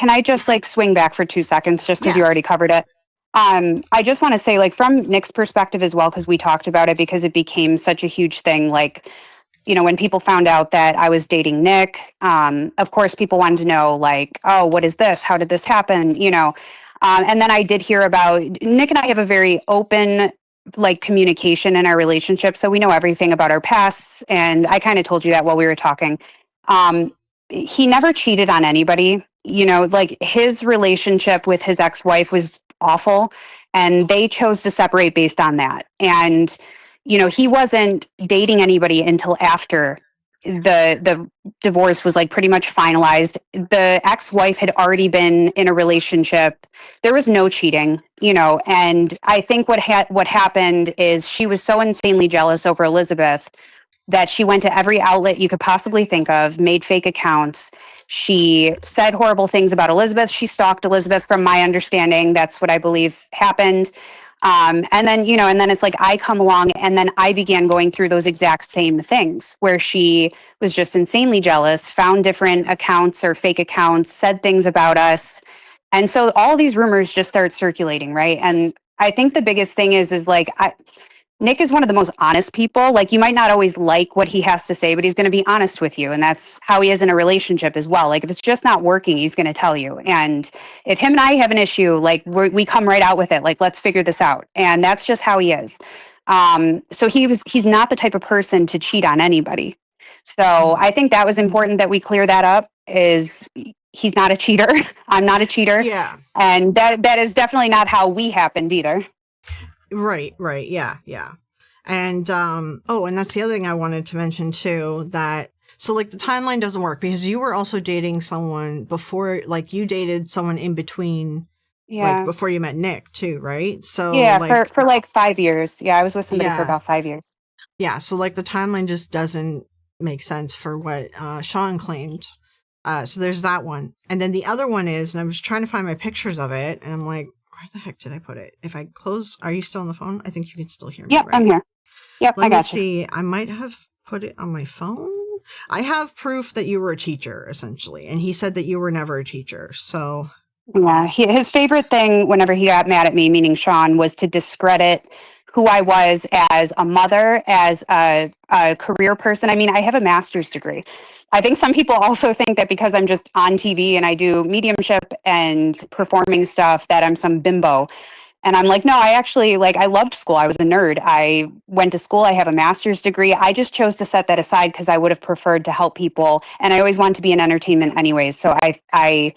Speaker 4: I just like swing back for 2 seconds just because you already covered it. I just want to say, like, from Nick's perspective as well, because we talked about it because it became such a huge thing. Like, you know, when people found out that I was dating Nick, of course, people wanted to know, like, oh, what is this? How did this happen? You know, and then I did hear about Nick and I have a very open, like, communication in our relationship. So we know everything about our pasts. And I kind of told you that while we were talking. He never cheated on anybody. You know, like his relationship with his ex-wife was awful, and they chose to separate based on that. And, you know, he wasn't dating anybody until after the divorce was like pretty much finalized. The ex-wife had already been in a relationship. There was no cheating, you know, and I think what happened is she was so insanely jealous over Elizabeth that she went to every outlet you could possibly think of, made fake accounts. She said horrible things about Elizabeth. She stalked Elizabeth, from my understanding. That's what I believe happened. And then, you know, and then it's like I come along and then I began going through those exact same things where she was just insanely jealous, found different accounts or fake accounts, said things about us. And so all these rumors just start circulating, right? And I think the biggest thing is like, Nick is one of the most honest people. Like, you might not always like what he has to say, but he's going to be honest with you. And that's how he is in a relationship as well. Like, if it's just not working, he's going to tell you. And if him and I have an issue, like, we come right out with it. Like, let's figure this out. And that's just how he is. So he's not the type of person to cheat on anybody. So I think that was important that we clear that up, is he's not a cheater. I'm not a cheater.
Speaker 1: Yeah.
Speaker 4: And that is definitely not how we happened either.
Speaker 1: Right. Yeah. And and that's the other thing I wanted to mention too, that so like the timeline doesn't work because you were also dating someone before, like you dated someone in between, like before you met Nick too, right? So
Speaker 4: yeah,
Speaker 1: like,
Speaker 4: for like 5 years. Yeah, I was with somebody for about 5 years.
Speaker 1: Yeah, so like the timeline just doesn't make sense for what Sean claimed. So there's that one. And then the other one is, and I was trying to find my pictures of it, and I'm like, where the heck did I put it? If I close, are you still on the phone? I think you can still hear me.
Speaker 4: Yep,
Speaker 1: right?
Speaker 4: I'm here. Yep,
Speaker 1: Let
Speaker 4: I got
Speaker 1: me see. I might have put it on my phone. I have proof that you were a teacher, essentially. And he said that you were never a teacher. So
Speaker 4: yeah, his favorite thing whenever he got mad at me, meaning Sean, was to discredit who I was as a mother, as a career person. I mean, I have a master's degree. I think some people also think that because I'm just on TV and I do mediumship and performing stuff that I'm some bimbo. And I'm like, no, I actually, like, I loved school. I was a nerd. I went to school. I have a master's degree. I just chose to set that aside because I would have preferred to help people. And I always wanted to be in entertainment anyways. So I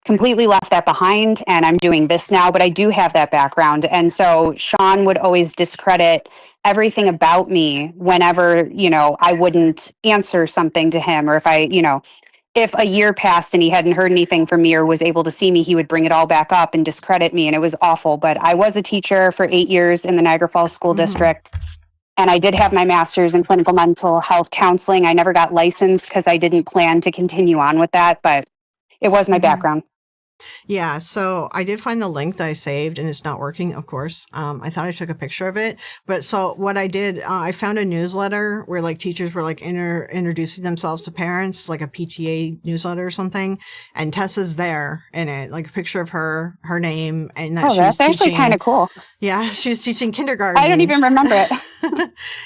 Speaker 4: completely left that behind, and I'm doing this now, but I do have that background. And so Sean would always discredit everything about me whenever, you know, I wouldn't answer something to him, or if I, you know, if a year passed and he hadn't heard anything from me or was able to see me, he would bring it all back up and discredit me. And it was awful. But I was a teacher for 8 years in the Niagara Falls School District. And I did have my master's in clinical mental health counseling. I never got licensed because I didn't plan to continue on with that, but it was my background.
Speaker 1: Yeah, so I did find the link that I saved and it's not working, of course. I thought I took a picture of it. But so what I did, I found a newsletter where like teachers were like introducing themselves to parents, like a PTA newsletter or something. And Tessa's there in it, like a picture of her name, and that
Speaker 4: Oh,
Speaker 1: she was
Speaker 4: that's actually kind
Speaker 1: teaching.
Speaker 4: of cool.
Speaker 1: Yeah, she was teaching kindergarten.
Speaker 4: I don't even remember it.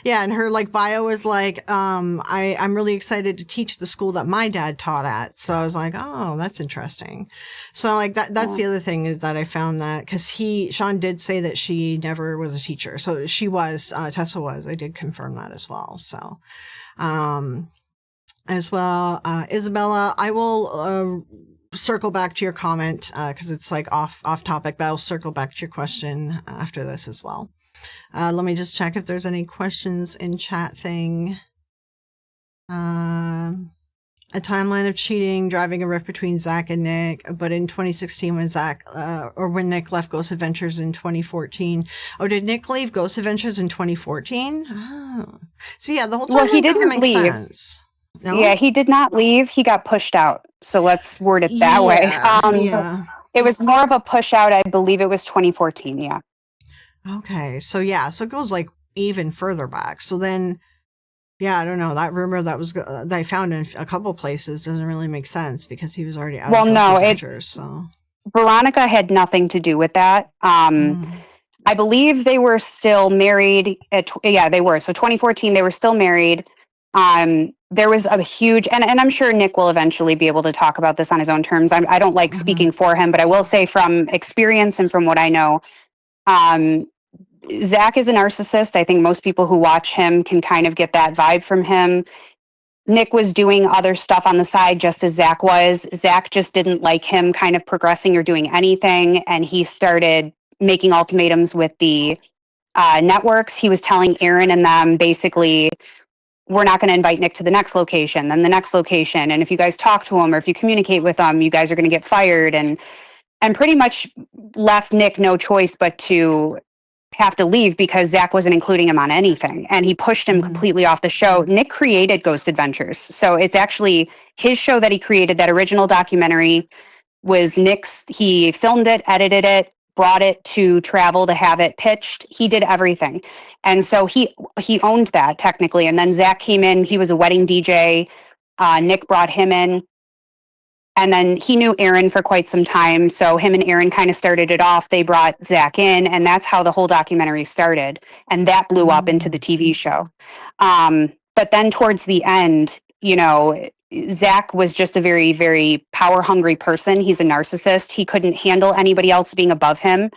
Speaker 1: Yeah, and her like bio was like, I'm really excited to teach the school that my dad taught at. So I was like, oh, that's interesting. So like that's the other thing is that I found that because Sean did say that she never was a teacher. So she was, Tessa was. I did confirm that as well. So as well, Isabella, I will circle back to your comment because it's like off topic, but I'll circle back to your question after this as well. Let me just check if there's any questions in chat thing. A timeline of cheating, driving a rift between Zach and Nick, but in 2016 when Nick left Ghost Adventures in 2014. Oh, did Nick leave Ghost Adventures in 2014? Oh. So yeah, the whole
Speaker 4: Well, he
Speaker 1: timeline doesn't
Speaker 4: didn't
Speaker 1: make
Speaker 4: leave.
Speaker 1: sense. No?
Speaker 4: Yeah, he did not leave. He got pushed out. So let's word it that way.
Speaker 1: Yeah.
Speaker 4: It was more of a push out. I believe it was 2014. Yeah.
Speaker 1: Okay. So yeah, so it goes like even further back. So then, yeah, I don't know. That rumor that I found in a couple places doesn't really make sense because he was already out of Ghost Adventures. So
Speaker 4: Veronica had nothing to do with that. I believe they were still married. They were. So 2014, they were still married. There was a huge, and I'm sure Nick will eventually be able to talk about this on his own terms. I don't like speaking for him, but I will say from experience and from what I know, Zach is a narcissist. I think most people who watch him can kind of get that vibe from him. Nick was doing other stuff on the side just as Zach was. Zach just didn't like him kind of progressing or doing anything. And he started making ultimatums with the networks. He was telling Aaron and them basically, we're not going to invite Nick to the next location, then the next location. And if you guys talk to him or if you communicate with him, you guys are going to get fired. And pretty much left Nick no choice but to have to leave because Zach wasn't including him on anything. And he pushed him completely off the show. Nick created Ghost Adventures. So it's actually his show that he created. That original documentary was Nick's. He filmed it, edited it, brought it to Travel to have it pitched. He did everything. And so he owned that technically. And then Zach came in. He was a wedding DJ. Nick brought him in. And then he knew Aaron for quite some time. So him and Aaron kind of started it off. They brought Zach in, and that's how the whole documentary started. And that blew up into the TV show. But then towards the end, Zach was just a very, very power hungry person. He's a narcissist. He couldn't handle anybody else being above him.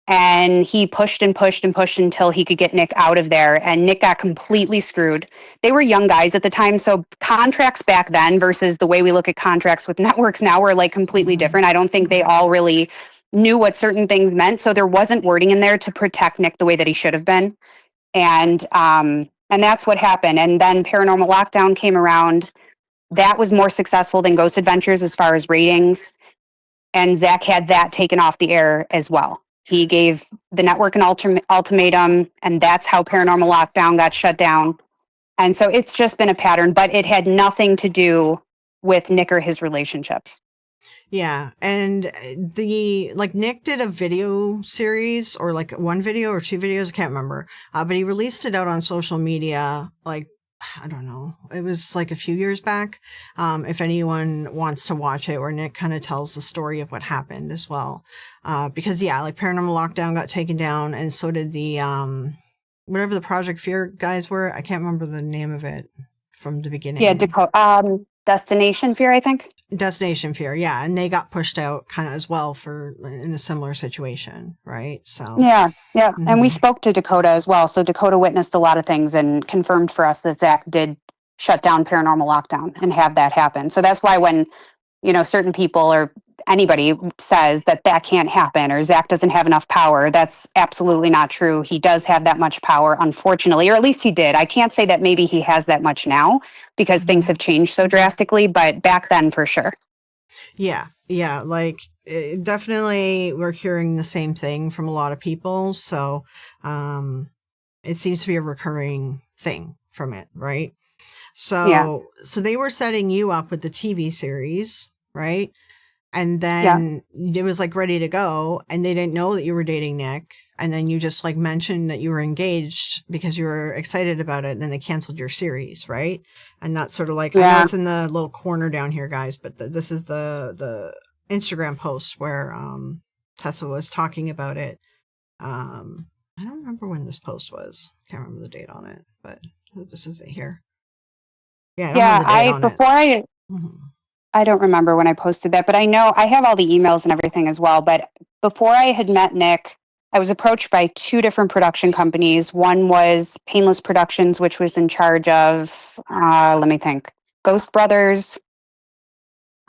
Speaker 4: And he pushed and pushed and pushed until he could get Nick out of there. And Nick got completely screwed. They were young guys at the time. So contracts back then versus the way we look at contracts with networks now were like completely different. I don't think they all really knew what certain things meant. So there wasn't wording in there to protect Nick the way that he should have been. And that's what happened. And then Paranormal Lockdown came around. That was more successful than Ghost Adventures as far as ratings. And Zach had that taken off the air as well. He gave the network an ultimatum, and that's how Paranormal Lockdown got shut down. And so it's just been a pattern, but it had nothing to do with Nick or his relationships.
Speaker 1: Yeah. And Nick did a video series or like one video or two videos. I can't remember. But he released it out on social media, like, I don't know. It was like a few years back. If anyone wants to watch it, where Nick kind of tells the story of what happened as well. Because like Paranormal Lockdown got taken down, and so did the whatever the Project Fear guys were. I can't remember the name of it from the beginning.
Speaker 4: Yeah, Destination Fear, I think.
Speaker 1: Destination Fear, yeah, and they got pushed out kind of as well in a similar situation, right? So
Speaker 4: yeah, and we spoke to Dakota as well. So Dakota witnessed a lot of things and confirmed for us that Zach did shut down Paranormal Lockdown and have that happen. So that's why when certain people or anybody says that can't happen or Zach doesn't have enough power, that's absolutely not true. He does have that much power, unfortunately, or at least he did. I can't say that maybe he has that much now because things have changed so drastically, but back then for sure.
Speaker 1: Yeah. Like definitely we're hearing the same thing from a lot of people. So it seems to be a recurring thing from it, right? So they were setting you up with the TV series, right? And then it was like ready to go, and they didn't know that you were dating Nick. And then you just like mentioned that you were engaged because you were excited about it. And then they canceled your series, right? And that's sort of like, I know it's in the little corner down here, guys, but this is the Instagram post where Tessa was talking about it. I don't remember when this post was. Can't remember the date on it, but this is it here. Yeah,
Speaker 4: I don't remember when I posted that, but I know I have all the emails and everything as well. But before I had met Nick, I was approached by 2 different production companies. One was Painless Productions, which was in charge of, let me think, Ghost Brothers.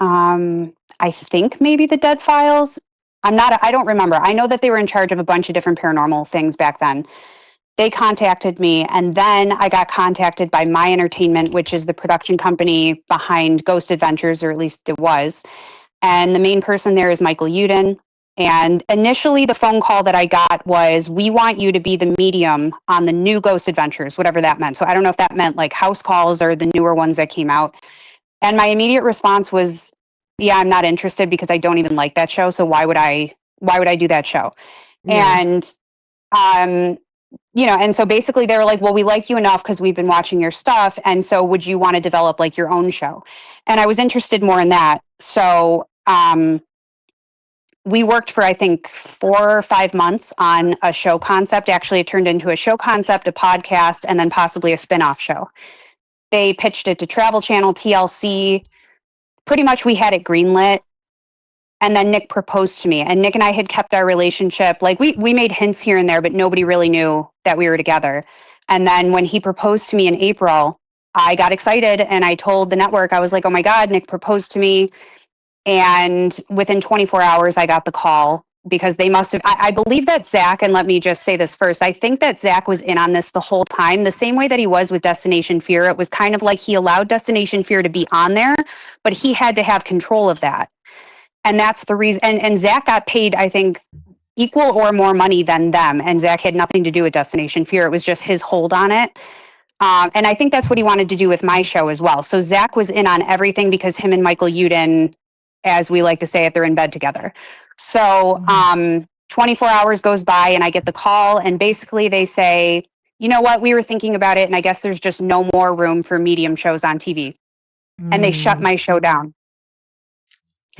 Speaker 4: I think maybe the Dead Files. I don't remember. I know that they were in charge of a bunch of different paranormal things back then. They contacted me, and then I got contacted by My Entertainment, which is the production company behind Ghost Adventures, or at least it was. And the main person there is Michael Uden. And initially, the phone call that I got was, we want you to be the medium on the new Ghost Adventures, whatever that meant. So I don't know if that meant like house calls or the newer ones that came out. And my immediate response was, yeah, I'm not interested because I don't even like that show. So why would I do that show?
Speaker 1: Yeah.
Speaker 4: And, and so basically they were like, well, we like you enough because we've been watching your stuff. And so would you want to develop like your own show? And I was interested more in that. So we worked for, I think, 4 or 5 months on a show concept. Actually, it turned into a show concept, a podcast, and then possibly a spin-off show. They pitched it to Travel Channel, TLC. Pretty much we had it greenlit. And then Nick proposed to me, and Nick and I had kept our relationship. Like we made hints here and there, but nobody really knew that we were together. And then when he proposed to me in April, I got excited and I told the network, I was like, oh my God, Nick proposed to me. And within 24 hours, I got the call because they must have, I believe that Zach, and let me just say this first, I think that Zach was in on this the whole time, the same way that he was with Destination Fear. It was kind of like he allowed Destination Fear to be on there, but he had to have control of that. And that's the reason. And Zach got paid, I think, equal or more money than them. And Zach had nothing to do with Destination Fear. It was just his hold on it. And I think that's what he wanted to do with my show as well. So Zach was in on everything because him and Michael Uden, as we like to say it, they're in bed together. So 24 hours goes by and I get the call. And basically they say, you know what, we were thinking about it. And I guess there's just no more room for medium shows on TV. And they shut my show down.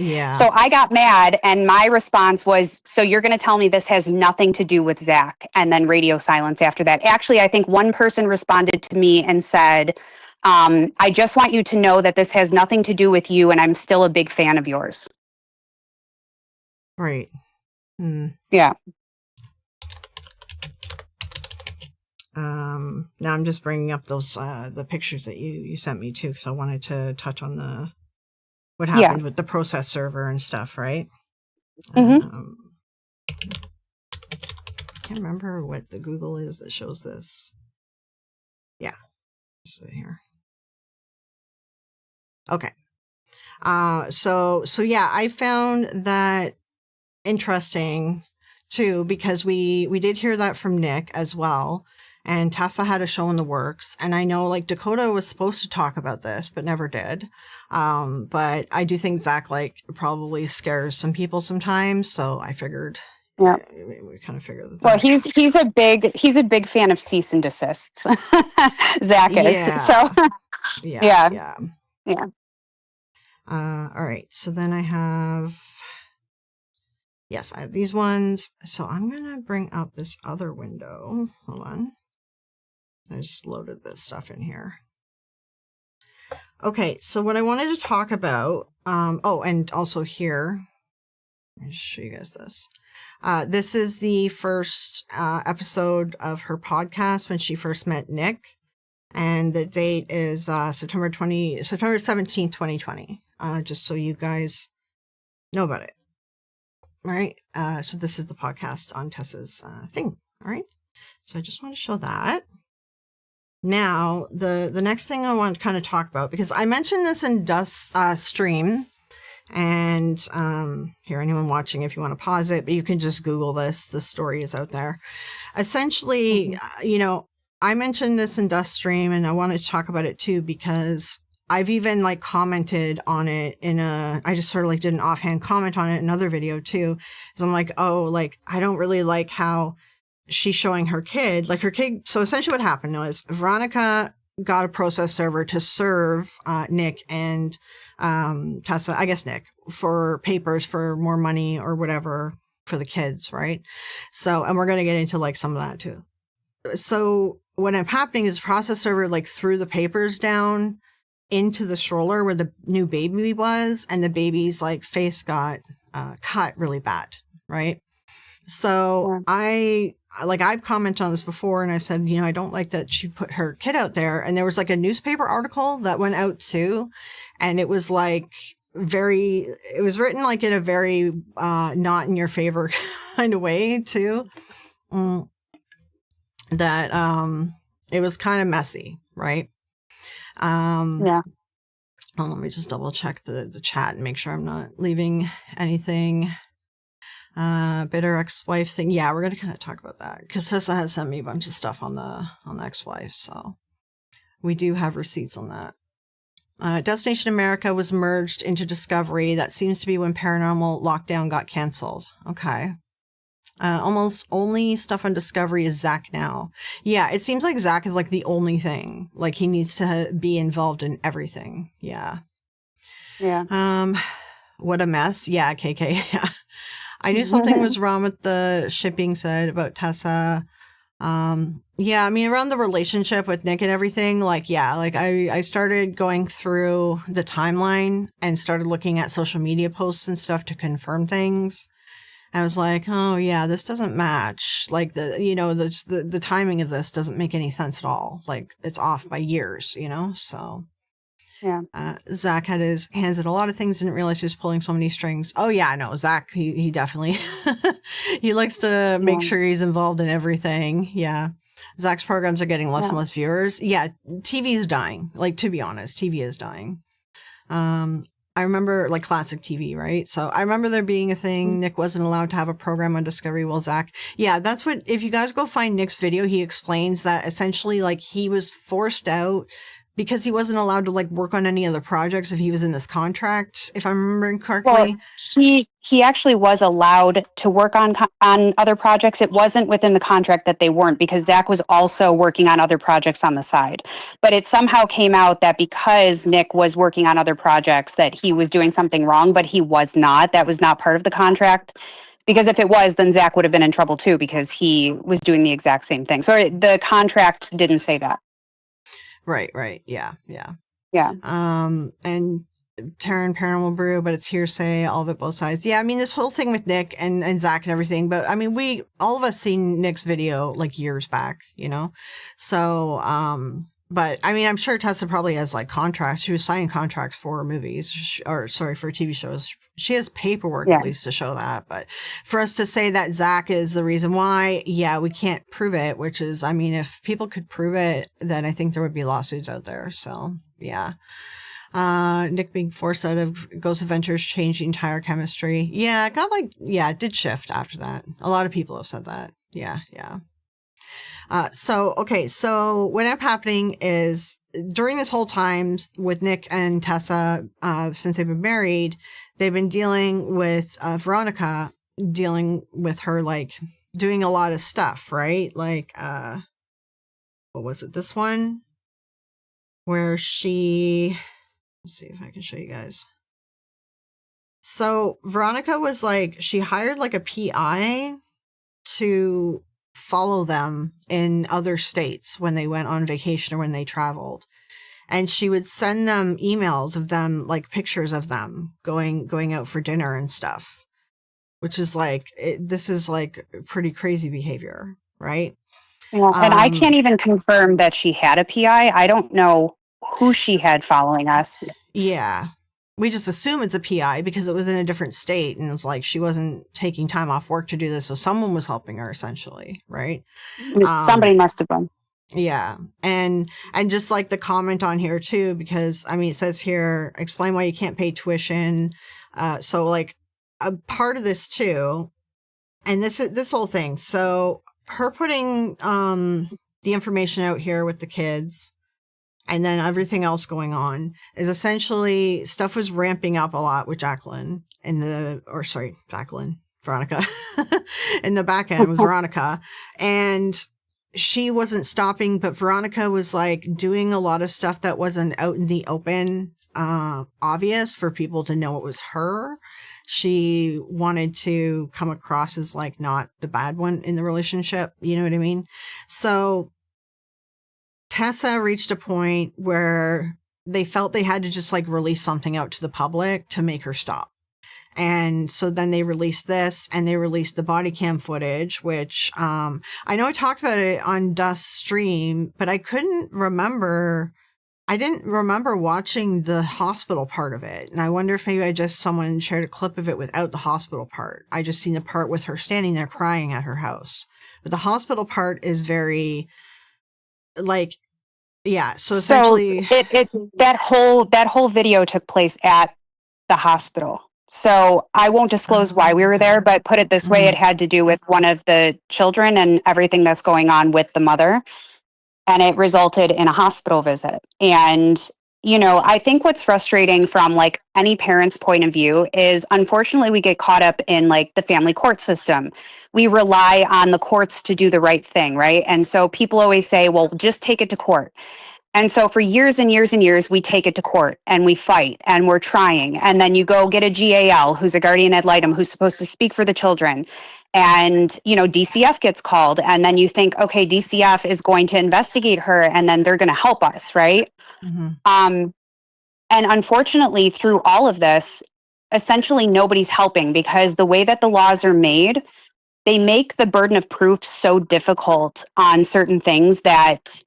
Speaker 1: Yeah.
Speaker 4: So I got mad and my response was, so you're going to tell me this has nothing to do with Zach? And then radio silence after that. Actually, I think one person responded to me and said, I just want you to know that this has nothing to do with you and I'm still a big fan of yours.
Speaker 1: Right.
Speaker 4: Yeah.
Speaker 1: Now I'm just bringing up those the pictures that you sent me too, because I wanted to touch on what happened with the process server and stuff, right? Can't remember what the Google is that shows this. Yeah. So here. Okay. So yeah, I found that interesting too, because we did hear that from Nick as well. And Tessa had a show in the works. And I know like Dakota was supposed to talk about this, but never did. But I do think Zach like probably scares some people sometimes. So I figured, we kind of figured that.
Speaker 4: Well, he's a big fan of cease and desists. Zach is.
Speaker 1: Yeah.
Speaker 4: So
Speaker 1: Yeah. All right. So then I have these ones. So I'm going to bring up this other window. Hold on. I just loaded this stuff in here. Okay, so what I wanted to talk about, and also here, let me show you guys this. This is the first episode of her podcast when she first met Nick, and the date is September 17th, 2020. Just so you guys know about it. All right. So this is the podcast on Tessa's thing. All right. So I just want to show that. Now, the next thing I want to kind of talk about, because I mentioned this in Dust's stream, and here, anyone watching, if you want to pause it, but you can just Google this. The story is out there. Essentially, I mentioned this in Dust's stream, and I wanted to talk about it too, because I've even like commented on it I just sort of like did an offhand comment on it in another video too. Cause I'm like, oh, like, I don't really like how she's showing her kid, like her kid. So essentially what happened was Veronica got a process server to serve Nick and Tessa, I guess Nick, for papers for more money or whatever for the kids, right? So, and we're going to get into like some of that too. So what ended up happening is process server like threw the papers down into the stroller where the new baby was, and the baby's like face got cut really bad, right? So yeah. I've commented on this before, and I've said, you know, I don't like that she put her kid out there. And there was like a newspaper article that went out too, and it was like it was written like in a very not in your favor kind of way too. That it was kind of messy, right? Yeah. Well, let me just double check the chat and make sure I'm not leaving anything. Bitter ex-wife thing. Yeah, we're gonna kind of talk about that because Tessa has sent me a bunch of stuff on the ex-wife, so we do have receipts on that. Destination America was merged into Discovery. That seems to be when Paranormal Lockdown got canceled. Okay. Almost only stuff on Discovery is Zach now. Yeah, it seems like Zach is like the only thing. Like he needs to be involved in everything. Yeah. Yeah. What a mess. Yeah, KK. Yeah. I knew something was wrong with the shipping said about Tessa. Yeah, I mean, around the relationship with Nick and everything, like, yeah, like I started going through the timeline and started looking at social media posts and stuff to confirm things. I was like, oh yeah, this doesn't match. Like the timing of this doesn't make any sense at all. Like it's off by years, you know? So yeah. Zach had his hands in a lot of things, didn't realize he was pulling so many strings. Oh yeah, no, Zach, he definitely, he likes to make sure he's involved in everything. Yeah. Zach's programs are getting less and less viewers. Yeah. TV is dying. Like, to be honest, TV is dying. I remember like classic TV, right? So I remember there being a thing, Nick wasn't allowed to have a program on Discovery. Well, Zach, yeah, that's what, if you guys go find Nick's video, he explains that essentially like he was forced out because he wasn't allowed to like work on any other projects if he was in this contract, if I'm remembering correctly.
Speaker 4: Well, he actually was allowed to work on other projects. It wasn't within the contract that they weren't, because Zach was also working on other projects on the side. But it somehow came out that because Nick was working on other projects that he was doing something wrong, but he was not. That was not part of the contract. Because if it was, then Zach would have been in trouble too, because he was doing the exact same thing. So the contract didn't say that.
Speaker 1: Right. Yeah. And Taryn Paranormal Brew, but it's hearsay, all of it, both sides. Yeah, I mean, this whole thing with Nick and Zach and everything, but I mean, all of us seen Nick's video like years back, you know? So, but I mean, I'm sure Tessa probably has like contracts. She was signing contracts for movies for TV shows. She has paperwork at least to show that. But for us to say that Zach is the reason why, yeah, we can't prove it, which is, I mean, if people could prove it, then I think there would be lawsuits out there. So, yeah. Nick being forced out of Ghost Adventures changed the entire chemistry. Yeah, it got like, yeah, it did shift after that. A lot of people have said that. Yeah. So what ended up happening is during this whole time with Nick and Tessa, since they've been married, they've been dealing with Veronica, dealing with her, like doing a lot of stuff, right? Like, what was it? This one where let's see if I can show you guys. So Veronica was like, she hired like a PI to follow them in other states when they went on vacation or when they traveled, and she would send them emails of them, like pictures of them going out for dinner and stuff, which is like this is like pretty crazy behavior, right?
Speaker 4: Yeah, and I can't even confirm that she had a PI. I don't know who she had following us.
Speaker 1: Yeah, we just assume it's a PI because it was in a different state, and it's like she wasn't taking time off work to do this, so someone was helping her essentially, right?
Speaker 4: Somebody must have been.
Speaker 1: Yeah, and just like the comment on here too, because I mean it says here, explain why you can't pay tuition. So like a part of this too, and this whole thing. So her putting the information out here with the kids. and then everything else going on, is essentially stuff was ramping up a lot with Veronica in the back end with Veronica, and she wasn't stopping, but Veronica was like doing a lot of stuff that wasn't out in the open, obvious for people to know it was her. She wanted to come across as like not the bad one in the relationship. You know what I mean? So Tessa reached a point where they felt they had to just like release something out to the public to make her stop. And so then they released this, and they released the body cam footage, which I know I talked about it on Dust's stream, but I didn't remember watching the hospital part of it. And I wonder if maybe someone shared a clip of it without the hospital part. I just seen the part with her standing there crying at her house. But the hospital part is very like, yeah. So essentially
Speaker 4: it's that whole video took place at the hospital. So I won't disclose why we were there, but put it this way, it had to do with one of the children and everything that's going on with the mother. And it resulted in a hospital visit. And, you know, I think what's frustrating from like any parent's point of view is, unfortunately, we get caught up in like the family court system. We rely on the courts to do the right thing, right? And so people always say, well, just take it to court. And so for years and years and years, we take it to court and we fight and we're trying. And then you go get a GAL, who's a guardian ad litem, who's supposed to speak for the children. And, you know, DCF gets called. And then you think, okay, DCF is going to investigate her and then they're going to help us, right? And unfortunately, through all of this, essentially nobody's helping, because the way that the laws are made, they make the burden of proof so difficult on certain things that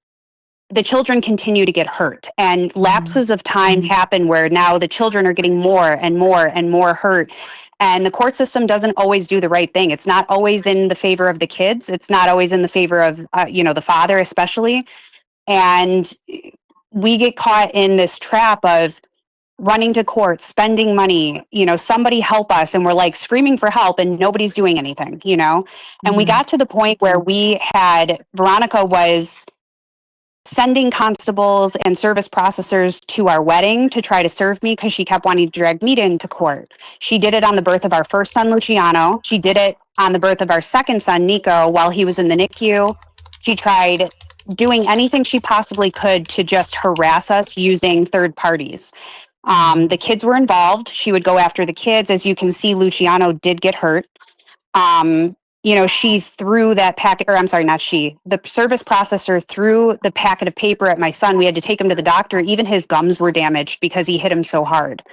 Speaker 4: the children continue to get hurt, and lapses of time happen where now the children are getting more and more and more hurt. And the court system doesn't always do the right thing. It's not always in the favor of the kids. It's not always in the favor of, the father, especially. And we get caught in this trap of running to court, spending money, somebody help us. And we're like screaming for help and nobody's doing anything, And we got to the point where Veronica was sending constables and service processors to our wedding to try to serve me because she kept wanting to drag me into court. She did it on the birth of our first son, Luciano. She did it on the birth of our second son, Nico, while he was in the NICU. She tried doing anything she possibly could to just harass us using third parties. The kids were involved. She would go after the kids. As you can see, Luciano did get hurt. She threw that packet, or I'm sorry, not she, the service processor threw the packet of paper at my son. We had to take him to the doctor. Even his gums were damaged because he hit him so hard.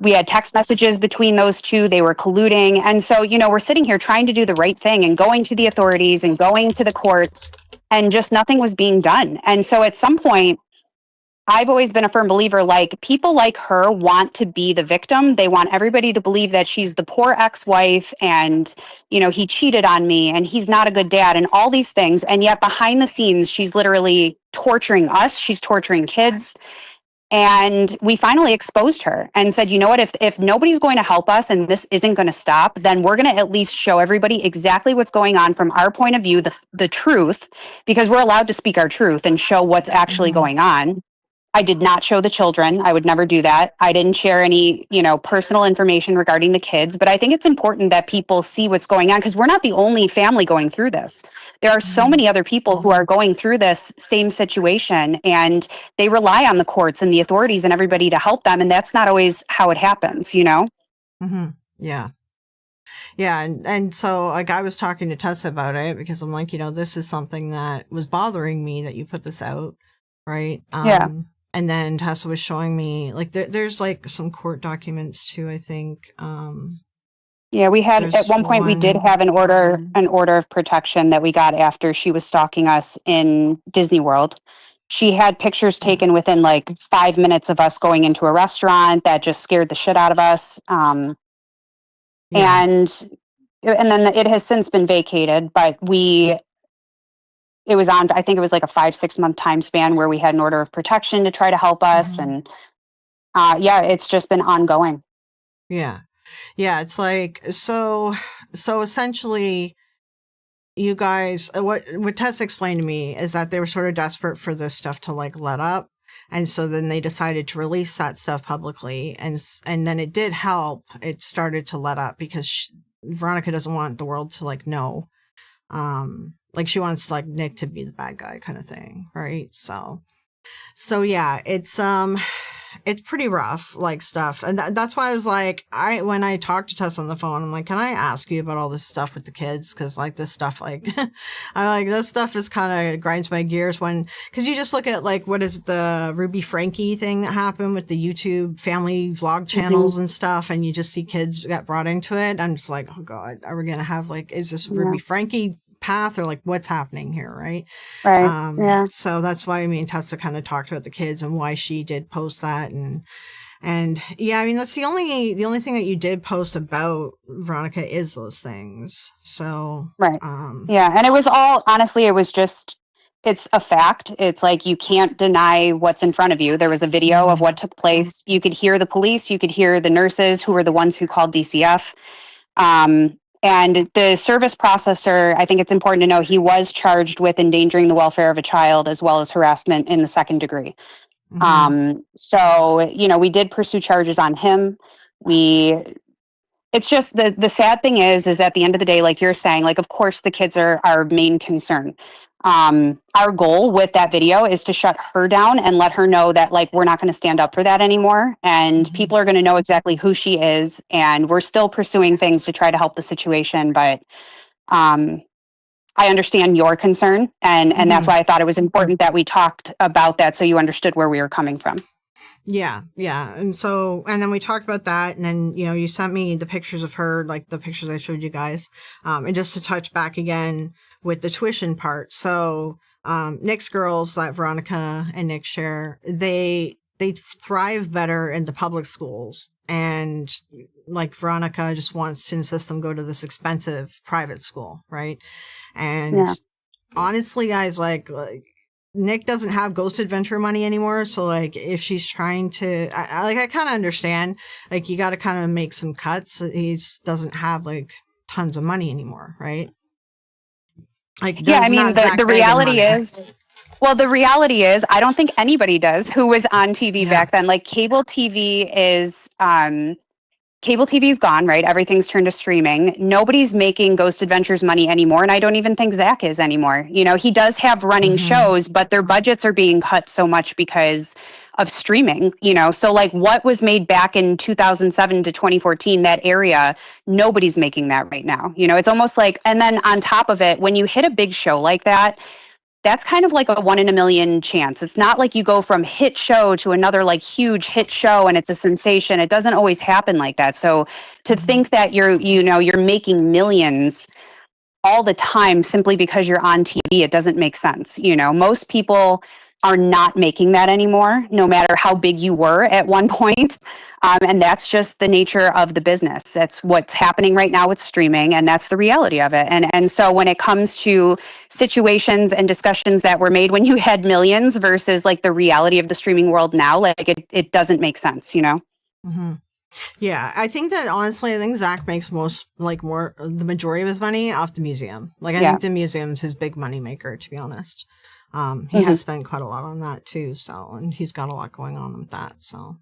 Speaker 4: We had text messages between those two. They were colluding. And so, we're sitting here trying to do the right thing and going to the authorities and going to the courts, and just nothing was being done. And so at some point, I've always been a firm believer, like, people like her want to be the victim. They want everybody to believe that she's the poor ex-wife and, he cheated on me and he's not a good dad and all these things. And yet behind the scenes, she's literally torturing us. She's torturing kids. And we finally exposed her and said, you know what, if nobody's going to help us and this isn't going to stop, then we're going to at least show everybody exactly what's going on from our point of view, the truth, because we're allowed to speak our truth and show what's actually going on. I did not show the children. I would never do that. I didn't share any, personal information regarding the kids, but I think it's important that people see what's going on, because we're not the only family going through this. There are so many other people who are going through this same situation, and they rely on the courts and the authorities and everybody to help them. And that's not always how it happens, Yeah.
Speaker 1: Yeah. And so like I was talking to Tessa about it, because I'm like, this is something that was bothering me that you put this out. Right.
Speaker 4: Yeah.
Speaker 1: And then Tessa was showing me like there's like some court documents too, I think.
Speaker 4: Yeah, we had at one point we did have an order of protection that we got after she was stalking us in Disney World. She had pictures taken within like 5 minutes of us going into a restaurant that just scared the shit out of us. And then it has since been vacated, but it was on, I think it was like a 5-6 month time span where we had an order of protection to try to help us. And it's just been ongoing.
Speaker 1: Yeah. It's like, so essentially you guys, what Tess explained to me is that they were sort of desperate for this stuff to like let up. And so then they decided to release that stuff publicly. And then it did help. It started to let up because Veronica doesn't want the world to like know. Like she wants like Nick to be the bad guy kind of thing. Right. So yeah, it's pretty rough, like stuff. And that's why I was like, when I talked to Tessa on the phone, I'm like, can I ask you about all this stuff with the kids? Cause like this stuff, like, I like this stuff is kind of grinds my gears cause you just look at like, what is the Ruby Frankie thing that happened with the YouTube family vlog channels and stuff. And you just see kids get brought into it. I'm just like, oh God, are we going to have like, is this Ruby Frankie path or like what's happening here, right? So that's why me and Tessa kind of talked about the kids and why she did post that, and yeah, I mean that's the only thing that you did post about Veronica is those things. So
Speaker 4: and it was all, honestly, it was just, it's a fact. It's like you can't deny what's in front of you. There was a video of what took place. You could hear the police, you could hear the nurses who were the ones who called DCF. And the service processor, I think it's important to know, he was charged with endangering the welfare of a child as well as harassment in the second degree. So, you know, we did pursue charges on him. It's just the sad thing is at the end of the day, like you're saying, like, of course the kids are our main concern. Our goal with that video is to shut her down and let her know that like, we're not going to stand up for that anymore. And people are going to know exactly who she is. And we're still pursuing things to try to help the situation. But, I understand your concern. And that's why I thought it was important that we talked about that. So you understood where we were coming from.
Speaker 1: Yeah. And then we talked about that. And then, you know, you sent me the pictures of her, like the pictures I showed you guys. And just to touch back again with the tuition part. So, Nick's girls that Veronica and Nick share, they thrive better in the public schools. And like Veronica just wants to insist them go to this expensive private school. Right. And honestly, guys, like Nick doesn't have Ghost Adventure money anymore. So like if she's trying to, I kind of understand, like you got to kind of make some cuts. He just doesn't have like tons of money anymore. Right. Like,
Speaker 4: I mean, the reality is, well, the reality is, I don't think anybody does who was on TV back then. Like cable TV is gone, right? Everything's turned to streaming. Nobody's making Ghost Adventures money anymore. And I don't even think Zach is anymore. You know, he does have running shows, but their budgets are being cut so much because of streaming, you know? So like what was made back in 2007 to 2014, that area, nobody's making that right now. You know, it's almost like, and then on top of it, when you hit a big show like that, that's kind of like a 1 in a million chance. It's not like you go from hit show to another like huge hit show and it's a sensation. It doesn't always happen like that. So to think that you're making millions all the time simply because you're on TV, it doesn't make sense. You know, most people are not making that anymore, no matter how big you were at one point. And that's just the nature of the business. That's what's happening right now with streaming, and that's the reality of it. And so when it comes to situations and discussions that were made when you had millions versus like the reality of the streaming world now, like it doesn't make sense, you know?
Speaker 1: Yeah, I think that honestly, I think Zach makes the majority of his money off the museum. Like, I think the museum's his big money maker, to be honest. He has spent quite a lot on that too. So, and he's got a lot going on with that. So,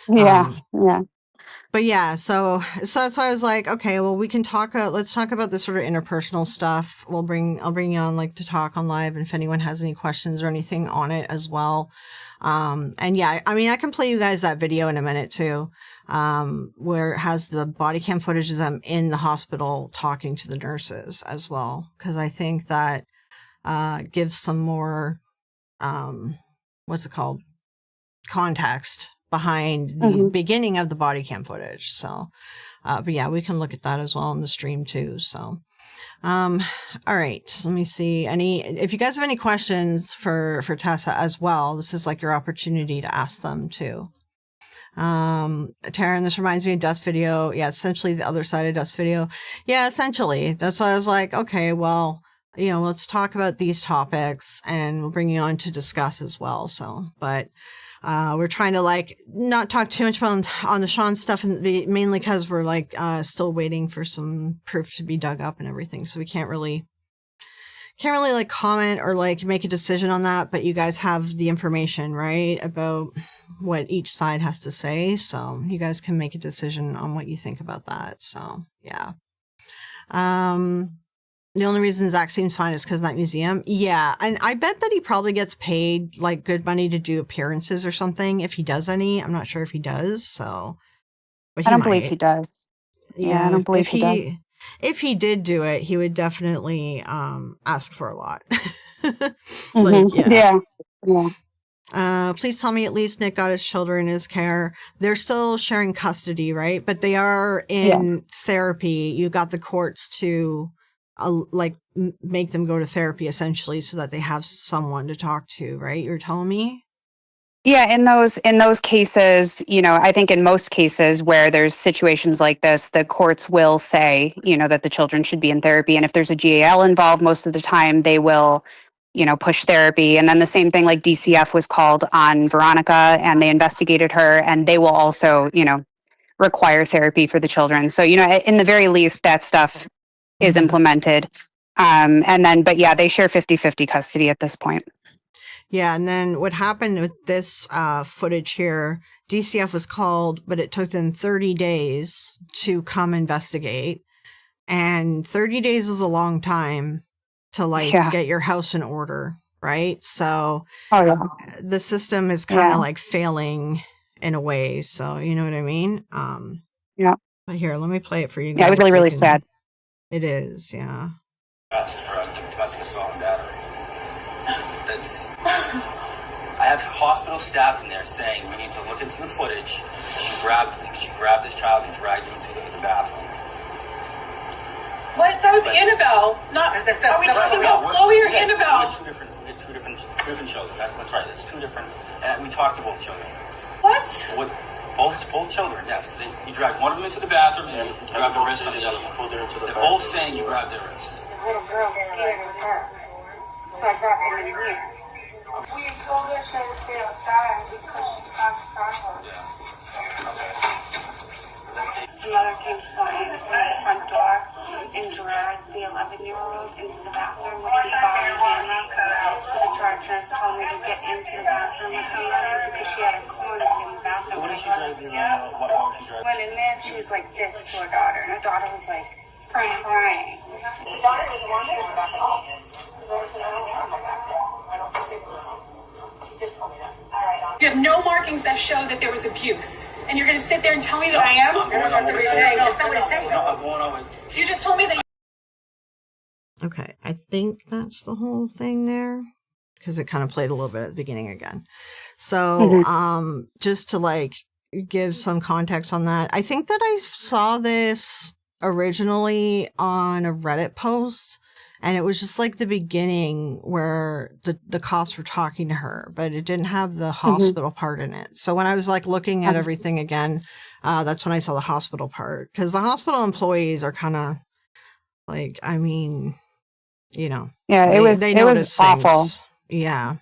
Speaker 1: But yeah, so that's why I was like, okay, well, we can talk. Let's talk about this sort of interpersonal stuff. I'll bring you on like to talk on live, and if anyone has any questions or anything on it as well. And yeah, I mean, I can play you guys that video in a minute too, where it has the body cam footage of them in the hospital talking to the nurses as well, because I think that gives some more, what's it called, context behind the beginning of the body cam footage. So, but yeah, we can look at that as well on the stream too. So, all right, let me see. If you guys have any questions for Tessa as well, this is like your opportunity to ask them too. Taryn, this reminds me of Dust video. Yeah, essentially the other side of Dust video. Yeah, essentially. That's why I was like, okay, well, you know, let's talk about these topics and we'll bring you on to discuss as well. So, but we're trying to like not talk too much on the Sean stuff, and mainly because we're like still waiting for some proof to be dug up and everything. So we can't really can't really like comment or like make a decision on that, but you guys have the information, right, about what each side has to say. So you guys can make a decision on what you think about that. So yeah. The only reason Zach seems fine is because of that museum. Yeah, and I bet that he probably gets paid like good money to do appearances or something if he does any. I'm not sure if he does. So, but
Speaker 4: I
Speaker 1: he
Speaker 4: don't believe
Speaker 1: might.
Speaker 4: he does. Yeah, I don't believe he does.
Speaker 1: If he did do it, he would definitely ask for a lot.
Speaker 4: Mhm. Yeah.
Speaker 1: Please tell me at least Nick got his children in his care. They're still sharing custody, right? But they are in therapy. You got the courts to make them go to therapy essentially so that they have someone to talk to, right? You're telling me?
Speaker 4: Yeah, in those cases, I think in most cases where there's situations like this, the courts will say, that the children should be in therapy. And if there's a GAL involved, most of the time they will, push therapy. And then the same thing, like DCF was called on Veronica and they investigated her, and they will also, require therapy for the children. So, in the very least, that stuff is implemented. But yeah, they share 50-50 custody at this point.
Speaker 1: Yeah, and then what happened with this footage here, DCF was called, but it took them 30 days to come investigate. And 30 days is a long time to get your house in order, right? So the system is kind of like failing in a way. So you know what I mean? But here, let me play it for you guys.
Speaker 4: Yeah, it was really, really sad.
Speaker 1: It is, yeah.
Speaker 6: For domestic assault and battery. I have hospital staff in there saying we need to look into the footage. She grabbed this child and dragged him to the bathroom.
Speaker 7: What? That was Annabelle. Not. Are we talking about Chloe or Annabelle?
Speaker 6: Two different children. That's right. It's two different. And we talked to both children.
Speaker 7: What?
Speaker 6: Both children. Yes. You dragged one of them into the bathroom and you grabbed the wrist on the other one. They're both saying you grabbed their wrist.
Speaker 8: The little girl was scared of her, so I brought her in here. We told her she had to stay outside because she caused problems. The mother came sawing through the front door and dragged the 11-year-old into the bathroom, which we saw on camera. So the charge nurse told me to get into the bathroom with somebody because she had a corner in the bathroom.
Speaker 6: What did she drag you in? What was she dragging?
Speaker 8: Went in there, she was like this to her daughter, and her daughter was like crying.
Speaker 9: The daughter doesn't want to go back at all. The daughter said, I don't want to go back there. I don't think they will. She just told me that. All right.
Speaker 7: You have no markings that show that there was abuse, and you're going to sit there and tell me that I am?
Speaker 6: That's what he's saying. That's not what he's saying. I'm going over.
Speaker 7: You just told me that.
Speaker 1: Okay, I think that's the whole thing there, because it kind of played a little bit at the beginning again. So, just to give some context on that, I think that I saw this originally on a Reddit post, and it was just like the beginning where the cops were talking to her, but it didn't have the hospital part in it. So when I was looking at everything again, that's when I saw the hospital part, because the hospital employees are kind of
Speaker 4: it was awful. Yeah.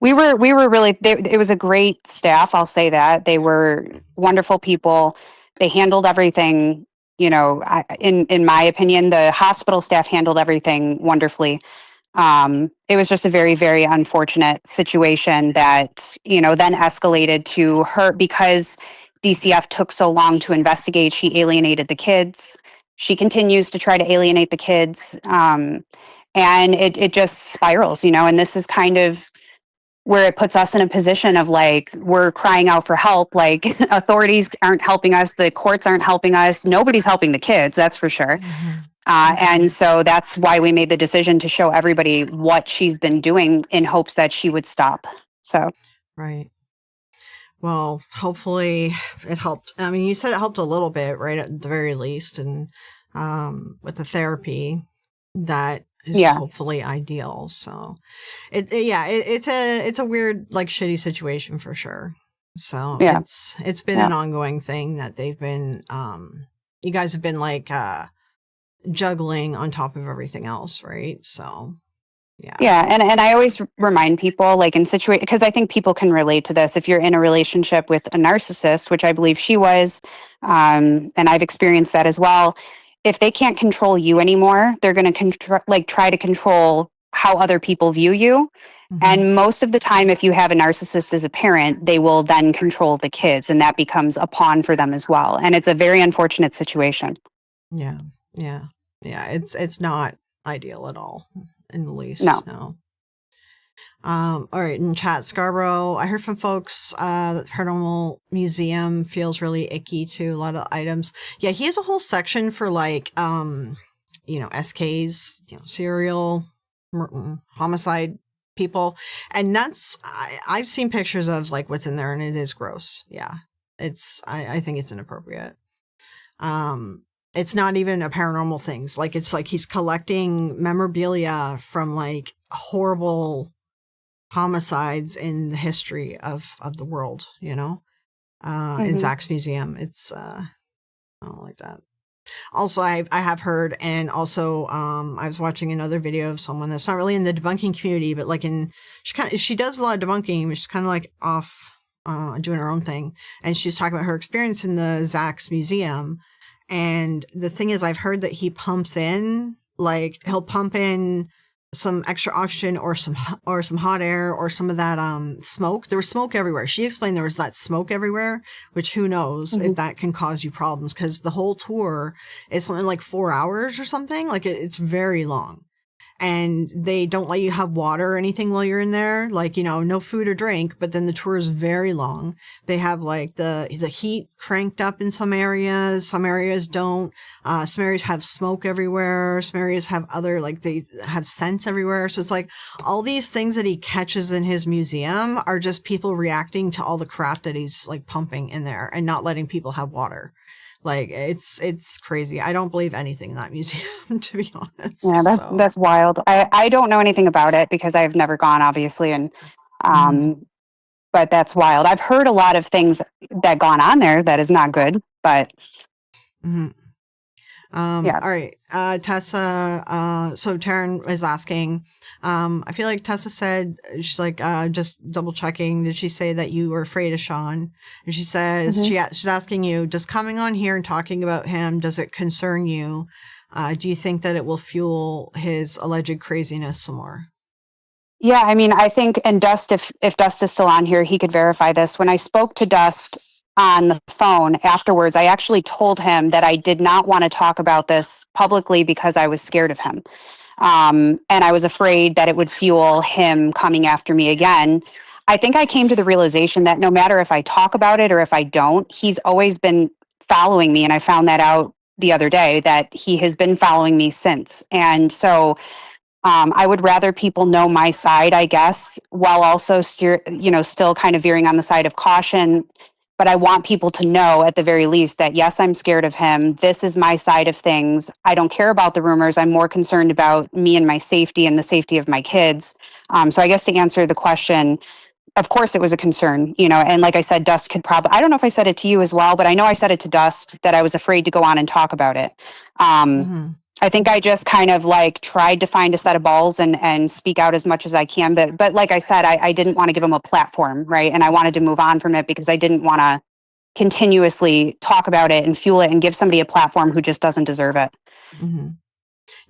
Speaker 4: We were really, it was a great staff. I'll say that. They were wonderful people. They handled everything, in my opinion, the hospital staff handled everything wonderfully. It was just a very, very unfortunate situation that, then escalated to her because DCF took so long to investigate. She alienated the kids. She continues to try to alienate the kids. And it just spirals, and this is kind of where it puts us in a position of we're crying out for help. Authorities aren't helping us. The courts aren't helping us. Nobody's helping the kids. That's for sure. And so that's why we made the decision to show everybody what she's been doing in hopes that she would stop. So.
Speaker 1: Right. Well, hopefully it helped. I mean, you said it helped a little bit, right? At the very least. And, with the therapy that is hopefully ideal. So it's a weird, shitty situation for sure. So it's been an ongoing thing that they've been, you guys have been juggling on top of everything else. Right. So yeah.
Speaker 4: And I always remind people in situations, because I think people can relate to this. If you're in a relationship with a narcissist, which I believe she was, and I've experienced that as well, if they can't control you anymore, they're going to try to control how other people view you.
Speaker 1: Mhm.
Speaker 4: And most of the time, if you have a narcissist as a parent, they will then control the kids, and that becomes a pawn for them as well. And it's a very unfortunate situation.
Speaker 1: Yeah. It's not ideal at all, in the least.
Speaker 4: No.
Speaker 1: All right, in chat, Scarborough, I heard from folks that the Paranormal Museum feels really icky to a lot of items. Yeah, he has a whole section for like, SKs, serial homicide people, and I've seen pictures of like what's in there, and it is gross. Yeah, I think it's inappropriate. It's not even a paranormal things. Like, it's like he's collecting memorabilia from like horrible homicides in the history of the world, in Zach's museum. It's I don't like that. Also, I have heard, and also I was watching another video of someone that's not really in the debunking community, but like she does a lot of debunking, but she's kind of like off doing her own thing, and she's talking about her experience in the Zach's museum. And the thing is, I've heard that he'll pump in some extra oxygen or some hot air or some of that smoke. There was smoke everywhere. She explained there was that smoke everywhere, which who knows if that can cause you problems, because the whole tour is something like 4 hours or something. Like, it's very long. And they don't let you have water or anything while you're in there, like, no food or drink. But then the tour is very long. They have like the heat cranked up in some areas don't. Some areas have smoke everywhere. Some areas have other, like, they have scents everywhere. So it's like all these things that he catches in his museum are just people reacting to all the crap that he's like pumping in there and not letting people have water. Like, it's crazy. I don't believe anything in that museum, to be honest.
Speaker 4: Yeah, that's wild. I don't know anything about it because I've never gone, obviously, and but that's wild. I've heard a lot of things that gone on there that is not good, but
Speaker 1: yeah. All right, Tessa. So Taryn is asking. I feel like Tessa said, she's like, just double checking. Did she say that you were afraid of Sean? And she says she's asking you, does coming on here and talking about him, does it concern you? Do you think that it will fuel his alleged craziness some more?
Speaker 4: Yeah, I mean, I think, and Dust, if Dust is still on here, he could verify this. When I spoke to Dust on the phone afterwards, I actually told him that I did not want to talk about this publicly because I was scared of him. And I was afraid that it would fuel him coming after me again. I think I came to the realization that no matter if I talk about it or if I don't, he's always been following me. And I found that out the other day, that he has been following me since. And so I would rather people know my side, I guess, while also still kind of veering on the side of caution. But I want people to know at the very least that, yes, I'm scared of him. This is my side of things. I don't care about the rumors. I'm more concerned about me and my safety and the safety of my kids. So I guess to answer the question, of course it was a concern, and like I said, Dust could probably, I don't know if I said it to you as well, but I know I said it to Dust that I was afraid to go on and talk about it. I think I just kind of like tried to find a set of balls and speak out as much as I can. But like I said, I didn't want to give him a platform, right? And I wanted to move on from it because I didn't want to continuously talk about it and fuel it and give somebody a platform who just doesn't deserve it.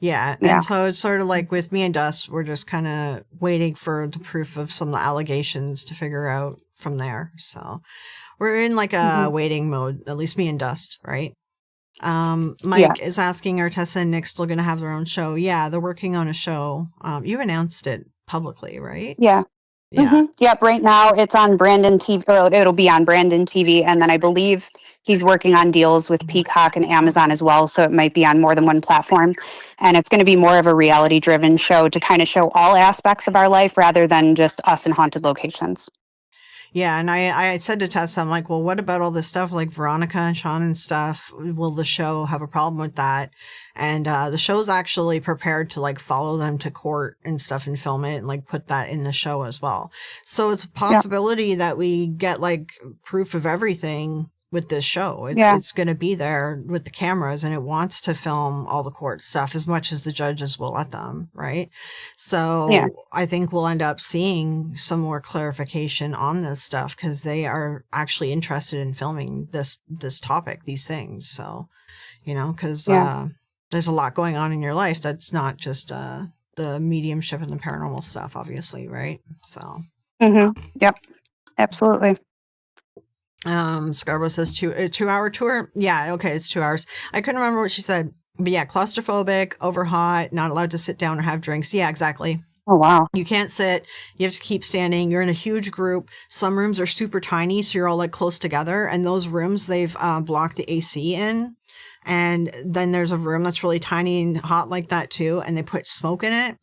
Speaker 1: Yeah. And so it's sort of like with me and Dust, we're just kind of waiting for the proof of some of the allegations to figure out from there. So we're in like a waiting mode, at least me and Dust, right? Mike is asking, are Tessa and Nick still going to have their own show? Yeah, they're working on a show. You announced it publicly, right?
Speaker 4: Yeah. Yep. Right now it's on Brandon TV. It'll be on Brandon TV. And then I believe he's working on deals with Peacock and Amazon as well. So it might be on more than one platform. And it's going to be more of a reality driven show to kind of show all aspects of our life rather than just us in haunted locations.
Speaker 1: Yeah, and I said to Tessa, I'm like, well, what about all this stuff like Veronica and Sean and stuff? Will the show have a problem with that? And the show's actually prepared to like follow them to court and stuff and film it and like put that in the show as well. So it's a possibility that we get like proof of everything with this show. It's going to be there with the cameras, and it wants to film all the court stuff as much as the judges will let them, right? So I think we'll end up seeing some more clarification on this stuff because they are actually interested in filming this topic, these things. So, because there's a lot going on in your life that's not just the mediumship and the paranormal stuff, obviously, right? So
Speaker 4: Yep, absolutely.
Speaker 1: Scarborough says 2 hour tour. Yeah, okay, it's 2 hours. I couldn't remember what she said, but yeah, claustrophobic, over hot, not allowed to sit down or have drinks. Yeah, exactly.
Speaker 4: Oh, wow.
Speaker 1: You can't sit. You have to keep standing. You're in a huge group. Some rooms are super tiny, so you're all like close together. And those rooms, they've blocked the AC in. And then there's a room that's really tiny and hot like that too. And they put smoke in it.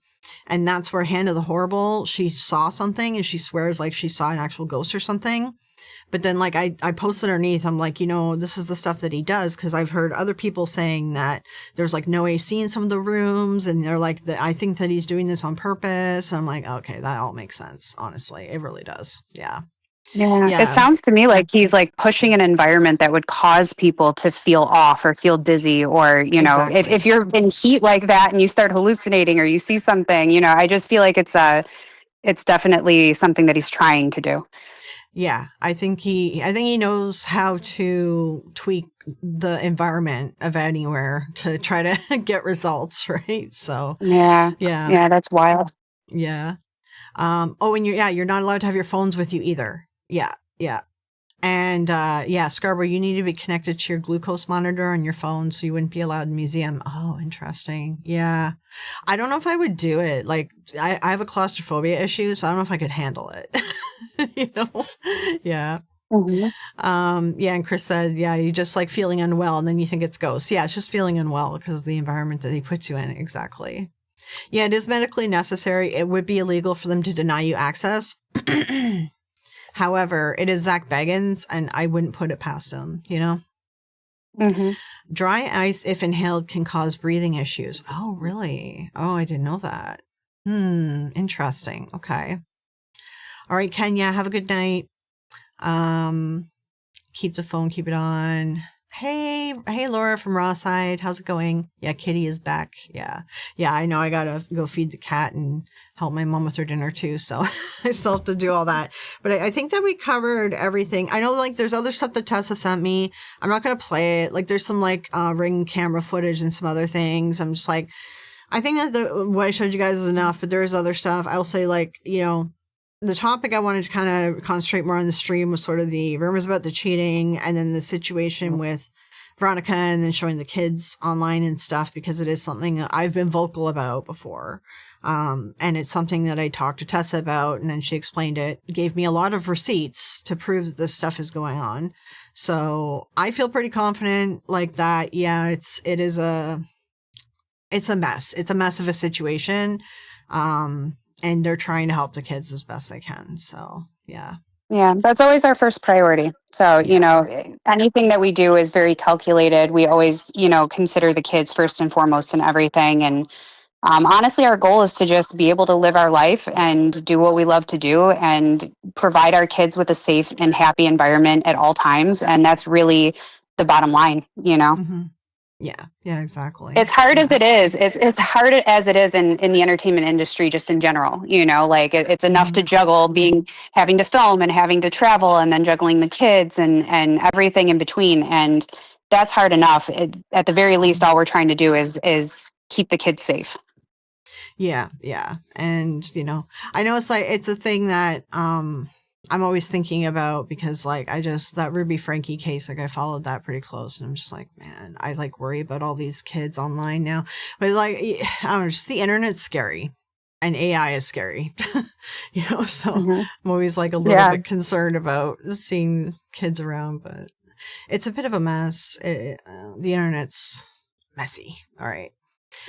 Speaker 1: And that's where Hand of the Horrible, she saw something and she swears like she saw an actual ghost or something. But then, like, I posted underneath, I'm like, this is the stuff that he does, because I've heard other people saying that there's, like, no AC in some of the rooms, and they're like, I think that he's doing this on purpose. And I'm like, okay, that all makes sense, honestly. It really does. Yeah.
Speaker 4: Yeah. It sounds to me like he's, like, pushing an environment that would cause people to feel off or feel dizzy, or,
Speaker 1: Exactly.
Speaker 4: if you're in heat like that and you start hallucinating or you see something, I just feel like it's definitely something that he's trying to do.
Speaker 1: Yeah, I think he knows how to tweak the environment of anywhere to try to get results, right? So
Speaker 4: yeah, that's wild.
Speaker 1: Yeah. And you're not allowed to have your phones with you either. Yeah. And Scarborough, you need to be connected to your glucose monitor on your phone, so you wouldn't be allowed in the museum. Oh, interesting. Yeah. I don't know if I would do it. Like, I have a claustrophobia issue, so I don't know if I could handle it. Yeah. And Chris said, you just like feeling unwell and then you think it's ghosts. Yeah, it's just feeling unwell because of the environment that he puts you in. Exactly. Yeah, it is medically necessary. It would be illegal for them to deny you access. However, it is Zach Baggins, and I wouldn't put it past him, Dry ice, if inhaled, can cause breathing issues. Oh, really? Oh, I didn't know that. Interesting. Okay. All right, Kenya, have a good night. Keep the phone, keep it on. Hey, Laura from Rawside. How's it going? Yeah, Kitty is back. Yeah, I know I gotta go feed the cat and help my mom with her dinner too. So I still have to do all that. But I think that we covered everything. I know, like, there's other stuff that Tessa sent me. I'm not gonna play it. Like, there's some like Ring camera footage and some other things. I'm just like, I think that what I showed you guys is enough. But there is other stuff. I'll say, like, the topic I wanted to kind of concentrate more on the stream was sort of the rumors about the cheating, and then the situation with Veronica, and then showing the kids online and stuff, because it is something that I've been vocal about before. And it's something that I talked to Tessa about, and then she explained it, gave me a lot of receipts to prove that this stuff is going on. So I feel pretty confident like that. Yeah, it's a mess. It's a mess of a situation. And they're trying to help the kids as best they can. So, yeah.
Speaker 4: Yeah, that's always our first priority. So, anything that we do is very calculated. We always, consider the kids first and foremost in everything. And honestly, our goal is to just be able to live our life and do what we love to do and provide our kids with a safe and happy environment at all times. And that's really the bottom line,
Speaker 1: Mm-hmm. Yeah, exactly.
Speaker 4: It's hard as it is. It's hard as it is in the entertainment industry, just in general, like it's enough to juggle having to film and having to travel and then juggling the kids and everything in between. And that's hard enough. At the very least, all we're trying to do is keep the kids safe.
Speaker 1: Yeah. And, I know it's a thing that, I'm always thinking about, because like that Ruby Frankie case, like I followed that pretty close, and I'm just like, man, I like worry about all these kids online now. But like, I don't know, just the internet's scary, and AI is scary, so I'm always like a little bit concerned about seeing kids around, but it's a bit of a mess. The internet's messy. All right.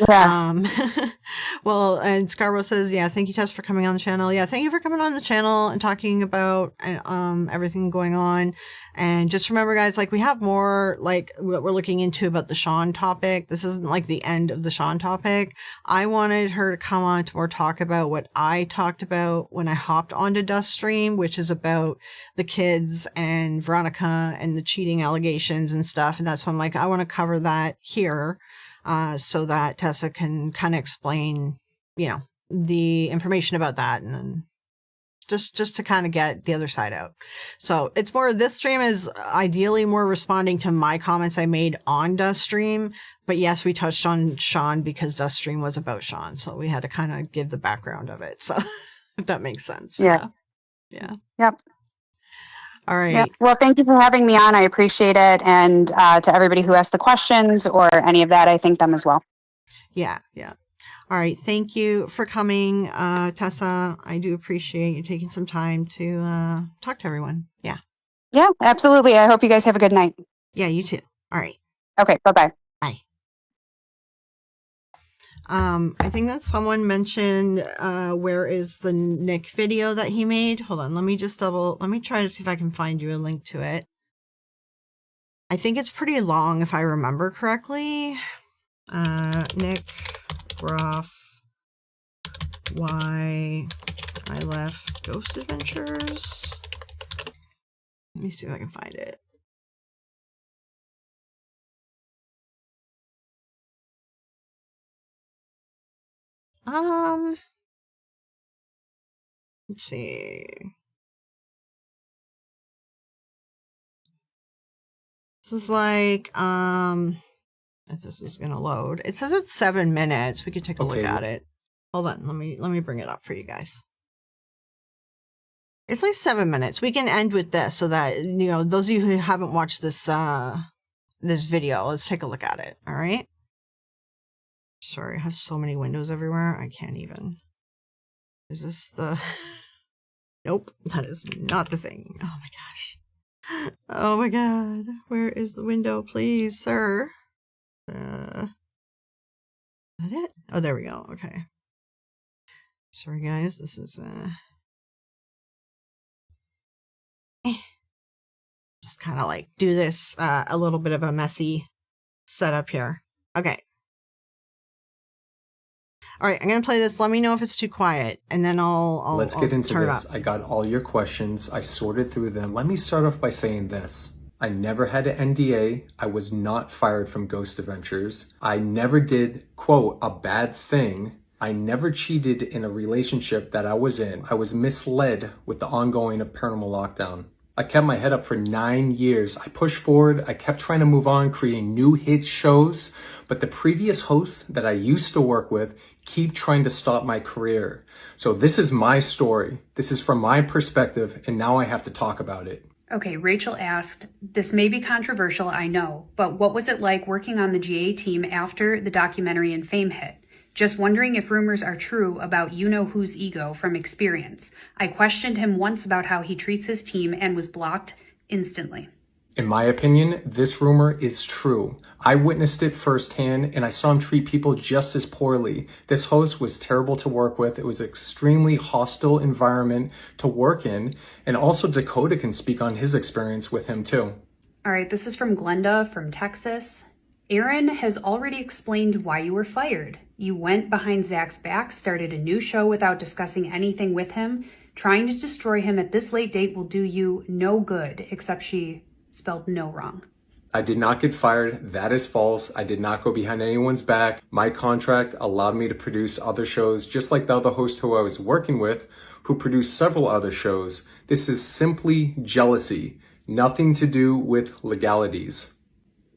Speaker 4: Yeah.
Speaker 1: Well, and Scarborough says, thank you, Tess, for coming on the channel. Yeah, thank you for coming on the channel and talking about everything going on. And just remember, guys, like, we have more, like, what we're looking into about the Sean topic. This isn't like the end of the Sean topic. I wanted her to come on to more talk about what I talked about when I hopped onto Dust Stream, which is about the kids and Veronica and the cheating allegations and stuff. And that's why I'm like, I want to cover that here. So that Tessa can kind of explain, the information about that, and then just to kind of get the other side out. So it's more, this stream is ideally more responding to my comments I made on Dust Stream. But yes, we touched on Sean because Dust Stream was about Sean. So we had to kind of give the background of it. So if that makes sense.
Speaker 4: Yeah.
Speaker 1: Yeah.
Speaker 4: Yep.
Speaker 1: All right.
Speaker 4: Yep. Well, thank you for having me on. I appreciate it. And to everybody who asked the questions or any of that, I thank them as well.
Speaker 1: Yeah. Yeah. All right. Thank you for coming, Tessa. I do appreciate you taking some time to talk to everyone. Yeah.
Speaker 4: Yeah, absolutely. I hope you guys have a good night.
Speaker 1: Yeah, you too. All right.
Speaker 4: Okay. Bye-bye.
Speaker 1: Bye. I think that someone mentioned where is the Nick video that he made. Hold on. Let me try to see if I can find you a link to it. I think it's pretty long if I remember correctly. Nick Groff, why I left Ghost Adventures. Let me see if I can find it. Let's see. This is like, if this is gonna load. It says it's 7 minutes. We could take a look at it. Hold on, let me bring it up for you guys. It's like 7 minutes. We can end with this so that, you know, those of you who haven't watched this this video, let's take a look at it. All right. Sorry, I have so many windows everywhere. I can't even. Is this the? Nope, that is not the thing. Oh my gosh. Oh my god. Where is the window, please, sir? Is that it? Oh, there we go. Okay. Sorry, guys. This is just kind of like do this a little bit of a messy setup here. Okay. All right, I'm gonna play this. Let me know if it's too quiet, and then I'll
Speaker 10: Let's get into
Speaker 1: turn
Speaker 10: this.
Speaker 1: it up.
Speaker 10: I got all your questions. I sorted through them. Let me start off by saying this. I never had an NDA. I was not fired from Ghost Adventures. I never did, quote, a bad thing. I never cheated in a relationship that I was in. I was misled with the ongoing of Paranormal Lockdown. I kept my head up for 9 years. I pushed forward. I kept trying to move on, creating new hit shows. But the previous hosts that I used to work with keep trying to stop my career. So this is my story. This is from my perspective, and now I have to talk about it.
Speaker 11: Okay, Rachel asked, this may be controversial, I know, but what was it like working on the GA team after the documentary and Fame hit? Just wondering if rumors are true about you-know-whose ego from experience. I questioned him once about how he treats his team and was blocked instantly.
Speaker 10: In my opinion, this rumor is true. I witnessed it firsthand, and I saw him treat people just as poorly. This host was terrible to work with. It was an extremely hostile environment to work in, and also Dakota can speak on his experience with him too.
Speaker 11: All right, this is from Glenda from Texas. Aaron has already explained why you were fired. You went behind Zach's back, started a new show without discussing anything with him. Trying to destroy him at this late date will do you no good, except she spelled no wrong.
Speaker 10: I did not get fired. That is false. I did not go behind anyone's back. My contract allowed me to produce other shows, just like the other host who I was working with, who produced several other shows. This is simply jealousy, nothing to do with legalities.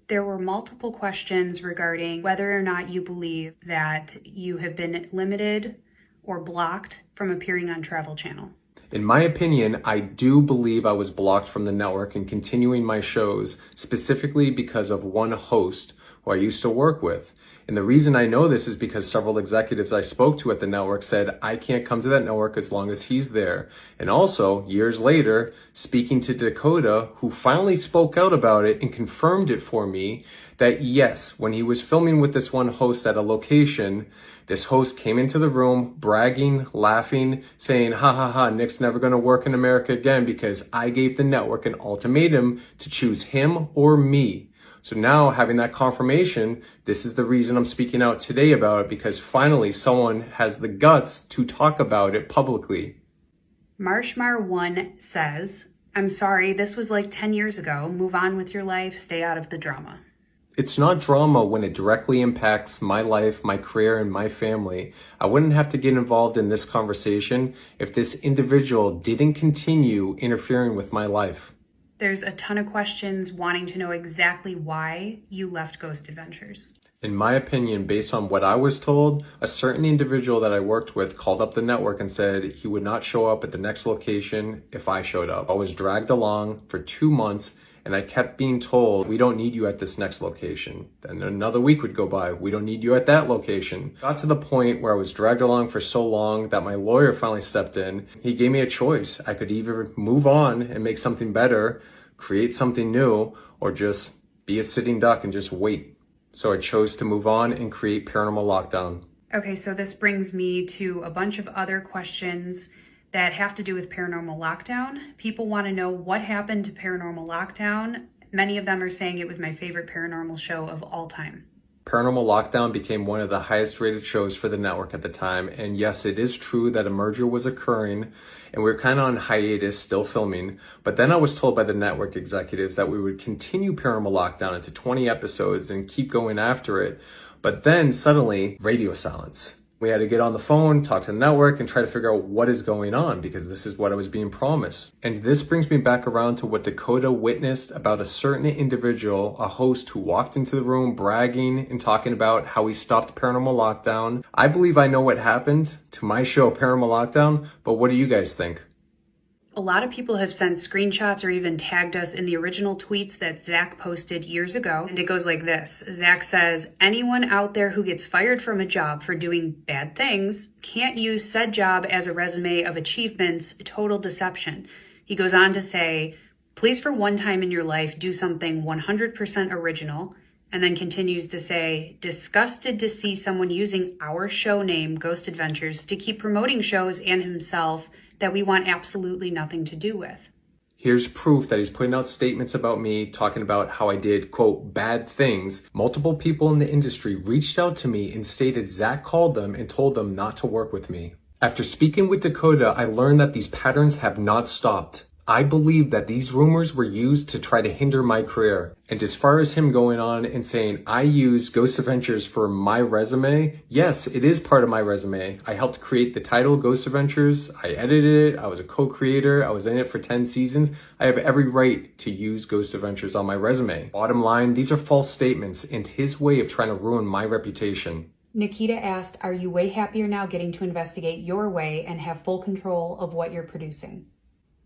Speaker 11: There were multiple questions regarding whether or not you believe that you have been limited or blocked from appearing on Travel Channel.
Speaker 10: In my opinion, I do believe I was blocked from the network and continuing my shows, specifically because of one host who I used to work with. And the reason I know this is because several executives I spoke to at the network said, I can't come to that network as long as he's there. And also, years later, speaking to Dakota, who finally spoke out about it and confirmed it for me, that yes, when he was filming with this one host at a location, this host came into the room bragging, laughing, saying, ha ha ha, Nick's never going to work in America again because I gave the network an ultimatum to choose him or me. So now having that confirmation, this is the reason I'm speaking out today about it, because finally someone has the guts to talk about it publicly.
Speaker 11: Marshmar1 says, I'm sorry, this was like 10 years ago. Move on with your life, stay out of the drama.
Speaker 10: It's not drama when it directly impacts my life, my career, and my family. I wouldn't have to get involved in this conversation if this individual didn't continue interfering with my life.
Speaker 11: There's a ton of questions wanting to know exactly why you left Ghost Adventures.
Speaker 10: In my opinion, based on what I was told, a certain individual that I worked with called up the network and said he would not show up at the next location if I showed up. I was dragged along for 2 months and I kept being told, we don't need you at this next location. Then another week would go by, we don't need you at that location. Got to the point where I was dragged along for so long that my lawyer finally stepped in. He gave me a choice. I could either move on and make something better, create something new, or just be a sitting duck and just wait. So I chose to move on and create Paranormal Lockdown.
Speaker 11: Okay, so this brings me to a bunch of other questions that have to do with Paranormal Lockdown. People want to know what happened to Paranormal Lockdown. Many of them are saying it was my favorite paranormal show of all time.
Speaker 10: Paranormal Lockdown became one of the highest rated shows for the network at the time. And yes, it is true that a merger was occurring and we were kind of on hiatus, still filming. But then I was told by the network executives that we would continue Paranormal Lockdown into 20 episodes and keep going after it. But then suddenly, radio silence. We had to get on the phone, talk to the network, and try to figure out what is going on because this is what I was being promised. And this brings me back around to what Dakota witnessed about a certain individual, a host who walked into the room bragging and talking about how he stopped Paranormal Lockdown. I believe I know what happened to my show, Paranormal Lockdown, but what do you guys think?
Speaker 11: A lot of people have sent screenshots or even tagged us in the original tweets that Zach posted years ago. And it goes like this. Zach says, anyone out there who gets fired from a job for doing bad things can't use said job as a resume of achievements, total deception. He goes on to say, please for one time in your life, do something 100% original. And then continues to say, disgusted to see someone using our show name, Ghost Adventures, to keep promoting shows and himself that we want absolutely nothing to do with.
Speaker 10: Here's proof that he's putting out statements about me, talking about how I did, quote, bad things. Multiple people in the industry reached out to me and stated Zach called them and told them not to work with me. After speaking with Dakota, I learned that these patterns have not stopped. I believe that these rumors were used to try to hinder my career. And as far as him going on and saying, I use Ghost Adventures for my resume, yes, it is part of my resume. I helped create the title Ghost Adventures. I edited it. I was a co-creator. I was in it for 10 seasons. I have every right to use Ghost Adventures on my resume. Bottom line, these are false statements and his way of trying to ruin my reputation.
Speaker 11: Nikita asked, are you way happier now getting to investigate your way and have full control of what you're producing?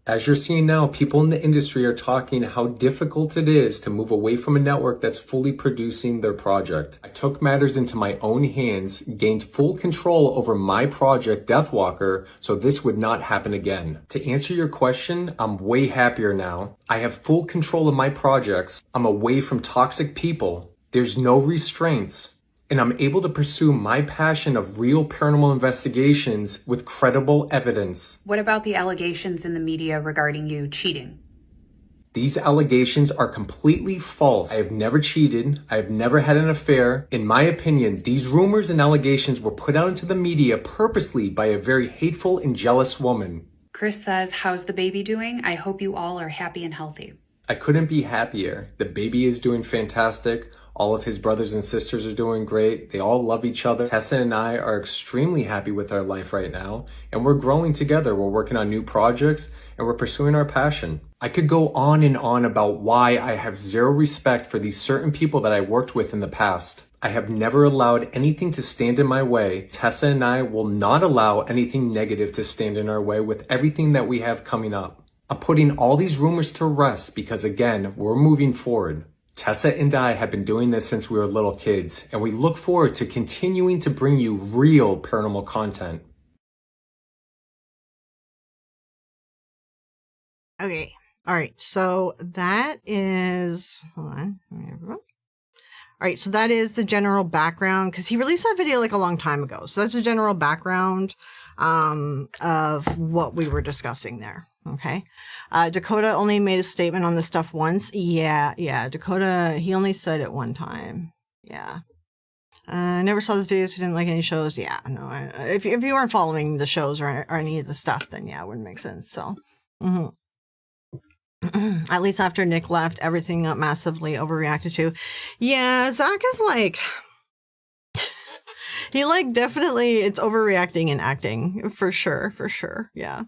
Speaker 10: As you're seeing now, people in the industry are talking how difficult it is to move away from a network that's fully producing their project. I took matters into my own hands, gained full control over my project, Deathwalker, so this would not happen again. To answer your question, I'm way happier now. I have full control of my projects. I'm away from toxic people. There's no restraints. And I'm able to pursue my passion of real paranormal investigations with credible evidence.
Speaker 11: What about the allegations in the media regarding you cheating?
Speaker 10: These allegations are completely false. I have never cheated. I have never had an affair. In my opinion, these rumors and allegations were put out into the media purposely by a very hateful and jealous woman.
Speaker 11: Chris says, how's the baby doing? I hope you all are happy and healthy.
Speaker 10: I couldn't be happier. The baby is doing fantastic. All of his brothers and sisters are doing great. They all love each other. Tessa and I are extremely happy with our life right now, and we're growing together. We're working on new projects, and we're pursuing our passion. I could go on and on about why I have zero respect for these certain people that I worked with in the past. I have never allowed anything to stand in my way. Tessa and I will not allow anything negative to stand in our way with everything that we have coming up. I'm putting all these rumors to rest because, again, we're moving forward. Tessa and I have been doing this since we were little kids, and we look forward to continuing to bring you real paranormal content.
Speaker 1: Okay. All right. So that is, hold on. All right. So that is the general background, because he released that video like a long time ago. So that's the general background of what we were discussing there. Okay. Dakota only made a statement on this stuff once. Yeah. Dakota, he only said it one time. Yeah. I never saw this video, so didn't like any shows. Yeah, no. If you weren't following the shows or any of the stuff, then yeah, it wouldn't make sense. So, At least after Nick left, everything got massively overreacted to. Yeah, Zach is like, he like definitely, it's overreacting and acting for sure. Yeah.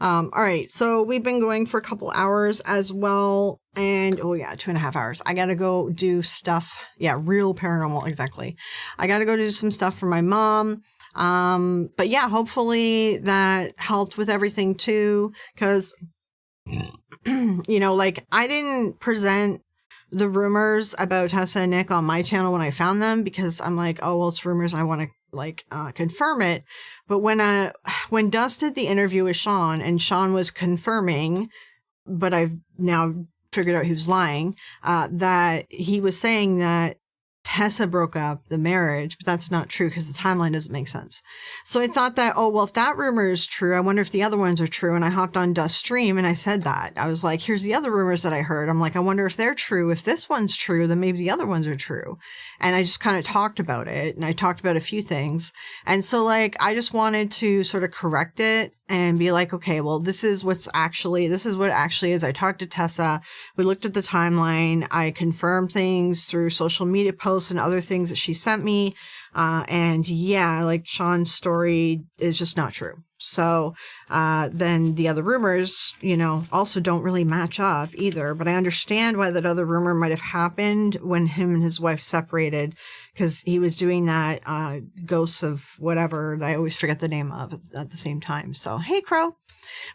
Speaker 1: All right. So we've been going for a couple hours as well. And oh yeah, 2.5 hours. I got to go do stuff. Yeah. Real paranormal. Exactly. I got to go do some stuff for my mom. But yeah, hopefully that helped with everything too. 'Cause you know, like I didn't present the rumors about Tessa and Nick on my channel when I found them because I'm like, oh, well, it's rumors. I want to like confirm it. But when Dust did the interview with Sean and Sean was confirming, but I've now figured out he was lying, that he was saying that Tessa broke up the marriage, but that's not true because the timeline doesn't make sense. So I thought that, oh, well, if that rumor is true, I wonder if the other ones are true. And I hopped on Dust's stream and I said that. I was like, here's the other rumors that I heard. I'm like, I wonder if they're true. If this one's true, then maybe the other ones are true. And I just kind of talked about it and I talked about a few things. And so like, I just wanted to sort of correct it and be like, okay, well, this is what actually is. I talked to Tessa. We looked at the timeline. I confirmed things through social media posts and other things that she sent me. And yeah, like Sean's story is just not true. So, then the other rumors, you know, also don't really match up either, but I understand why that other rumor might have happened when him and his wife separated, because he was doing that, Ghosts of whatever, that I always forget the name of at the same time. So, hey, Crow.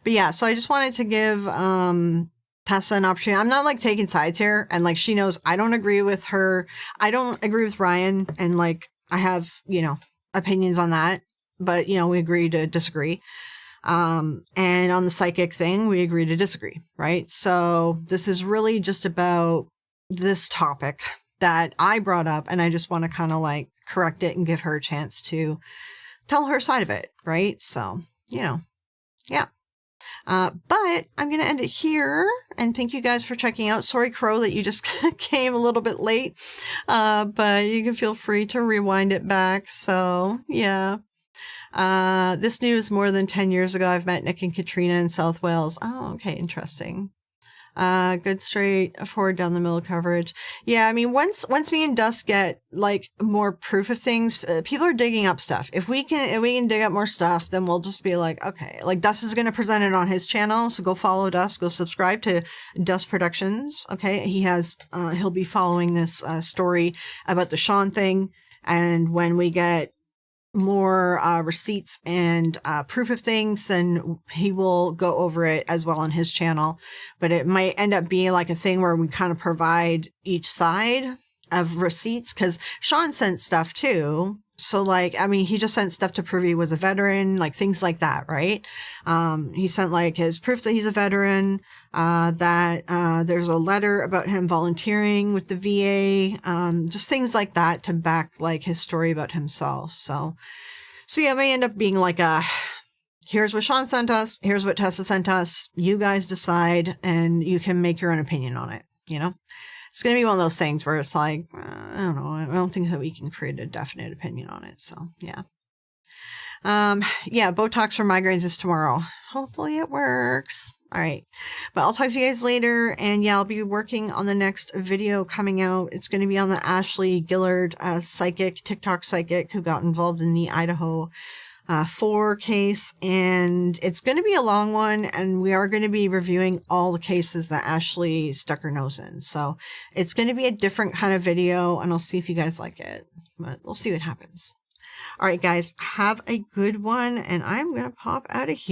Speaker 1: But yeah, so I just wanted to give, Tessa an opportunity. I'm not like taking sides here. And like, she knows I don't agree with her. I don't agree with Ryan. And like, I have, you know, opinions on that, but you know, we agree to disagree. And on the psychic thing, we agree to disagree. Right. So this is really just about this topic that I brought up. And I just want to kind of like correct it and give her a chance to tell her side of it. Right. So, you know, yeah. But I'm going to end it here and thank you guys for checking out. Sorry, Crow, that you just came a little bit late. But you can feel free to rewind it back. So yeah. This news more than 10 years ago. I've met Nick and Katrina in South Wales. Oh, okay. Interesting. Good straight forward down the middle coverage. Yeah, I mean, once me and Dust get like more proof of things, people are digging up stuff. If we can dig up more stuff, then we'll just be like, okay, like Dust is going to present it on his channel. So go follow Dust, go subscribe to Dust Productions. Okay. He'll be following this, story about the Sean thing. And when we get more receipts and proof of things, then he will go over it as well on his channel. But it might end up being like a thing where we kind of provide each side of receipts, because Sean sent stuff too. So like, I mean, he just sent stuff to prove he was a veteran, like things like that, right? He sent like his proof that he's a veteran, that there's a letter about him volunteering with the VA, just things like that to back like his story about himself. So yeah, it may end up being like here's what Sean sent us, here's what Tessa sent us, you guys decide, and you can make your own opinion on it, you know? It's going to be one of those things where it's like, I don't know. I don't think that we can create a definite opinion on it. So, yeah. Yeah, Botox for migraines is tomorrow. Hopefully it works. All right. But I'll talk to you guys later. And yeah, I'll be working on the next video coming out. It's going to be on the Ashley Gillard TikTok psychic who got involved in the Idaho 4 case, and it's going to be a long one, and we are going to be reviewing all the cases that Ashley stuck her nose in. So it's going to be a different kind of video, and I'll see if you guys like it, but we'll see what happens. All right, guys, have a good one, and I'm going to pop out of here.